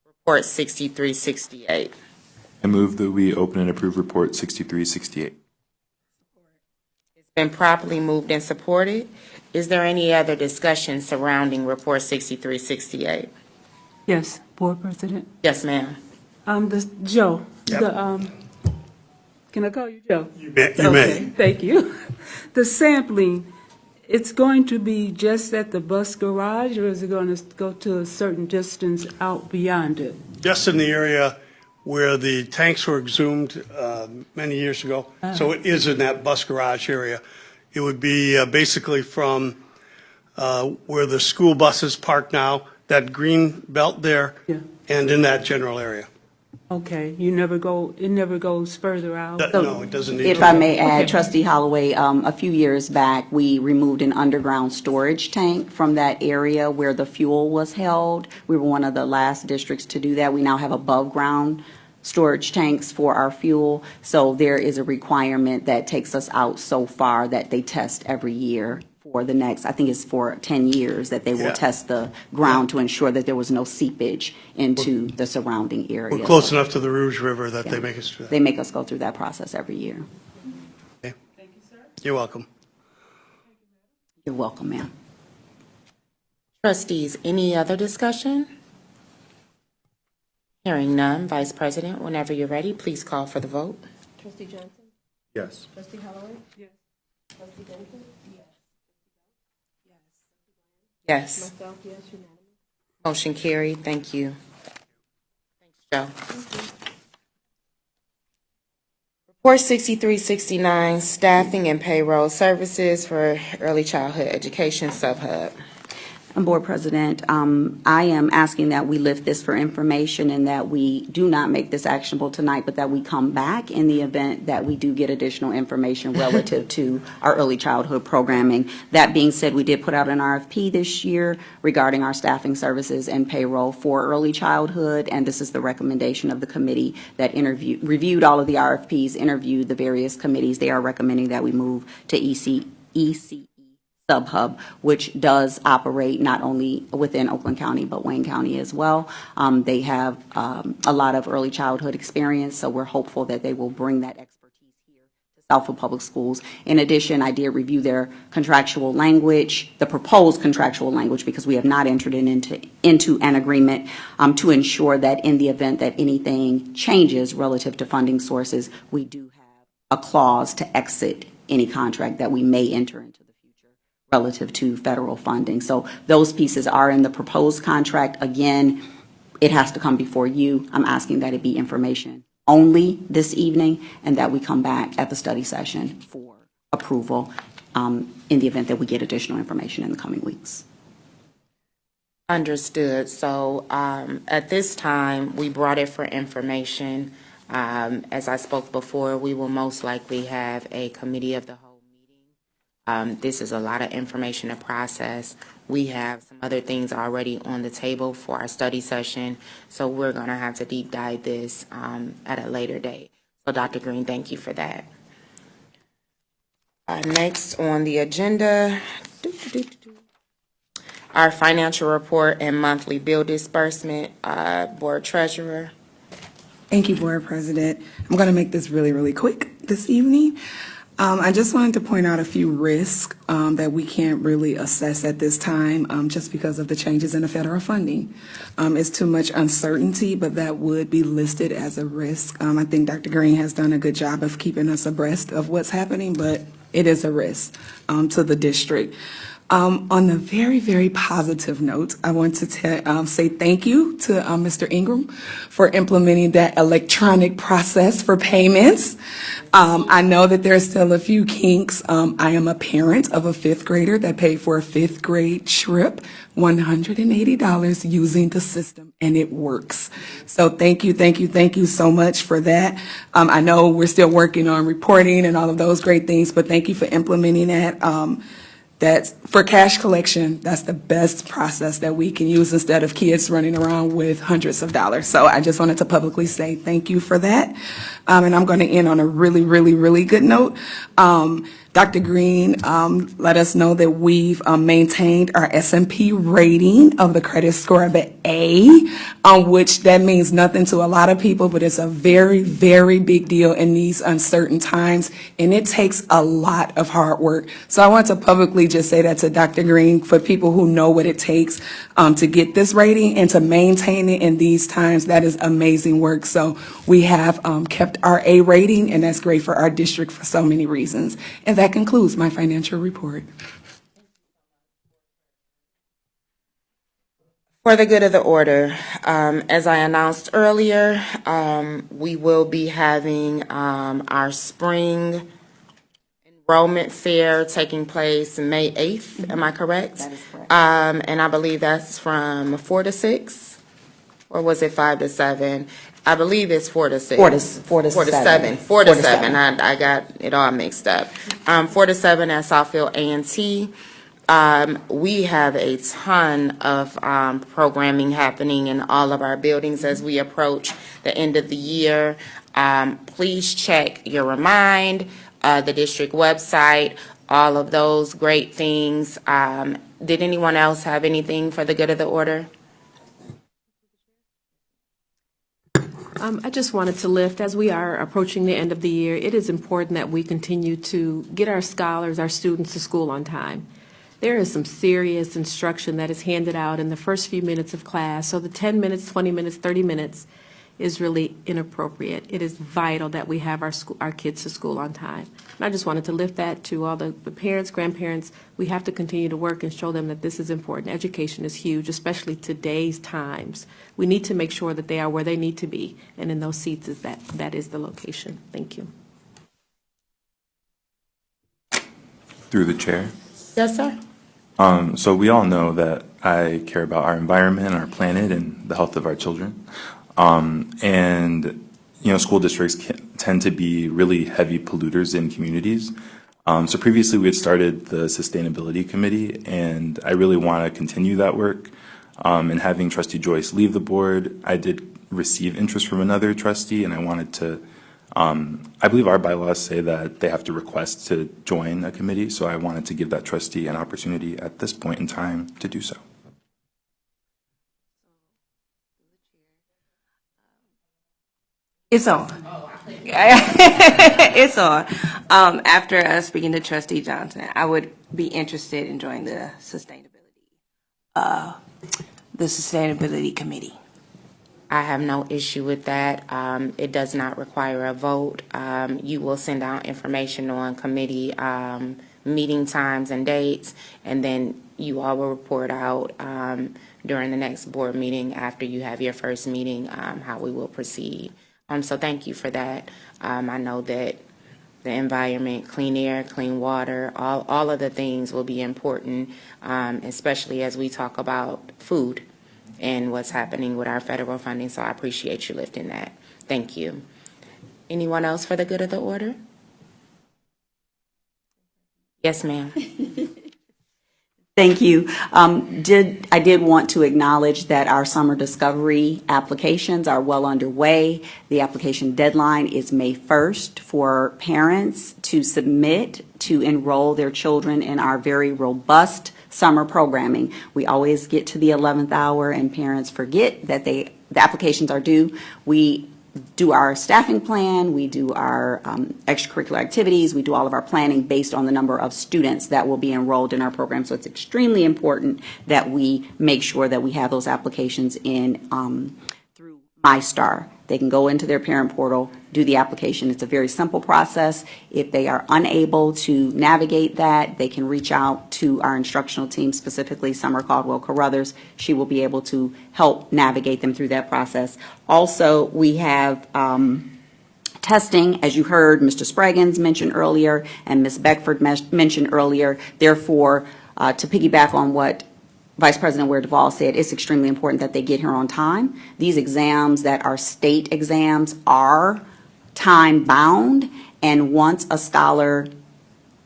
Report 6368? I move that we open and approve Report 6368. It's been properly moved and supported. Is there any other discussion surrounding Report 6368? Yes, Board President. Yes, ma'am. Joe. Yep. Can I call you Joe? You may. Thank you. The sampling, it's going to be just at the bus garage, or is it going to go to a certain distance out beyond it? just in the area where the tanks were exhumed many years ago. So it is in that bus garage area. It would be basically from where the school buses park now, that green belt there, and in that general area. Okay, it never goes further out? No, it doesn't need If to. I may add, Trustee Holloway, a few years back, we removed an underground storage tank from that area where the fuel was held. We were one of the last districts to do that. We now have above-ground storage tanks for our fuel. So there is a requirement that takes us out so far that they test every year for the next, I think it's for 10 years, that they will test the ground to ensure that there was no seepage into the surrounding area. We're close enough to the Rouge River that they make us do that. They make us go through that process every year. Okay. You're welcome. You're welcome, ma'am. Trustees, any other discussion? Hearing none, Vice President, whenever you're ready, please call for the vote. Trustee Johnson? Yes. Trustee Holloway? Yes. Trustee Denton? Yes. Myself, yes, unanimous. Motion carried. Thank you. Thanks, Joe. For 6369, staffing and payroll services for early childhood education sub-hub. Board President, I am asking that we lift this for information and that we do not make this actionable tonight, but that we come back in the event that we do get additional information relative to our early childhood programming. That being said, we did put out an RFP this year regarding our staffing services and payroll for early childhood, and this is the recommendation of the committee that reviewed all of the RFPs, interviewed the various committees. They are recommending that we move to ECE Sub-Hub, which does operate not only within Oakland County, but Wayne County as well. They have a lot of early childhood experience, so we're hopeful that they will bring that expertise here to Southfield Public Schools. In addition, I did review their contractual language, the proposed contractual language, because we have not entered into an agreement to ensure that in the event that anything changes relative to funding sources, we do have a clause to exit any contract that we may enter into relative to federal funding. So those pieces are in the proposed contract. Again, it has to come before you. I'm asking that it be information only this evening and that we come back at the study session for approval in the event that we get additional information in the coming weeks. Understood. So at this time, we brought it for information. As I spoke before, we will most likely have a committee of the whole. This is a lot of information to process. We have some other things already on the table for our study session, so we're going to have to deep dive this at a later date. So, Dr. Green, thank you for that. Next on the agenda, our financial report and monthly bill disbursement. Board Treasurer. Thank you, Board President. I'm going to make this really, really quick this evening. I just wanted to point out a few risks that we can't really assess at this time just because of the changes in the federal funding. It's too much uncertainty, but that would be listed as a risk. I think Dr. Green has done a good job of keeping us abreast of what's happening, but it is a risk to the district. On a very, very positive note, I want to say thank you to Mr. Ingram for implementing that electronic process for payments. I know that there's still a few kinks. I am a parent of a fifth grader that paid for a fifth grade trip, $180 using the system, and it works. So thank you so much for that. I know we're still working on reporting and all of those great things, but thank you for implementing that. That's for cash collection, that's the best process that we can use instead of kids running around with hundreds of dollars. So I just wanted to publicly say thank you for that. And I'm going to end on a really, really, really good note. Dr. Green let us know that we've maintained our S&P rating of the credit score of an A, which that means nothing to a lot of people, but it's a very, very big deal in these uncertain times, and it takes a lot of hard work. So I want to publicly just say that to Dr. Green for people who know what it takes to get this rating and to maintain it in these times. That is amazing work. So we have kept our A rating, and that's great for our district for so many reasons. And that concludes my financial report. For the good of the order, as I announced earlier, we will be having our spring enrollment fair taking place May 8th. Am I correct? That is correct. And I believe that's from 4 to 6, or was it 5 to 7? I believe it's 4 to 6. 4 to 7. 4 to 7. I got it all mixed up. 4 to 7 at Southfield A&T. We have a ton of programming happening in all of our buildings as we approach the end of the year. Please check your Remind, the district website, all of those great things. Did anyone else have anything for the good of the order? I just wanted to lift, as we are approaching the end of the year, it is important that we continue to get our scholars, our students to school on time. There is some serious instruction that is handed out in the first few minutes of class, so the 10 minutes, 20 minutes, 30 minutes is really inappropriate. It is vital that we have our kids to school on time. And I just wanted to lift that to all the parents, grandparents. We have to continue to work and show them that this is important. Education is huge, especially today's times. We need to make sure that they are where they need to be, and in those seats that is the location. Thank you. Through the chair. Yes, sir. So we all know that I care about our environment, our planet, and the health of our children. And school districts tend to be really heavy polluters in communities. So previously we had started the sustainability committee, and I really want to continue that work. And having Trustee Joyce leave the board, I did receive interest from another trustee, and I wanted to. I believe our bylaws say that they have to request to join a committee, so I wanted to give that trustee an opportunity at this point in time to do so. It's on. It's on. After speaking to Trustee Johnson, I would be interested in joining the sustainability committee. I have no issue with that. It does not require a vote. You will send out information on committee meeting times and dates, and then you all will report out during the next board meeting after you have your first meeting how we will proceed. So thank you for that. I know that the environment, clean air, clean water, all of the things will be important, especially as we talk about food and what's happening with our federal funding. So I appreciate you lifting that. Thank you. Anyone else for the good of the order? Yes, ma'am. Thank you. I did want to acknowledge that our summer discovery applications are well underway. The application deadline is May 1st for parents to submit to enroll their children in our very robust summer programming. We always get to the 11th hour and parents forget that the applications are due. We do our staffing plan, we do our extracurricular activities, we do all of our planning based on the number of students that will be enrolled in our program. So it's extremely important that we make sure that we have those applications in through MyStar. They can go into their parent portal, do the application. It's a very simple process. If they are unable to navigate that, they can reach out to our instructional team, specifically Summer Caldwell Carruthers. She will be able to help navigate them through that process. Also, we have testing, as you heard Mr. Spraggins mention earlier and Ms. Beckford mentioned earlier. Therefore, to piggyback on what Vice President Ware Duvall said, it's extremely important that they get here on time. These exams that are state exams are time bound, and once a scholar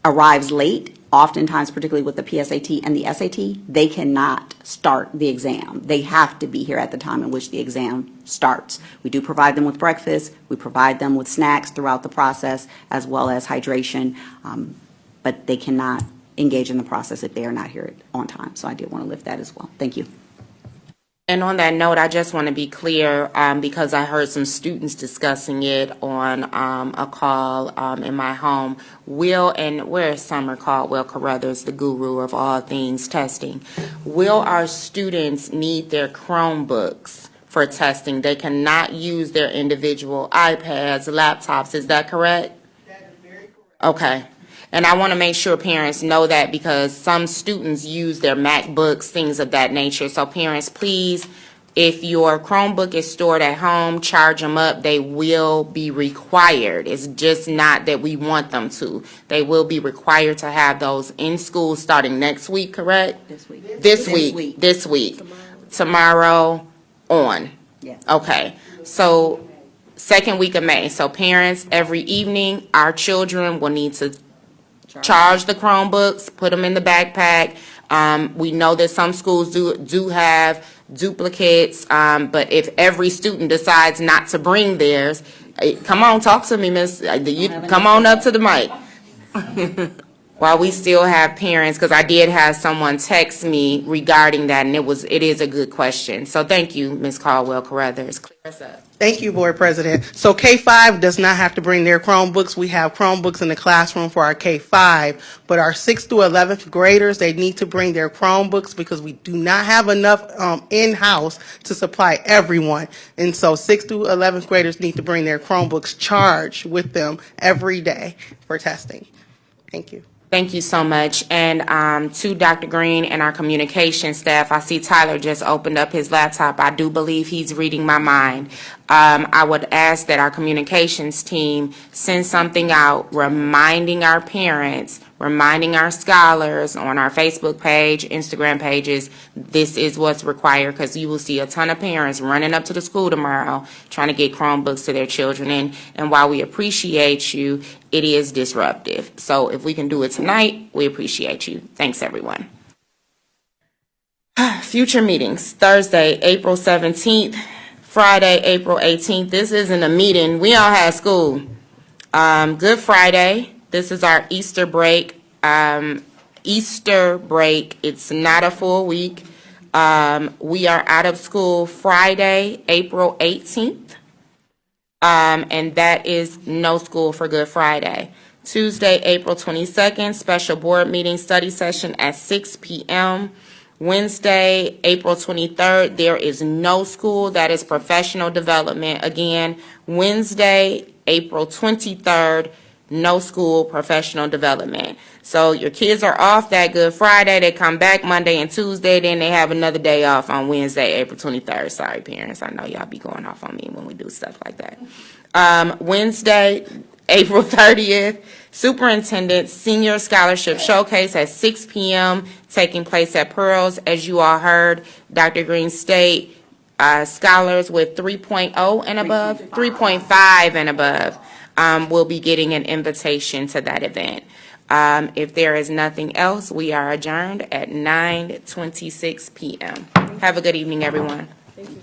arrives late, oftentimes particularly with the PSAT and the SAT, they cannot start the exam. They have to be here at the time in which the exam starts. We do provide them with breakfast, we provide them with snacks throughout the process, as well as hydration, but they cannot engage in the process if they are not here on time. So I did want to lift that as well. Thank you. And on that note, I just want to be clear, because I heard some students discussing it on a call in my home. Where's Summer Caldwell Carruthers, the guru of all things testing? Will our students need their Chromebooks for testing? They cannot use their individual iPads, laptops. Is that correct? That is very correct. Okay. And I want to make sure parents know that, because some students use their MacBooks, things of that nature. So parents, please, if your Chromebook is stored at home, charge them up. They will be required. It's just not that we want them to. They will be required to have those in school starting next week, correct? This week. This week. Tomorrow on. Yes. Okay. So second week of May. So parents, every evening, our children will need to charge the Chromebooks, put them in the backpack. We know that some schools do have duplicates, but if every student decides not to bring theirs, come on, talk to me, Miss. Come on up to the mic. While we still have parents, because I did have someone text me regarding that, and it is a good question. So thank you, Ms. Caldwell Carruthers. Clear us up. Thank you, Board President. So K-5 does not have to bring their Chromebooks. We have Chromebooks in the classroom for our K-5, but our 6th through 11th graders, they need to bring their Chromebooks because we do not have enough in-house to supply everyone. And so 6th through 11th graders need to bring their Chromebooks charged with them every day for testing. Thank you. Thank you so much. And to Dr. Green and our communication staff, I see Tyler just opened up his laptop. I do believe he's reading my mind. I would ask that our communications team send something out reminding our parents, reminding our scholars on our Facebook page, Instagram pages, this is what's required, because you will see a ton of parents running up to the school tomorrow trying to get Chromebooks to their children. And while we appreciate you, it is disruptive. So if we can do it tonight, we appreciate you. Thanks, everyone. Future meetings, Thursday, April 17th. Friday, April 18th. This isn't a meeting. We all had school. Good Friday. This is our Easter break. Easter break. It's not a full week. We are out of school Friday, April 18th. And that is no school for Good Friday. Tuesday, April 22nd, special board meeting study session at 6 p.m. Wednesday, April 23rd, there is no school. That is professional development. Again, Wednesday, April 23rd, no school, professional development. So your kids are off that Good Friday. They come back Monday and Tuesday. Then they have another day off on Wednesday, April 23rd. Sorry, parents. I know y'all be going off on me when we do stuff like that. Wednesday, April 30th, Superintendent Senior Scholarship Showcase at 6 p.m. taking place at Pearls. As you all heard, Dr. Green State scholars with 3.0 and above, 3.5 and above will be getting an invitation to that event. If there is nothing else, we are adjourned at 9:26 p.m. Have a good evening, everyone.